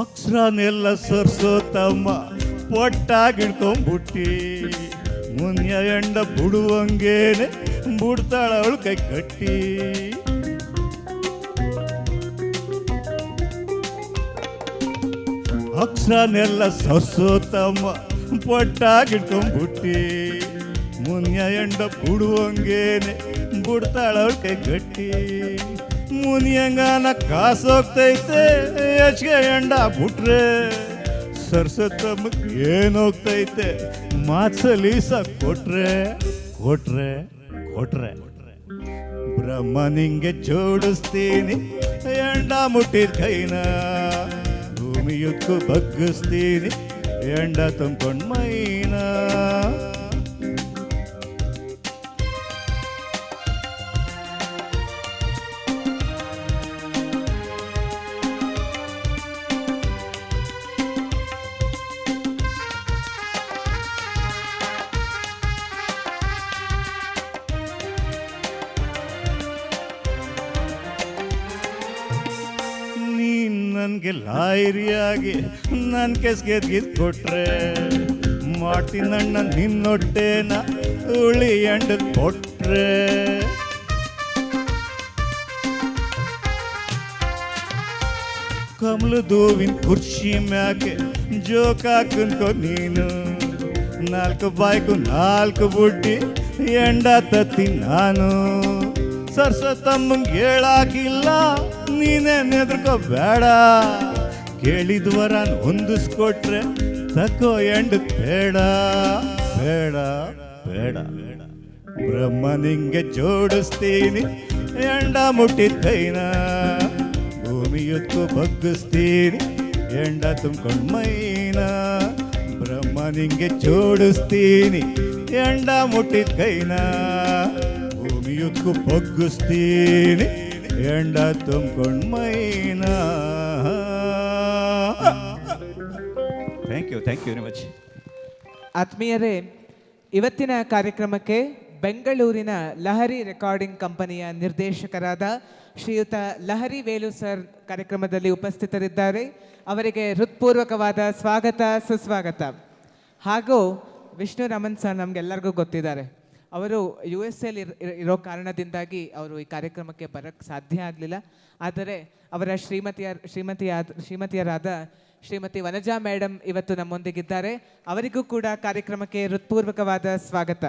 ಅಕ್ಷರನೆಲ್ಲ ಸರ್ಸೋ ತಮ್ಮ ಪೊಟ್ಟಾಗಿಡ್ಕೊಂಡ್ಬಿಟ್ಟಿ ಮುನ್ಯ ಎಂಡ ಬುಡುವಂಗೇನೆ ಬುಡ್ತಾಳ ಅವಳು ಕೈ ಕಟ್ಟಿ. ಅಕ್ಷರನೆಲ್ಲ ಸರ್ಸೋ ತಮ್ಮ ಪೊಟ್ಟಾಗಿಡ್ಕೊಂಡ್ಬಿಟ್ಟಿ ಮುನ್ಯ ಎಂಡ ಬುಡುವಂಗೇನೆ ಬುಡ್ತಾಳ ಅವಳು ಕೈ ಕಟ್ಟಿ. ಮುನಿಯಂಗಾನ ಕಾಸೋಗ್ತೈತೆ ಹೆಚ್ಚಿಗೆ ಎಂಡ ಬಿಟ್ರೆ ಸರ್ಸತ್ತಮ್ಮ ಏನೋಗ್ತೈತೆ ಮಾತ್ಸಲೀಸ ಕೊಟ್ರೆ ಕೊಟ್ರೆ ಕೊಟ್ರೆ. ಬ್ರಹ್ಮ ನಿಂಗೆ ಜೋಡಿಸ್ತೀನಿ ಎಂಡ ಮುಟ್ಟಿದ ಕೈನ ಭೂಮಿಯುಕ್ಕು ಬಗ್ಗಿಸ್ತೀನಿ ಎಂಡ ತುಂಬ್ಕೊಂಡ್ ಮೈನ. ನನ್ಗೆ ಲಾಯರಿಯಾಗಿ ನನ್ನ ಕೆಸ್ಗೆ ಕೊಟ್ರೆ ಮಾಡ್ತೀನಣ್ಣ ನಿನ್ನೊಟ್ಟೆನ ಉಳಿ ಎಂಡ ಕೊಟ್ರೆ. ಕಮಲದೂವಿನ ಕುರ್ಚಿ ಮ್ಯಾಕೆ ಜೋಕಾಕನ್ಕೋ ನೀನು ನಾಲ್ಕು ಬಾಯ್ಕು ನಾಲ್ಕು ಬುಡ್ಡಿ ಎಂಡ ತತ್ತಿ ನಾನು. ಸರ್ಸ ತಮ್ಮಂಗೆ ಹೇಳಾಕಿಲ್ಲ ನೀನೇ ನೆದ್ರಕೋ ಬೇಡ ಕೇಳಿದ್ವರನ್ ಹೊಂದಿಸ್ಕೊಟ್ರೆ ತಕೋ ಎಂಡ ಬೇಡ ಬೇಡ ಬೇಡ. ಬ್ರಹ್ಮ ನಿಂಗೆ ಜೋಡಿಸ್ತೀನಿ ಎಂಡ ಮುಟ್ಟಿದ ಕೈನ ಭೂಮಿಯುತ್ಕು ಬಗ್ಗಿಸ್ತೀನಿ ಎಂಡ ತುಂಬ್ಕೊಂಡ್ ಮೈನ. ಬ್ರಹ್ಮ ನಿಂಗೆ ಜೋಡಿಸ್ತೀನಿ ಎಂಡ ಮುಟ್ಟಿದ ಕೈನ ಭೂಮಿಯುತ್ಕು ಬಗ್ಗಿಸ್ತೀನಿ ಎಂಡ ತುಂಬ್ಕೊಂಡ್ ಮೈನ. Thank you very much. ಆತ್ಮೀಯರೇ, ಇವತ್ತಿನ ಕಾರ್ಯಕ್ರಮಕ್ಕೆ ಬೆಂಗಳೂರಿನ ಲಹರಿ ರೆಕಾರ್ಡಿಂಗ್ ಕಂಪನಿಯ ನಿರ್ದೇಶಕರಾದ ಶ್ರೀಯುತ ಲಹರಿ ವೇಲು ಸರ್ ಕಾರ್ಯಕ್ರಮದಲ್ಲಿ ಉಪಸ್ಥಿತರಿದ್ದಾರೆ. ಅವರಿಗೆ ಹೃತ್ಪೂರ್ವಕವಾದ ಸ್ವಾಗತ ಸುಸ್ವಾಗತ. ಹಾಗೂ ವಿಷ್ಣು ರಮನ್ ಸರ್ ನಮಗೆಲ್ಲರಿಗೂ ಗೊತ್ತಿದ್ದಾರೆ. ಅವರು USA ಇರೋ ಕಾರಣದಿಂದಾಗಿ ಅವರು ಈ ಕಾರ್ಯಕ್ರಮಕ್ಕೆ ಬರೋಕ್ಕೆ ಸಾಧ್ಯ ಆಗಲಿಲ್ಲ. ಆದರೆ ಅವರ ಶ್ರೀಮತಿಯರಾದ ಶ್ರೀಮತಿ ವನಜಾ ಮೇಡಮ್ ಇವತ್ತು ನಮ್ಮೊಂದಿಗಿದ್ದಾರೆ. ಅವರಿಗೂ ಕೂಡ ಕಾರ್ಯಕ್ರಮಕ್ಕೆ ಹೃತ್ಪೂರ್ವಕವಾದ ಸ್ವಾಗತ.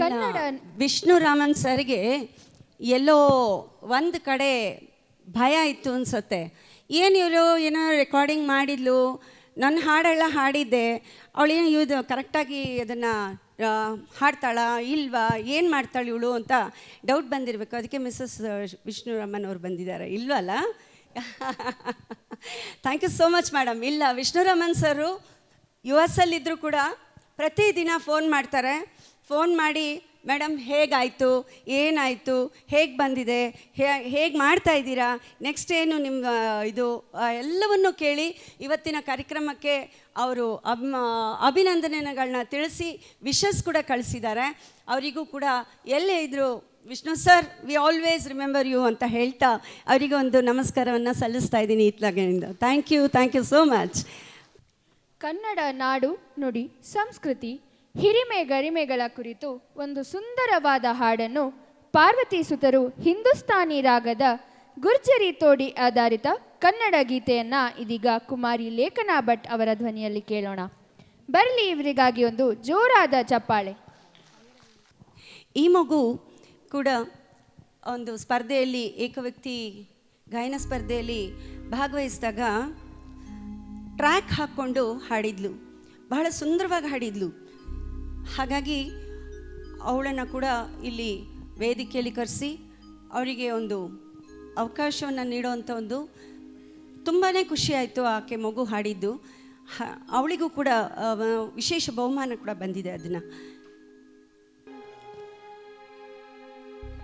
ಕನ್ನಡ ವಿಷ್ಣು ರಾಮನ್ ಸರ್ಗೆ ಎಲ್ಲೋ ಒಂದು ಕಡೆ ಭಯ ಇತ್ತು ಅನ್ಸುತ್ತೆ. ಏನು ಇವರು ಏನೋ ರೆಕಾರ್ಡಿಂಗ್ ಮಾಡಿದ್ಲು, ನನ್ನ ಹಾಡೆಲ್ಲ ಹಾಡಿದ್ದೆ, ಅವಳೇನು ಇದು ಕರೆಕ್ಟಾಗಿ ಅದನ್ನು ಹಾಡ್ತಾಳಾ ಇಲ್ವಾ, ಏನು ಮಾಡ್ತಾಳೆ ಇವಳು ಅಂತ ಡೌಟ್ ಬಂದಿರಬೇಕು. ಅದಕ್ಕೆ ಮಿಸ್ಸಸ್ ವಿಷ್ಣುರಮನ್ ಅವ್ರು ಬಂದಿದ್ದಾರೆ, ಇಲ್ವಲ್ಲ? Thank you so much madam. ಇಲ್ಲ, ವಿಷ್ಣುರಮನ್ ಸರು US ಅಲ್ಲಿದ್ದರೂ ಕೂಡ ಪ್ರತಿದಿನ ಫೋನ್ ಮಾಡ್ತಾರೆ. ಫೋನ್ ಮಾಡಿ ಮೇಡಮ್ ಹೇಗಾಯಿತು, ಏನಾಯಿತು, ಹೇಗೆ ಬಂದಿದೆ, ಹೇಗೆ ಮಾಡ್ತಾ ಇದ್ದೀರಾ, ನೆಕ್ಸ್ಟ್ ಏನು ನಿಮ್ಮ ಇದು ಎಲ್ಲವನ್ನು ಕೇಳಿ ಇವತ್ತಿನ ಕಾರ್ಯಕ್ರಮಕ್ಕೆ ಅವರು ಅಭಿನಂದನೆಗಳನ್ನ ತಿಳಿಸಿ ವಿಶಸ್ ಕೂಡ ಕಳಿಸಿದ್ದಾರೆ. ಅವರಿಗೂ ಕೂಡ ಎಲ್ಲೇ ಇದ್ದರು Vishnu sir, we always remember you ಅಂತ ಹೇಳ್ತಾ ಅವರಿಗೆ ಒಂದು ನಮಸ್ಕಾರವನ್ನು ಸಲ್ಲಿಸ್ತಾ ಇದ್ದೀನಿ ಇತ್ಲಾಗಿನಿಂದ. Thank you so much. Kannada ನಾಡು ನುಡಿ ಸಂಸ್ಕೃತಿ ಹಿರಿಮೆ ಗರಿಮೆಗಳ ಕುರಿತು ಒಂದು ಸುಂದರವಾದ ಹಾಡನ್ನು ಪಾರ್ವತಿ ಸುತರು ಹಿಂದೂಸ್ತಾನಿ ರಾಗದ ಗುರ್ಜರಿ ತೋಡಿ ಆಧಾರಿತ ಕನ್ನಡ ಗೀತೆಯನ್ನು ಇದೀಗ ಕುಮಾರಿ ಲೇಖನಾ ಭಟ್ ಅವರ ಧ್ವನಿಯಲ್ಲಿ ಕೇಳೋಣ. ಬರಲಿ ಇವರಿಗಾಗಿ ಒಂದು ಜೋರಾದ ಚಪ್ಪಾಳೆ. ಈ ಮಗು ಕೂಡ ಒಂದು ಸ್ಪರ್ಧೆಯಲ್ಲಿ ಏಕವ್ಯಕ್ತಿ ಗಾಯನ ಸ್ಪರ್ಧೆಯಲ್ಲಿ ಭಾಗವಹಿಸಿದಾಗ ಟ್ರ್ಯಾಕ್ ಹಾಕ್ಕೊಂಡು ಹಾಡಿದ್ಲು, ಬಹಳ ಸುಂದರವಾಗಿ ಹಾಡಿದ್ಲು. ಹಾಗಾಗಿ ಅವಳನ್ನು ಕೂಡ ಇಲ್ಲಿ ವೇದಿಕೆಯಲ್ಲಿ ಕರೆಸಿ ಅವರಿಗೆ ಒಂದು ಅವಕಾಶವನ್ನು ನೀಡುವಂಥ ಒಂದು ತುಂಬಾ ಖುಷಿಯಾಯಿತು ಆಕೆ ಮಗು ಹಾಡಿದ್ದು. ಅವಳಿಗೂ ಕೂಡ ವಿಶೇಷ ಬಹುಮಾನ ಕೂಡ ಬಂದಿದೆ. ಅದನ್ನು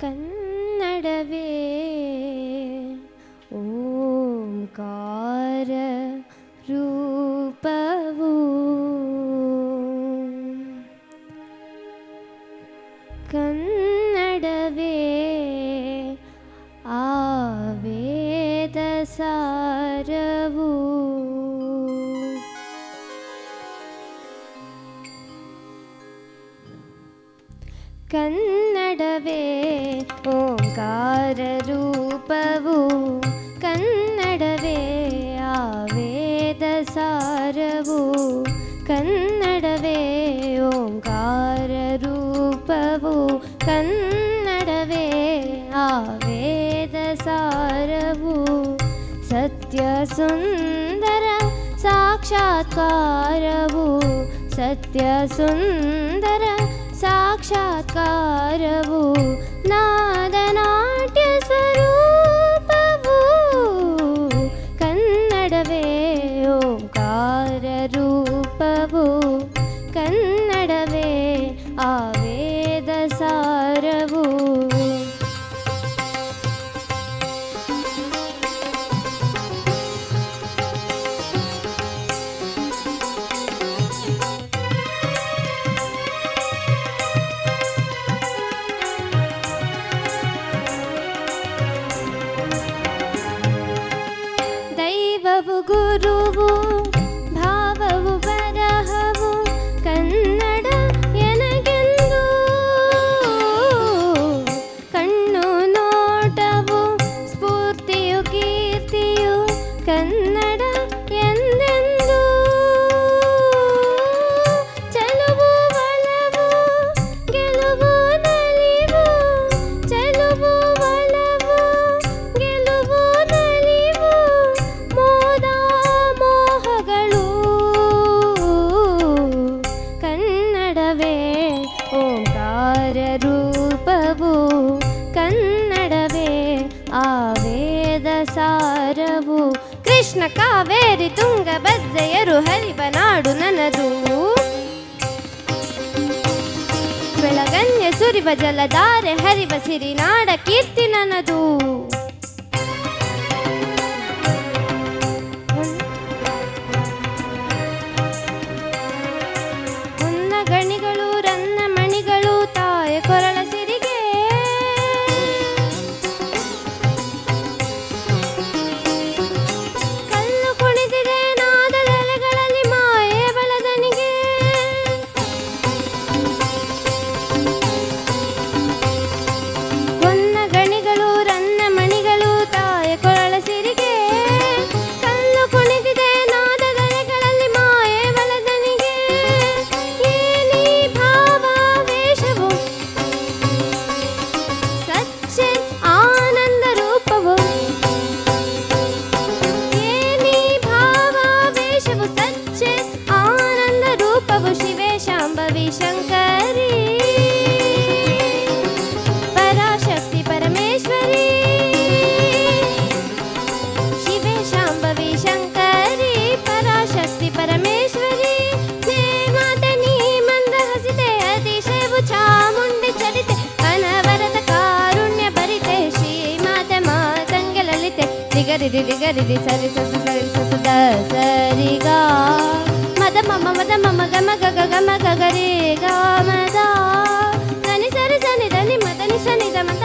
ಕನ್ನಡವೇ ಓಂಕಾರ ರೂಪವು ಕನ್ನಡವೇ ಆವೇದ ಸಾರವು ಕನ್ನಡವೇ ಓಂಕಾರ ರೂಪವು ಕನ್ನಡವೇ ಆವೇದ ಸಾರವು ಕನ್ನಡವೇ ಓಂಕಾರ ರೂಪವು ಕನ್ನಡವೇ ಆವೇದ ಸಾರವು ಸತ್ಯ ಸುಂದರ ಸಾಕ್ಷಾತ್ಕಾರವು ಸತ್ಯ ಸುಂದರ ಸಾಕ್ಷಾತ್ಕಾರವು ನಾದನಾಟ್ಯ ಸ್ವರೂಪವು ಕನ್ನಡವೇ ಓಂಕಾರ ರೂಪವು ಕನ್ನಡವೇ ಆವೇದ ಸಾರವು ಗುರುವು ಭಾವವು ಬರಹವು ಕನ್ನಡ ಎನಗೆಂದು ಕಣ್ಣು ನೋಟವು ಸ್ಫೂರ್ತಿಯು ಕೀರ್ತಿಯು ಕನ್ನಡ ಎಂದೆಂದು ಚೆಲುವು ಒಲವು ಗೆಲುವು ನಲಿವು ಚೆಲುವು ಒಲವು ಗೆಲುವು ನಲಿವು ಮೋದ ಮೋಹಗಳು ಕನ್ನಡವೇ ಓಂಕಾರ ರೂಪವು ಕನ್ನಡವೇ ಆವೇದ ಸಾರವು ಕೃಷ್ಣ ಕಾವೇರಿ ತುಂಗಭದ್ರೆಯರು ಹರಿವ ನಾಡು ನನ್ನದು ಬೆಳಗನ್ಯ ಸುರಿವ ಜಲಧಾರೆ ಹರಿವ ಸಿರಿನಾಡ ಕೀರ್ತಿ ನನ್ನದು ಹೊನ್ನ ಗಣಿಗಳು ರನ್ನ ಮಣಿಗಳು ತಾಯ ಕೊರಳ ಸಿರಿಗೆ ಕಲ್ಲು ಕುಣಿದಿದೆ ನಾದದೆಲೆಗಳಲ್ಲಿ ಮಾಯೆ ಬಲದನಿಗೆ ಹೊನ್ನ ಗಣಿಗಳು ರನ್ನ ಮಣಿಗಳು ರಿರಿ ಗರಿ ಸರಿ ಸಸ ಸರಿ ಸಸ ದ ಸರಿ ಗ ಮದ ಮಮ ಗಮ ಗಗ ಗಮ ಗಗರಿ ಗ ಮದ ಧನಿ ಸರಿ ಸನಿ ಧನಿ ಮದನಿ ಸನಿ ದ ಮದ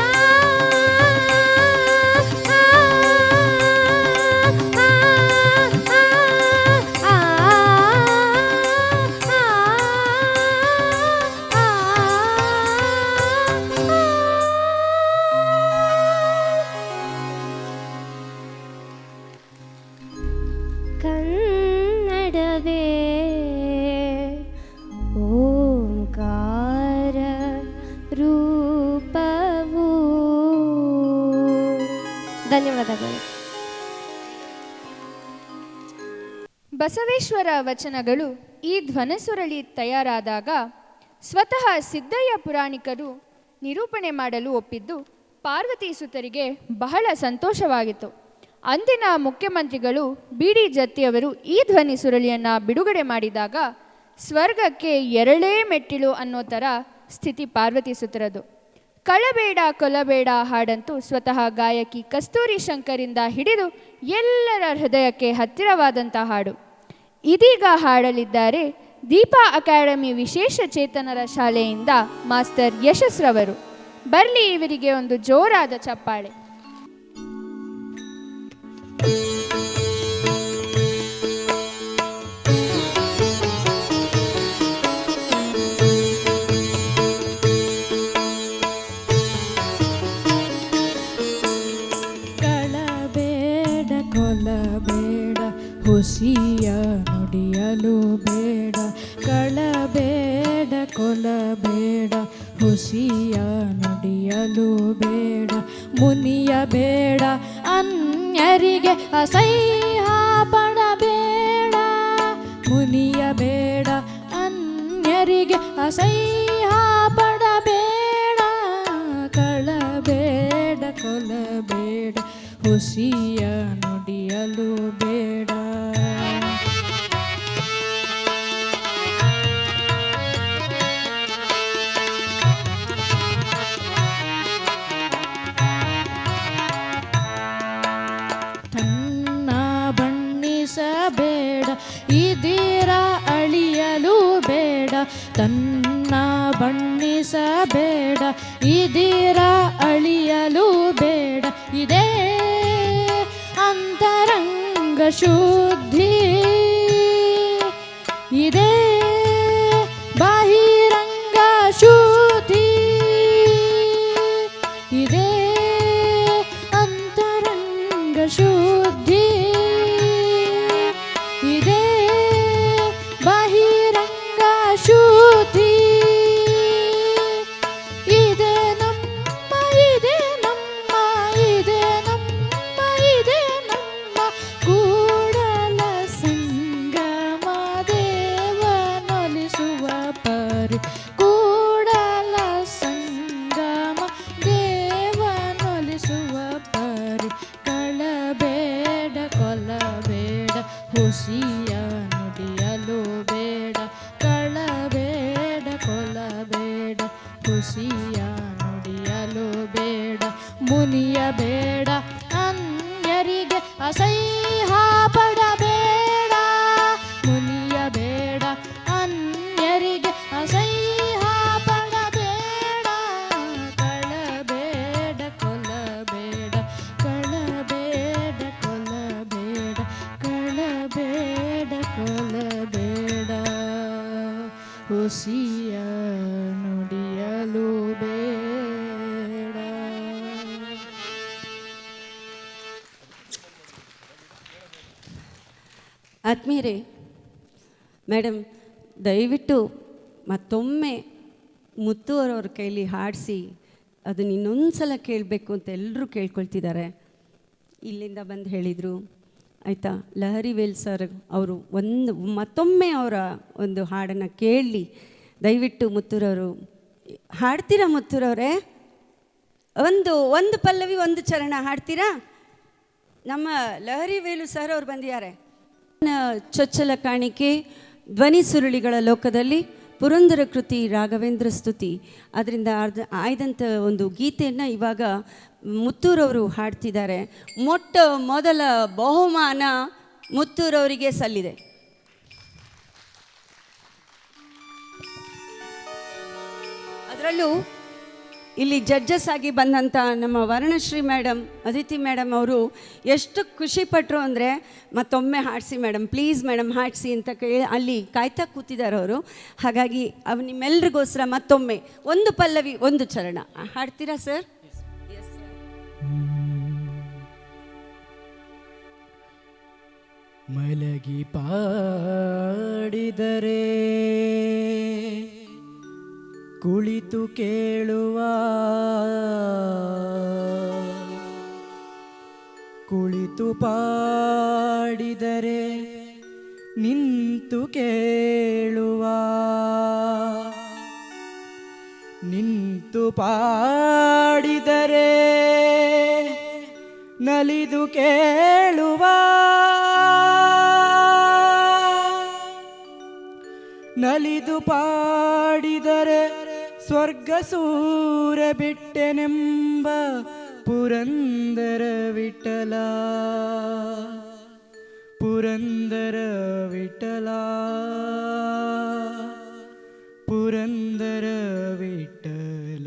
ಕನ್ನಡವೇ ಓಂಕಾರ ರೂಪವು. ಧನ್ಯವಾದಗಳು. ಬಸವೇಶ್ವರ ವಚನಗಳು ಈ ಧ್ವನಸುರಳಿ ತಯಾರಾದಾಗ ಸ್ವತಃ ಸಿದ್ದಯ್ಯ ಪುರಾಣಿಕರು ನಿರೂಪಣೆ ಮಾಡಲು ಒಪ್ಪಿದ್ದು ಪಾರ್ವತಿ ಸುತರಿಗೆ ಬಹಳ ಸಂತೋಷವಾಗಿತ್ತು. ಅಂದಿನ ಮುಖ್ಯಮಂತ್ರಿಗಳು ಬಿ ಡಿ ಜತ್ತಿಯವರು ಈ ಧ್ವನಿ ಸುರಳಿಯನ್ನು ಬಿಡುಗಡೆ ಮಾಡಿದಾಗ ಸ್ವರ್ಗಕ್ಕೆ ಎರಡೇ ಮೆಟ್ಟಿಲು ಅನ್ನೋ ಥರ ಸ್ಥಿತಿ ಪಾರ್ವತಿ ಸುತರದು. ಕಳಬೇಡ ಕೊಲಬೇಡ ಹಾಡಂತೂ ಸ್ವತಃ ಗಾಯಕಿ ಕಸ್ತೂರಿ ಶಂಕರಿಂದ ಹಿಡಿದು ಎಲ್ಲರ ಹೃದಯಕ್ಕೆ ಹತ್ತಿರವಾದಂಥ ಹಾಡು. ಇದೀಗ ಹಾಡಲಿದ್ದಾರೆ ದೀಪಾ ಅಕಾಡೆಮಿ ವಿಶೇಷ ಚೇತನರ ಶಾಲೆಯಿಂದ ಮಾಸ್ಟರ್ ಯಶಸ್ರವರು. ಬರಲಿ ಇವರಿಗೆ ಒಂದು ಜೋರಾದ ಚಪ್ಪಾಳೆ. ಕಳಬೇಡ ಕೊಲಬೇಡ ಹುಸಿಯ ನುಡಿಯಲು ಬೇಡ. ಕಳಬೇಡ ಕೊಲಬೇಡ ಹುಸಿಯ ನುಡಿಯಲು ಬೇಡ. ಮುನಿಯ ಬೇಡ ಅನ್ಯರಿಗೆ ಅಸಹ್ಯ ಪಡಬೇಡ. ಮುನಿಯ ಬೇಡ ಅನ್ಯರಿಗೆ ಅಸಹ್ಯ ಪಡಬೇಡ. ಕಳಬೇಡ ಕೊಲಬೇಡ ಹುಸಿಯ ನುಡಿಯಲು ಬೇಡ. ತನ್ನ ಬಣ್ಣಿಸಬೇಡ ಇದೀರ ಅಳಿಯಲು ಬೇಡ. ತನ್ನ ಬಣ್ಣಿಸಬೇಡ ಇದೀರ ಅಳಿಯಲು ಬೇಡ. ಇದೇ ಅಂತರಂಗ ಶುದ್ಧಿ ಇದೇ ಬಾಹಿರಂಗ ಶುದ್ಧಿ. ಇದೇ ಅಂತರಂಗ ಶುದ್ಧಿ ಇದೇ ಬಾಹಿರಂಗ ಶುದ್ಧಿ. ಇದೇ ನಮ್ಮ ಇದೇ ನಮ್ಮ ಇದೇ ನಮ್ಮ ಇದೇ ನಮ್ಮ ಕೂಡಲ ಸಂಗಮ ದೇವನೊಲಿಸುವ ಪರಿ. ಕೂಡಲ ಸಂಗಮ ದೇವನೊಲಿಸುವ ಪರಿ. ಕಳಬೇಡ ಕೊಲಬೇಡ ಹುಸಿಯ ನುಡಿಯಲು ಬೇಡ. ಕಳಬೇಡ ಕೊಲಬೇಡ ಹುಸಿಯ ನುಡಿಯಲು ಬೇಡ. ಮುನಿಯ ಬೇಡ ಅನ್ಯರಿಗೆ ಅಸಹ್ಯ ಪಡಬೇಡ. ಮುನಿಯ ಬೇಡ ಅನ್ಯರಿಗೆ ಅಸಹ್ಯ ಪಡಬೇಡ. ಕಳಬೇಡ ಕೊಲಬೇಡ ಕಳಬೇಡ ಕೊಲಬೇಡ ಕಳಬೇಡ ಕೊಲಬೇಡ ಹುಸಿಯ ನುಡಿಯಲು ಬೇಡ. ಆತ್ಮೀಯರೇ, ಮೇಡಮ್ ದಯವಿಟ್ಟು ಮತ್ತೊಮ್ಮೆ ಮುತ್ತು ಅವರವ್ರ ಕೈಲಿ ಹಾಡಿಸಿ ಅದನ್ನ ಇನ್ನೊಂದು ಸಲ ಕೇಳಬೇಕು ಅಂತ ಎಲ್ಲರೂ ಕೇಳ್ಕೊಳ್ತಿದ್ದಾರೆ. ಇಲ್ಲಿಂದ ಬಂದು ಹೇಳಿದರು ಆಯಿತಾ. ಲಹರಿ ವೇಲ್ ಸರ್ ಅವರು ಮತ್ತೊಮ್ಮೆ ಅವರ ಒಂದು ಹಾಡನ್ನು ಕೇಳಲಿ. ದಯವಿಟ್ಟು ಮುತ್ತೂರವರು ಹಾಡ್ತೀರಾ? ಮುತ್ತೂರವರೇ ಒಂದು ಪಲ್ಲವಿ ಒಂದು ಚರಣ ಹಾಡ್ತೀರಾ? ನಮ್ಮ ಲಹರಿ ವೇಲು ಸರ್ ಅವ್ರು ಬಂದಿದ್ದಾರೆ. ಚೊಚ್ಚಲ ಕಾಣಿಕೆ ಧ್ವನಿ ಸುರುಳಿಗಳ ಲೋಕದಲ್ಲಿ ಪುರಂದರ ಕೃತಿ ರಾಘವೇಂದ್ರ ಸ್ತುತಿ ಅದರಿಂದ ಆಯ್ದಂಥ ಒಂದು ಗೀತೆಯನ್ನು ಇವಾಗ ಮುತ್ತೂರವರು ಹಾಡ್ತಿದ್ದಾರೆ. ಮೊಟ್ಟ ಮೊದಲ ಬಹುಮಾನ ಮುತ್ತೂರವರಿಗೆ ಸಲ್ಲಿದೆ. ಅದರಲ್ಲೂ ಇಲ್ಲಿ ಜಡ್ಜಸ್ ಆಗಿ ಬಂದಂಥ ನಮ್ಮ ವರ್ಣಶ್ರೀ ಮೇಡಮ್, ಅದಿತಿ ಮೇಡಮ್ ಅವರು ಎಷ್ಟು ಖುಷಿಪಟ್ಟರು ಅಂದರೆ, ಮತ್ತೊಮ್ಮೆ ಹಾಡಿಸಿ ಮೇಡಮ್, ಪ್ಲೀಸ್ ಮೇಡಮ್ ಹಾಡಿಸಿ ಅಂತ ಕೇಳಿ ಅಲ್ಲಿ ಕಾಯ್ತಾ ಕೂತಿದ್ದಾರೆ ಅವರು. ಹಾಗಾಗಿ ನಿಮ್ಮೆಲ್ರಿಗೋಸ್ಕರ ಮತ್ತೊಮ್ಮೆ ಒಂದು ಪಲ್ಲವಿ ಒಂದು ಚರಣ ಹಾಡ್ತೀರಾ ಸರ್? ಮಲಗಿ ಪಾಡಿದರೆ ಕುಳಿತು ಕೇಳುವ, ಕುಳಿತು ಪಾಡಿದರೆ ನಿಂತು ಕೇಳುವ, ನಿಂತು ಪಾಡಿದರೆ ನಲಿದು ಕೇಳುವ, ನಲಿದು ಪಾಡಿದರೆ ಸ್ವರ್ಗ ಸೂರ ಬಿಟ್ಟೆನೆಂಬ ಪುರಂದರ ವಿಠಲ, ಪುರಂದರ ವಿಠಲ, ಪುರಂದರ ವಿಠಲ.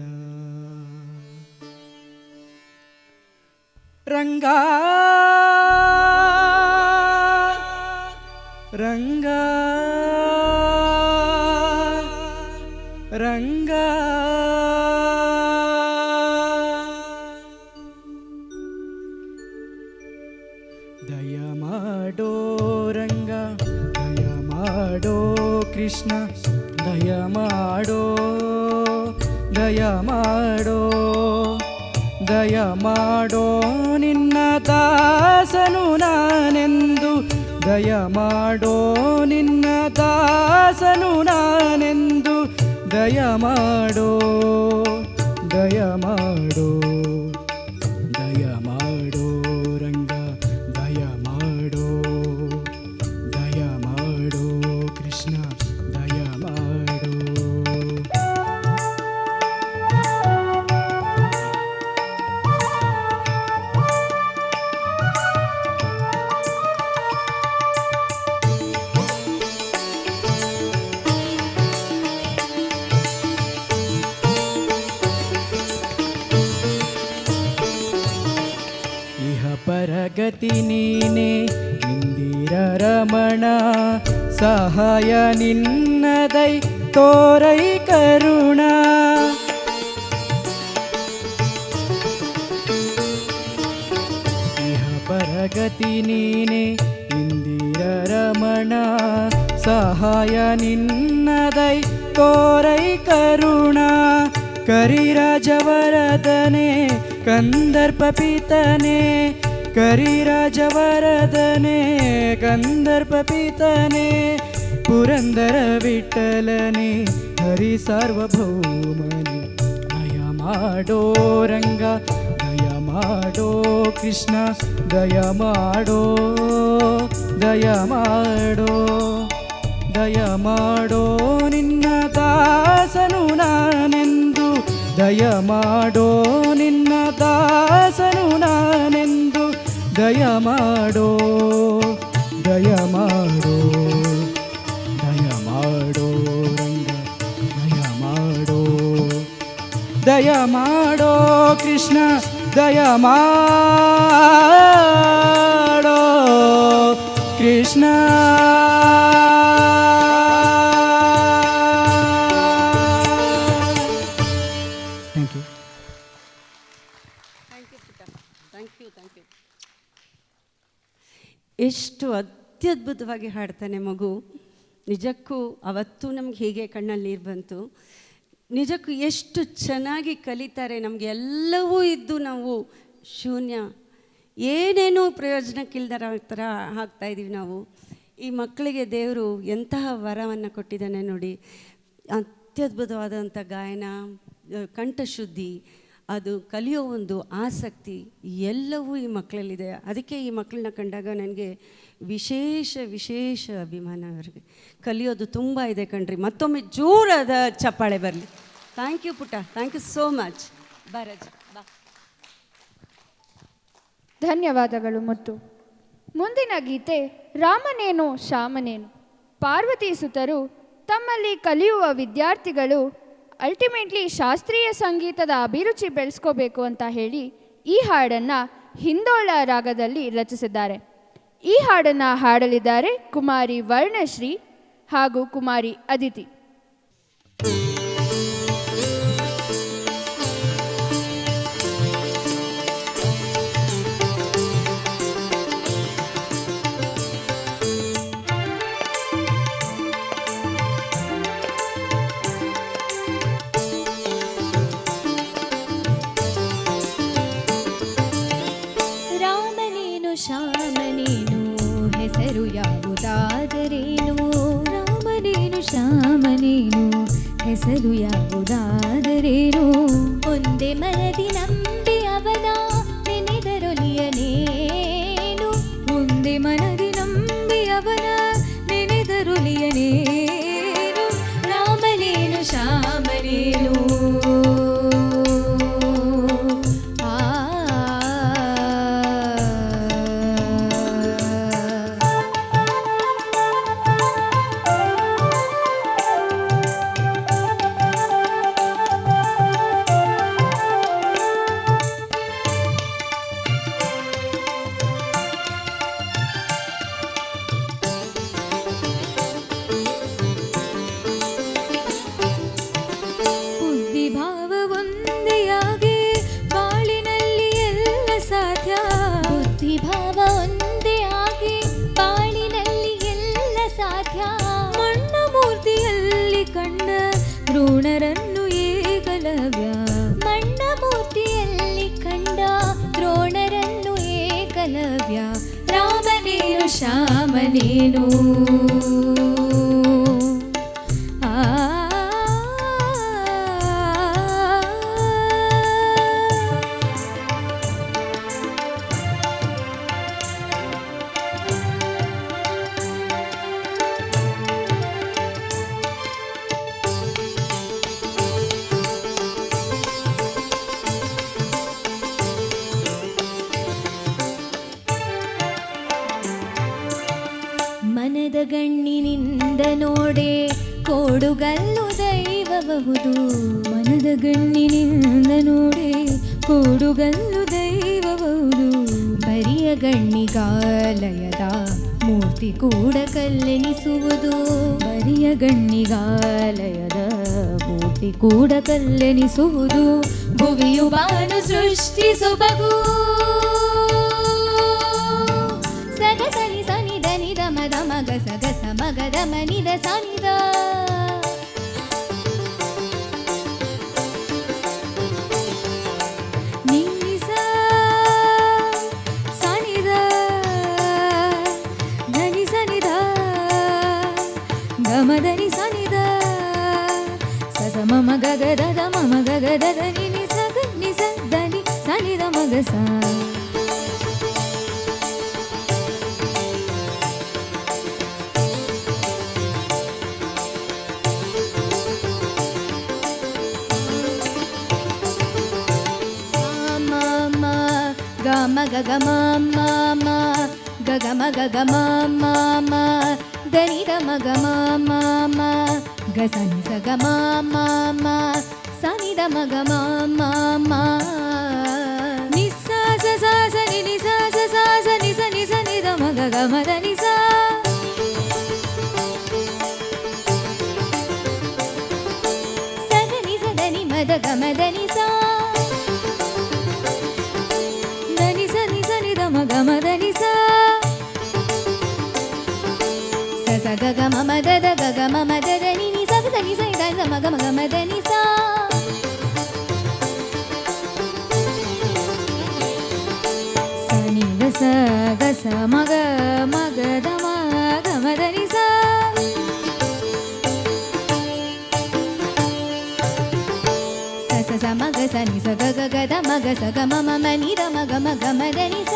ರಂಗ ರಂಗ ರಂಗ ದಯ ಮಾಡೋ ರಂಗ, ದಯ ಮಾಡೋ ಕೃಷ್ಣ, ದಯ ಮಾಡೋ, ದಯ ಮಾಡೋ, ದಯ ಮಾಡೋ ನಿನ್ನ ದಾಸನು ನಾನೆಂದು, ದಯ ಮಾಡೋ ನಿನ್ನ ದಾಸನು ನಾನೆಂದು, ದಯ ಮಾಡೋ, ದಯ ಮಾಡೋ, ದಯ ಮಾಡೋ ರಂಗ, ದಯ ಮಾಡೋ, ದಯ ಮಾಡೋ ಕೃಷ್ಣ, ದಯ ಮಾಡೋ. ಪರಗತಿ ನೀನೆ ಇಂದಿರ ರಮಣ, ಸಹಾಯ ನಿನ್ನದೈ ತೋರೈ ಕರುಣ. ಇಹ ಪರಗತಿ ನೀನೆ ಇಂದಿರ ರಮಣ, ಸಹಾಯ ನಿನ್ನದೈ ತೋರೈ ಕರುಣ. ಕರಿರಾಜವರದನೆ ಕಂದರ್ಪ ಪಿತನೆ, ಕರಿರಾಜವರದನೆ ಕಂದರ್ಪ ಪಿತನೆ, ಪುರಂದರ ವಿಠಲನೆ ಹರಿ ಸಾರ್ವಭೌಮನೆ. ದಯ ಮಾಡೋ ರಂಗ, ದಯ ಮಾಡೋ ಕೃಷ್ಣ, ದಯ ಮಾಡೋ, ದಯ ಮಾಡೋ, ದಯ ಮಾಡೋ ನಿನ್ನ ದಾಸನು ನಾನೆಂದು, ದಯ ಮಾಡೋ ನಿನ್ನ ದಾಸನು ನಾನೆಂದು, ದಯ ಮಾಡೋ, ದಯ ಮಾಡೋ, ದಯ ಮಾಡೋ ರಂಗ, ದಯ ಮಾಡೋ, ದಯ ಮಾಡೋ ಕೃಷ್ಣ, ದಯ ಮಾಡೋ Krishna. Thank you. Thank you. ಎಷ್ಟು ಅತ್ಯದ್ಭುತವಾಗಿ ಹಾಡ್ತಾನೆ ಮಗು. ನಿಜಕ್ಕೂ ಅವತ್ತು ನಮ್ಗೆ ಹೀಗೆ ಕಣ್ಣಲ್ಲಿ ನೀರು ಬಂತು. ನಿಜಕ್ಕೂ ಎಷ್ಟು ಚೆನ್ನಾಗಿ ಕಲಿತಾರೆ. ನಮಗೆ ಎಲ್ಲವೂ ಇದ್ದು ನಾವು ಶೂನ್ಯ, ಏನೇನೂ ಪ್ರಯೋಜನಕ್ಕಿಲ್ದರ ಥರ ಆಗ್ತಾಯಿದ್ದೀವಿ ನಾವು. ಈ ಮಕ್ಕಳಿಗೆ ದೇವರು ಎಂತಹ ವರವನ್ನು ಕೊಟ್ಟಿದ್ದಾನೆ ನೋಡಿ. ಅತ್ಯದ್ಭುತವಾದಂಥ ಗಾಯನ, ಕಂಠಶುದ್ಧಿ, ಅದು ಕಲಿಯೋ ಒಂದು ಆಸಕ್ತಿ ಎಲ್ಲವೂ ಈ ಮಕ್ಕಳಲ್ಲಿದೆ. ಅದಕ್ಕೆ ಈ ಮಕ್ಕಳನ್ನ ಕಂಡಾಗ ನನಗೆ ವಿಶೇಷ ಅಭಿಮಾನ. ಅವರಿಗೆ ಕಲಿಯೋದು ತುಂಬ ಇದೆ ಕಣ್ರಿ. ಮತ್ತೊಮ್ಮೆ ಜೋರಾದ ಚಪ್ಪಾಳೆ ಬರಲಿ. ಥ್ಯಾಂಕ್ ಯು ಪುಟ್ಟ, ಥ್ಯಾಂಕ್ ಯು ಸೋ ಮಚ್. ಬಾರಜ್ ಬಾ. ಧನ್ಯವಾದಗಳು ಮುತ್ತು. ಮುಂದಿನ ಗೀತೆ ರಾಮನೇನು ಶ್ಯಾಮನೇನು. ಪಾರ್ವತಿ ಸುತರು ತಮ್ಮಲ್ಲಿ ಕಲಿಯುವ ವಿದ್ಯಾರ್ಥಿಗಳು ಅಲ್ಟಿಮೇಟ್ಲಿ ಶಾಸ್ತ್ರೀಯ ಸಂಗೀತದ ಅಭಿರುಚಿ ಬೆಳೆಸ್ಕೋಬೇಕು ಅಂತ ಹೇಳಿ ಈ ಹಾಡನ್ನು ಹಿಂದೋಳ ರಾಗದಲ್ಲಿ ರಚಿಸಿದ್ದಾರೆ. ಈ ಹಾಡನ್ನು ಹಾಡಲಿದ್ದಾರೆ ಕುಮಾರಿ ವರ್ಣಶ್ರೀ ಹಾಗೂ ಕುಮಾರಿ ಅದಿತಿ. ಶ್ಯಾಮನೇನು ಹೆಸರು ಯಾವುದಾದರೇನು. ರಾಮನೇನು ಶ್ಯಾಮನೇನು ಹೆಸರು ಯಾವುದಾದರೇನು. ಒಂದೇ ಮನದಿ ನಂಬಿ ಅವನ ನೆನೆದರೊಲಿಯನೇನು. ಒಂದೇ ಮನದಿ ನಂಬಿ ಅವನ ನೆನೆದರೊಲಿಯನೇನು. ರಾಮನೇನು ಶ್ಯಾಮನೇನು. ದ್ರೋಣರನ್ನು ಏಕಲವ್ಯ. ಮಣ್ಣ ಮೂರ್ತಿಯಲ್ಲಿ ಕಂಡ ದ್ರೋಣರನ್ನು ಏಕಲವ್ಯ. ರಾಮನೇನು ಶ್ಯಾಮನೇನು. ಮನದ ಗಣ್ಣಿನಿಂದ ನೋಡೆ ಕೋಡುಗಲ್ಲು ದೈವಬಹುದು. ಮನದ ಗಣ್ಣಿನಿಂದ ನೋಡೆ ಕೋಡುಗಲ್ಲು ದೈವಬಹುದು. ಬರಿಯ ಗಣ್ಣಿಗಾಲಯದ ಮೂರ್ತಿ ಕೂಡ ಕಲ್ಲೆನಿಸುವುದು. ಬರಿಯ ಗಣ್ಣಿಗಾಲಯದ ಮೂರ್ತಿ ಕೂಡ ಕಲ್ಲೆನಿಸುವುದು. ಭುವಿಯು ಬಾನು ಸೃಷ್ಟಿ ಸೊಬಗು. ಸಗಸನಿ ಸನಿ ದನಿದ ಮದ ಮಗ ಸಗಸ ಮಗದ ಮನಿದ ಸನಿದ. ನಿನ್ನಿಸ ಸನಿದ ಧನಿ ಸನಿದ ಗಮದನಿ ಸನಿದ ಸಸ ಮಮ ಗಗದ ಮಮ ಗಗದ ನಿನಿ ಸಗ ನಿಸ ಧನಿ ಸನಿದ ಮಗಸ. ಮಗ ಮಮ ಗಗ ಮಗ ಮಮ ದನಿದ ಮಗ ಮಮ ಗಸನಿ ಸಗ ಮಮ ಸನಿದ ಮಗ ಮಮ ನಿಸ್ಸಾಸ ಸಾಸ ನಿಸಾಸ ಸಾಸ ನಿಸ ನಿಸ ನಿದ ಮಗ ಗಮದ ನಿಸ. ಸಗ ನಿಸ ದನಿ ಮದ ಗಮದ ನಿಸ. ಗಮದನಿ ಸ ಸ ಗಗ ಮಮ ದದ ಗಗ ಮಮ ದದ ನಿನಿ ಸಗ ಸನಿ ಸ ದ ಮಗ ಮಗ ಮದನಿ ಸ. ಸನಿ ದ ಸ ಗ ಸ ಮಗ ಮಗ ದ ಮಗ ಮದನಿ ಸ. ಸ ಸ ಸ ಮಗ ಸ ನಿ ಸ ಗ ಗ ಗ ದ ಮಗ ಸ ಗ ಮ ಮ ಮ ನಿ ದ ಮ ಗ ಮ ಗ ಮ ದ ನಿ ಸ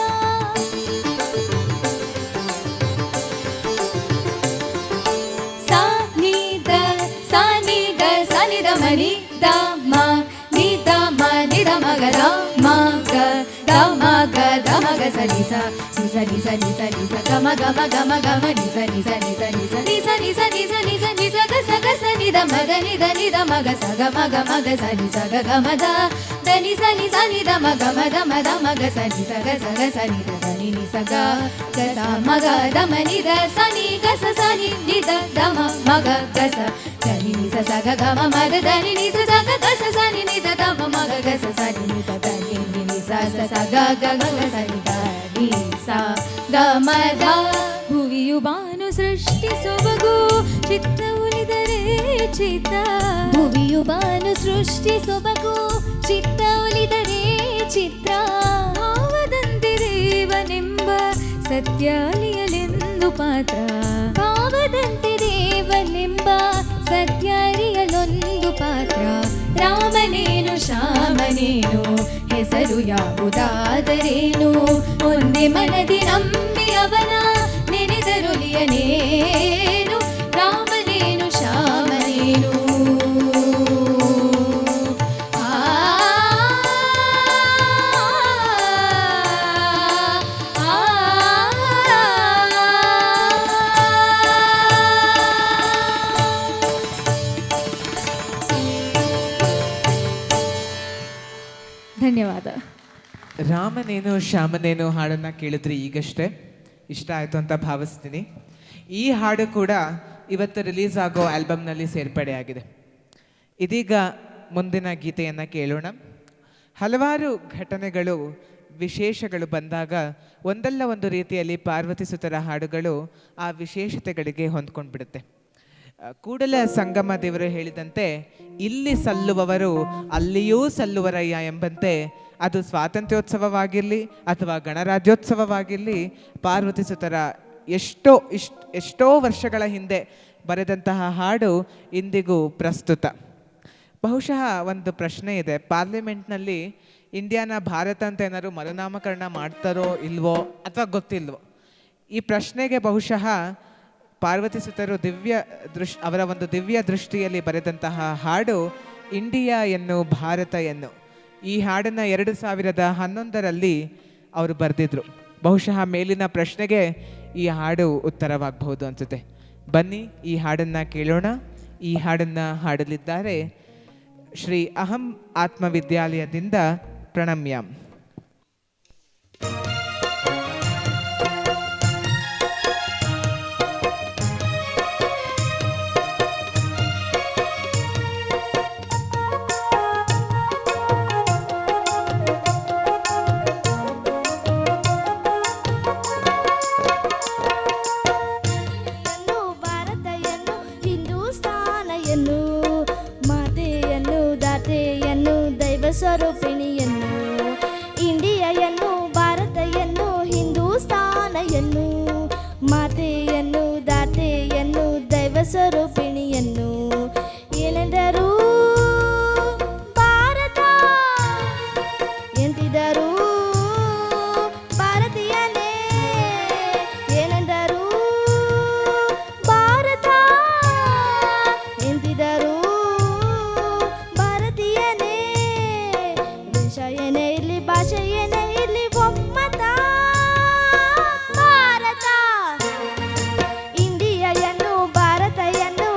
ಸ ನಿ ದ ಸ ನಿ ದ ಸ ನಿ ದ ಮ ನಿ ದ ಮ ನಿ ದ ಮ ನಿ ದ ಮ ಗ ದ ಮ ಗ ದ ಮ ಗ ದ ಮ ಗ ಸ ನಿ ಸ ನಿ ಸ ನಿ ಸ ನಿ ಸ ನಿ ಸ ಗ ಮ ಗ ಮ ಗ ಮ ಗ ಮ ನಿ ಸ ನಿ ಸ ನಿ ಸ ನಿ ಸ ನಿ ಸ ನಿ ಸ ನಿ ಸ ನಿ ಸ ನಿ ಸ ಗ ಸ ಗ ಸ ನಿ ದ ಮ ಗ ನಿ ದ ನಿ ದ ಮ ಗ ಸ ಗ ಮ ಗ ಮ ಗ ಸ ನಿ ಸ ಗ ಗ ಮ ದ ದ ನಿ ಸ ನಿ ಸ ನಿ ದ ಮ ಗ ಮ ದ ಮ ದ ಮ ಗ ಸ ನಿ ಸ ಗ ಸ ಗ ಸ ನಿ ದ ದ ನಿ ನಿ ಸ ಗ ಗ ಸ ಮ ಗ ದ ಮ ನಿ ದ ಸ ನಿ ಗ ಸ ಸ ನಿ ನಿ ದ ದ ಮ ಮ ಗ ಗ ಸ ದ ನಿ ನಿ ಸ ಸ ಗ ಗ ಮ ಮ ದ ದ ನಿ ನಿ ಸ ಸ ಗ ಗ ಸ ಸ ನಿ ನಿ ದ ದ ಮ ಮ ಗ ಗ ಸ ಸ ನಿ ನಿ ದ ದ ನಿ ನಿ ನಿ ಸ ಸ ಸ ಗ ಗ ಗ ಗ ಸ ನಿ ದ ನಿ ಸ ಗ ಮ ದ ಭುವಿಯು ಬಾನು ಸೃಷ್ಟಿಸೊಬಗು ಚಿತ್ತ ಉಳಿದರೆ ಚಿತ್ತ ಭುವಿಯು ಬಾನು ಸೃಷ್ಟಿಸೊಬಗು ಚಿತ್ತ ಒಲಿದರೆ ಚಿತ್ರ ಭಾವದಂತೆ ದೇವನೆಂಬ ಸತ್ಯ ಅರಿಯಲೆಂದು ಪಾತ್ರ ಭಾವದಂತೆ ದೇವನೆಂಬ ಸತ್ಯ ಅರಿಯಲೊಂದು ಪಾತ್ರ ರಾಮನೇನು ಶ್ಯಾಮನೇನು ಹೆಸರು ಯಾವುದಾದರೇನು ಒಂದೇ ಮನದಿ ನಂಬಿ ಅವನ ನೆನೆದರೊಲಿಯನೇನು ರಾಮನೇನು ಶ್ಯಾಮನೇನು ಧನ್ಯವಾದ. ರಾಮನೇನು ಶ್ಯಾಮನೇನು ಹಾಡನ್ನು ಕೇಳಿದ್ರಿ ಈಗಷ್ಟೇ, ಇಷ್ಟ ಆಯಿತು ಅಂತ ಭಾವಿಸ್ತೀನಿ. ಈ ಹಾಡು ಕೂಡ ಇವತ್ತು ರಿಲೀಸ್ ಆಗೋ ಆಲ್ಬಮ್ನಲ್ಲಿ ಸೇರ್ಪಡೆಯಾಗಿದೆ. ಇದೀಗ ಮುಂದಿನ ಗೀತೆಯನ್ನು ಕೇಳೋಣ. ಹಲವಾರು ಘಟನೆಗಳು ವಿಶೇಷಗಳು ಬಂದಾಗ ಒಂದಲ್ಲ ಒಂದು ರೀತಿಯಲ್ಲಿ ಪಾರ್ವತಿ ಸುತರ ಹಾಡುಗಳು ಆ ವಿಶೇಷತೆಗಳಿಗೆ ಹೊಂದ್ಕೊಂಡು ಬಿಡುತ್ತೆ. ಕೂಡಲ ಸಂಗಮ ದೇವರು ಹೇಳಿದಂತೆ ಇಲ್ಲಿ ಸಲ್ಲುವವರು ಅಲ್ಲಿಯೂ ಸಲ್ಲುವರಯ್ಯ ಎಂಬಂತೆ ಅದು ಸ್ವಾತಂತ್ರ್ಯೋತ್ಸವವಾಗಿರಲಿ ಅಥವಾ ಗಣರಾಜ್ಯೋತ್ಸವವಾಗಿರಲಿ ಪಾರ್ವತಿ ಸುತರ ಎಷ್ಟೋ ವರ್ಷಗಳ ಹಿಂದೆ ಬರೆದಂತಹ ಹಾಡು ಇಂದಿಗೂ ಪ್ರಸ್ತುತ. ಬಹುಶಃ ಒಂದು ಪ್ರಶ್ನೆ ಇದೆ, ಪಾರ್ಲಿಮೆಂಟ್ನಲ್ಲಿ ಇಂಡಿಯಾನ ಭಾರತ ಅಂತ ಏನಾದ್ರು ಮರುನಾಮಕರಣ ಮಾಡ್ತಾರೋ ಇಲ್ವೋ ಅಥವಾ ಗೊತ್ತಿಲ್ವೋ? ಈ ಪ್ರಶ್ನೆಗೆ ಬಹುಶಃ ಪಾರ್ವತಿ ಸುತರು ಅವರ ಒಂದು ದಿವ್ಯ ದೃಷ್ಟಿಯಲ್ಲಿ ಬರೆದಂತಹ ಹಾಡು ಇಂಡಿಯಾ ಎನ್ನು ಭಾರತ ಎನ್ನು. ಈ ಹಾಡನ್ನು 2011ರಲ್ಲಿ ಅವರು ಬರೆದಿದ್ರು. ಬಹುಶಃ ಮೇಲಿನ ಪ್ರಶ್ನೆಗೆ ಈ ಹಾಡು ಉತ್ತರವಾಗಬಹುದು ಅನ್ಸುತ್ತೆ. ಬನ್ನಿ ಈ ಹಾಡನ್ನು ಕೇಳೋಣ. ಈ ಹಾಡನ್ನು ಹಾಡಲಿದ್ದಾರೆ ಶ್ರೀ ಅಹಂ ಆತ್ಮವಿದ್ಯಾಲಯದಿಂದ ಪ್ರಣಮ್ಯ. ಸ್ವರೂಪಿಣಿಯನ್ನು ಇಂಡಿಯೆಯನ್ನು ಭಾರತವನ್ನು ಹಿಂದೂಸ್ತಾನೆಯನ್ನು ಮಾತೆಯನ್ನು ದಾತೆಯನ್ನು ದೈವ ಸ್ವರೂಪಿಣಿಯನ್ನು ಏನೆಂದರೂ ಭಾರತ ಎಂತಿದರೂ ಭಾರತೀಯನೇ ಏನೆಂದರೂ ಭಾರತ ಎಂತಿದರೂ ಭಾರತೀಯನೇ ಏನೇ ಇರಲಿ ಭಾಷೆ ಏನೇ ಇರಲಿ ಒಮ್ಮತ ಭಾರತ ಇಂಡಿಯೆಯನ್ನು ಭಾರತವನ್ನು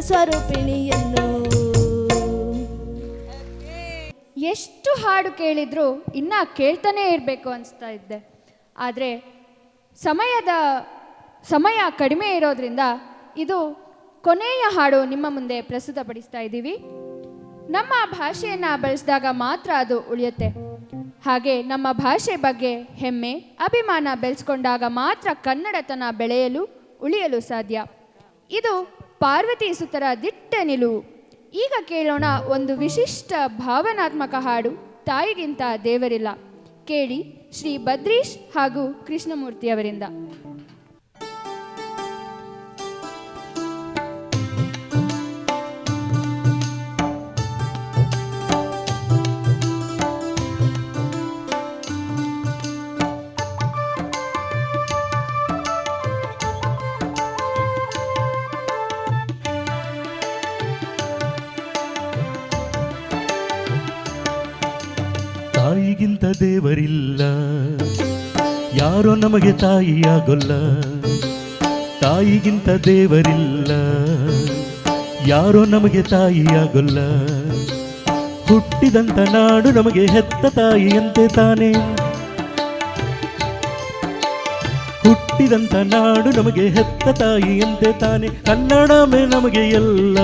ಸ್ವರೂಪಿಣಿಯನ್ನು. ಎಷ್ಟು ಹಾಡು ಕೇಳಿದ್ರು ಇನ್ನ ಕೇಳ್ತಾನೇ ಇರಬೇಕು ಅನಿಸ್ತಾ ಇದ್ದೆ. ಆದರೆ ಸಮಯ ಕಡಿಮೆ ಇರೋದ್ರಿಂದ ಇದು ಕೊನೆಯ ಹಾಡು ನಿಮ್ಮ ಮುಂದೆ ಪ್ರಸ್ತುತಪಡಿಸ್ತಾ ಇದ್ದೀವಿ. ನಮ್ಮ ಭಾಷೆಯನ್ನು ಬಳಸಿದಾಗ ಮಾತ್ರ ಅದು ಉಳಿಯುತ್ತೆ. ಹಾಗೆ ನಮ್ಮ ಭಾಷೆ ಬಗ್ಗೆ ಹೆಮ್ಮೆ ಅಭಿಮಾನ ಬೆಳೆಸ್ಕೊಂಡಾಗ ಮಾತ್ರ ಕನ್ನಡತನ ಬೆಳೆಯಲು ಉಳಿಯಲು ಸಾಧ್ಯ. ಇದು ಪಾರ್ವತಿ ಸುತರ ದಿಟ್ಟ ನಿಲುವು. ಈಗ ಕೇಳೋಣ ಒಂದು ವಿಶಿಷ್ಟ ಭಾವನಾತ್ಮಕ ಹಾಡು, ತಾಯಿಗಿಂತ ದೇವರಿಲ್ಲ. ಕೇಳಿ, ಶ್ರೀ ಬದ್ರೀಶ್ ಹಾಗೂ ಕೃಷ್ಣಮೂರ್ತಿಯವರಿಂದ. ತಾಯಿಗಿಂತ ದೇವರಿಲ್ಲ, ಯಾರೋ ನಮಗೆ ತಾಯಿಯಾಗೊಲ್ಲ. ತಾಯಿಗಿಂತ ದೇವರಿಲ್ಲ, ಯಾರೋ ನಮಗೆ ತಾಯಿಯಾಗೊಲ್ಲ. ಹುಟ್ಟಿದಂತ ನಾಡು ನಮಗೆ ಹೆತ್ತ ತಾಯಿಯಂತೆ ತಾನೆ. ಹುಟ್ಟಿದಂತ ನಾಡು ನಮಗೆ ಹೆತ್ತ ತಾಯಿಯಂತೆ ತಾನೆ. ಕನ್ನಡವೇ ನಮಗೆ ಎಲ್ಲ.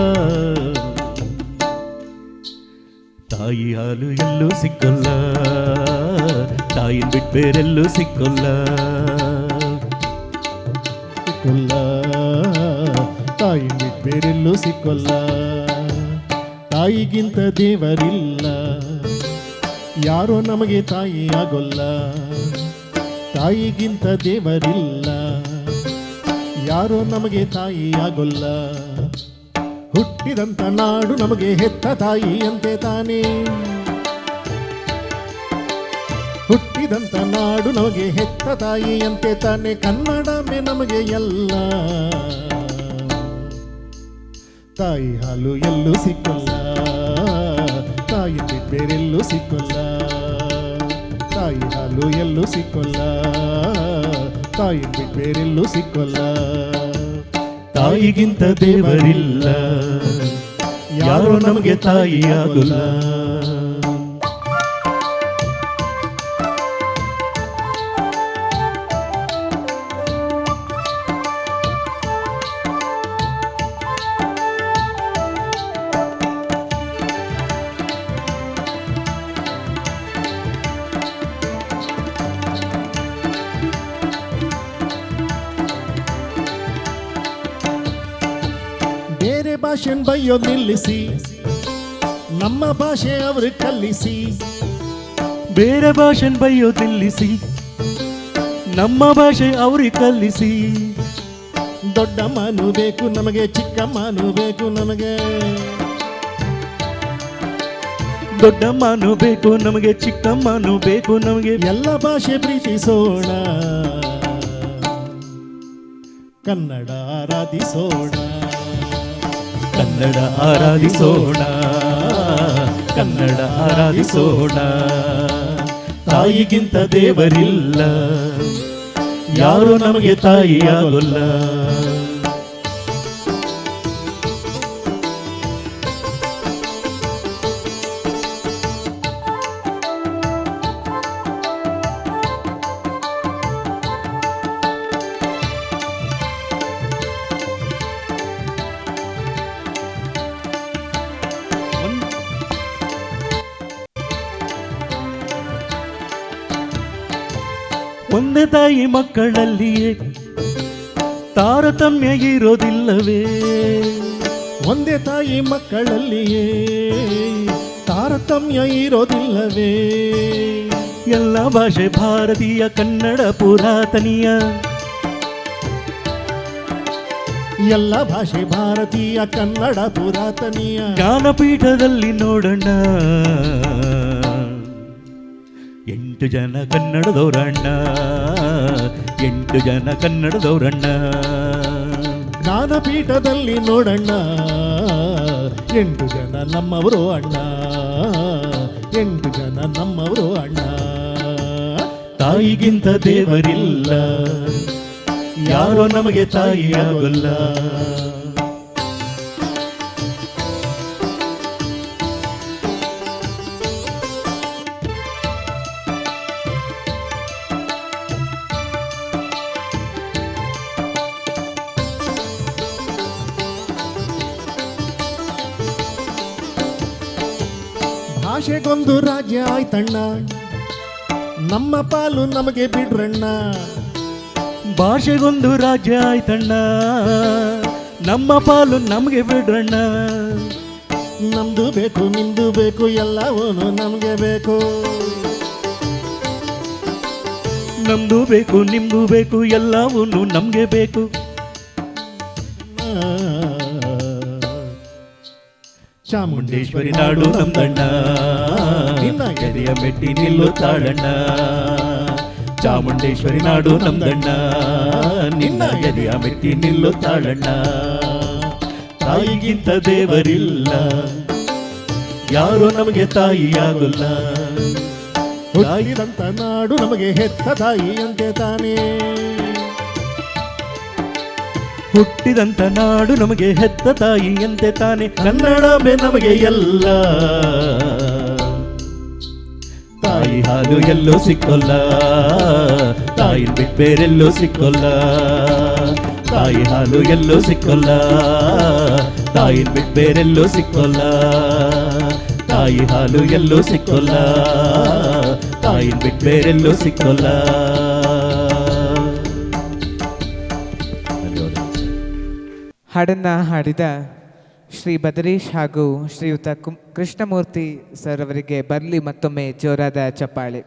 ತಾಯಿ ಹಾಲು ಎಲ್ಲೂ ಸಿಕ್ಕೊಲ್ಲ, ತಾಯಿನ ಬಿಟ್ಟು ಬೇರೆಲ್ಲೂ ಸಿಕ್ಕೊಲ್ಲ. ಸಿಕ್ಕೊಲ್ಲ, ತಾಯಿನ ಬಿಟ್ಟು ಬೇರೆಲ್ಲೂ ಸಿಕ್ಕೊಲ್ಲ. ತಾಯಿಗಿಂತ ದೇವರಿಲ್ಲ, ಯಾರೋ ನಮಗೆ ತಾಯಿಯಾಗೊಲ್ಲ. ತಾಯಿಗಿಂತ ದೇವರಿಲ್ಲ, ಯಾರೋ ನಮಗೆ ತಾಯಿಯಾಗೊಲ್ಲ. ಹುಟ್ಟಿದಂತ ನಾಡು ನಮಗೆ ಹೆತ್ತ ತಾಯಿಯಂತೆ ತಾನೇ. ಹುಟ್ಟಿದಂತ ನಾಡು ನಮಗೆ ಹೆತ್ತ ತಾಯಿಯಂತೆ ತಾನೆ. ಕನ್ನಡವೇ ನಮಗೆ ಎಲ್ಲ. ತಾಯಿ ಹಾಲು ಎಲ್ಲೂ ಸಿಕ್ಕೊಲ್ಲ, ತಾಯಿ ಬಿಟ್ಟು ಬೇರೆಲ್ಲೂ ಸಿಕ್ಕೊಲ್ಲ. ತಾಯಿ ಹಾಲು ಎಲ್ಲೂ ಸಿಕ್ಕೊಲ್ಲ, ತಾಯಿ ಬಿಟ್ಟು ಬೇರೆಲ್ಲೂ ಸಿಕ್ಕೊಲ್ಲ. ತಾಯಿಗಿಂತ ದೇವರಿಲ್ಲ, ಯಾರೋ ನಮಗೆ ತಾಯಿಯಾಗಲ್ಲ. ಬೇರೆ ಭಾಷೆನ್ ಬೈಯೋ ನಿಲ್ಲಿಸಿ, ನಮ್ಮ ಭಾಷೆ ಅವರು ಕಲಿಸಿ. ಬೇರೆ ಭಾಷೆನ್ ಬೈಯೋ ನಿಲ್ಲಿಸಿ, ನಮ್ಮ ಭಾಷೆ ಅವ್ರಿಗೆ ಕಲಿಸಿ. ದೊಡ್ಡಮ್ಮನೂ ಬೇಕು ನಮಗೆ, ಚಿಕ್ಕಮ್ಮನೂ ಬೇಕು ನಮಗೆ. ದೊಡ್ಡಮ್ಮನೂ ಬೇಕು ನಮಗೆ, ಚಿಕ್ಕಮ್ಮನೂ ಬೇಕು ನಮಗೆ. ಎಲ್ಲ ಭಾಷೆ ಪ್ರೀತಿಸೋಣ, ಕನ್ನಡ ಆರಾಧಿಸೋಣ. ಕನ್ನಡ ಆರಾಧಿಸೋಣ, ಕನ್ನಡ ಆರಾಧಿಸೋಣ. ತಾಯಿಗಿಂತ ದೇವರಿಲ್ಲ, ಯಾರೋ ನಮಗೆ ತಾಯಿಯಾಗೊಲ್ಲ. ಒಂದೇ ತಾಯಿ ಮಕ್ಕಳಲ್ಲಿಯೇ ತಾರತಮ್ಯ ಇರೋದಿಲ್ಲವೇ? ಒಂದೇ ತಾಯಿ ಮಕ್ಕಳಲ್ಲಿಯೇ ತಾರತಮ್ಯ ಇರೋದಿಲ್ಲವೇ? ಎಲ್ಲ ಭಾಷೆ ಭಾರತೀಯ, ಕನ್ನಡ ಪುರಾತನೀಯ. ಎಲ್ಲ ಭಾಷೆ ಭಾರತೀಯ, ಕನ್ನಡ ಪುರಾತನೀಯ. ಜ್ಞಾನಪೀಠದಲ್ಲಿ ನೋಡೋಣ, 8 ಜನ ಕನ್ನಡದವರಣ್ಣ, 8 ಜನ ಕನ್ನಡದವರಣ್ಣ. ಜ್ಞಾನಪೀಠದಲ್ಲಿ ನೋಡಣ್ಣ, 8 ಜನ ನಮ್ಮವರು ಅಣ್ಣ, 8 ಜನ ನಮ್ಮವರು ಅಣ್ಣ. ತಾಯಿಗಿಂತ ದೇವರಿಲ್ಲ, ಯಾರೋ ನಮಗೆ ತಾಯಿಯಾಗಲ್ಲ. ಭಾಷೆಗೊಂದು ರಾಜ್ಯ ಆಯ್ತಣ್ಣ, ನಮ್ಮ ಪಾಲು ನಮಗೆ ಬಿಡ್ರಣ್ಣ. ಭಾಷೆಗೊಂದು ರಾಜ್ಯ ಆಯ್ತಣ್ಣ, ನಮ್ಮ ಪಾಲು ನಮಗೆ ಬಿಡ್ರಣ್ಣ. ನಮ್ದು ಬೇಕು ನಿಮ್ದು ಬೇಕು ಎಲ್ಲವೂ ನಮಗೆ ಬೇಕು. ನಮ್ದು ಬೇಕು ನಿಮ್ದು ಬೇಕು ಎಲ್ಲವೂ ನಮ್ಗೆ ಬೇಕು. ಚಾಮುಂಡೇಶ್ವರಿ ನಾಡು ನಮ್ದಣ್ಣ, ನಿನ್ನ ಗೆರೆಯ ಮೆಟ್ಟಿ ನಿಲ್ಲುತ್ತಾಳಣ್ಣ. ಚಾಮುಂಡೇಶ್ವರಿ ನಾಡು ನಮ್ದಣ್ಣ, ನಿನ್ನ ಗೆರೆಯ ಮೆಟ್ಟಿ ನಿಲ್ಲುತ್ತಾಳಣ್ಣ. ತಾಯಿಗಿಂತ ದೇವರಿಲ್ಲ, ಯಾರು ನಮಗೆ ತಾಯಿಯಾಗಲ್ಲ. ಹುಟ್ಟಿದಂತ ನಾಡು ನಮಗೆ ಹೆತ್ತ ತಾಯಿಯಂತೆ ತಾನೇ. ಹುಟ್ಟಿದಂತ ನಾಡು ನಮಗೆ ಹೆತ್ತ ತಾಯಿಯಂತೆ ತಾನೆ. ಕನ್ನಡವೇ ನಮಗೆ ಎಲ್ಲ, ತಾಯಿ ಹಾಲು ಎಲ್ಲೂ ಸಿಕ್ಕೋಲ್ಲ, ತಾಯಿ ಬಿಟ್ಟು ಬೇರೆಲ್ಲೂ ಸಿಕ್ಕೋಲ್ಲ. ತಾಯಿ ಹಾಲು ಎಲ್ಲೂ ಸಿಕ್ಕೋಲ್ಲ, ತಾಯಿ ಬಿಟ್ಟು ಬೇರೆಲ್ಲೂ ಸಿಕ್ಕೋಲ್ಲ. ತಾಯಿ ಹಾಲು ಎಲ್ಲೂ ಸಿಕ್ಕೋಲ್ಲ, ತಾಯಿ ಬಿಟ್ಟು ಬೇರೆಲ್ಲೂ ಸಿಕ್ಕೋಲ್ಲ. ಹಾಡನ್ನು ಹಾಡಿದ ಶ್ರೀ ಬದರೀಶ್ ಹಾಗೂ ಶ್ರೀಯುತ ಕೃಷ್ಣಮೂರ್ತಿ ಸರ್ ಅವರಿಗೆ ಬರಲಿ ಮತ್ತೊಮ್ಮೆ ಜೋರಾದ ಚಪ್ಪಾಳೆ.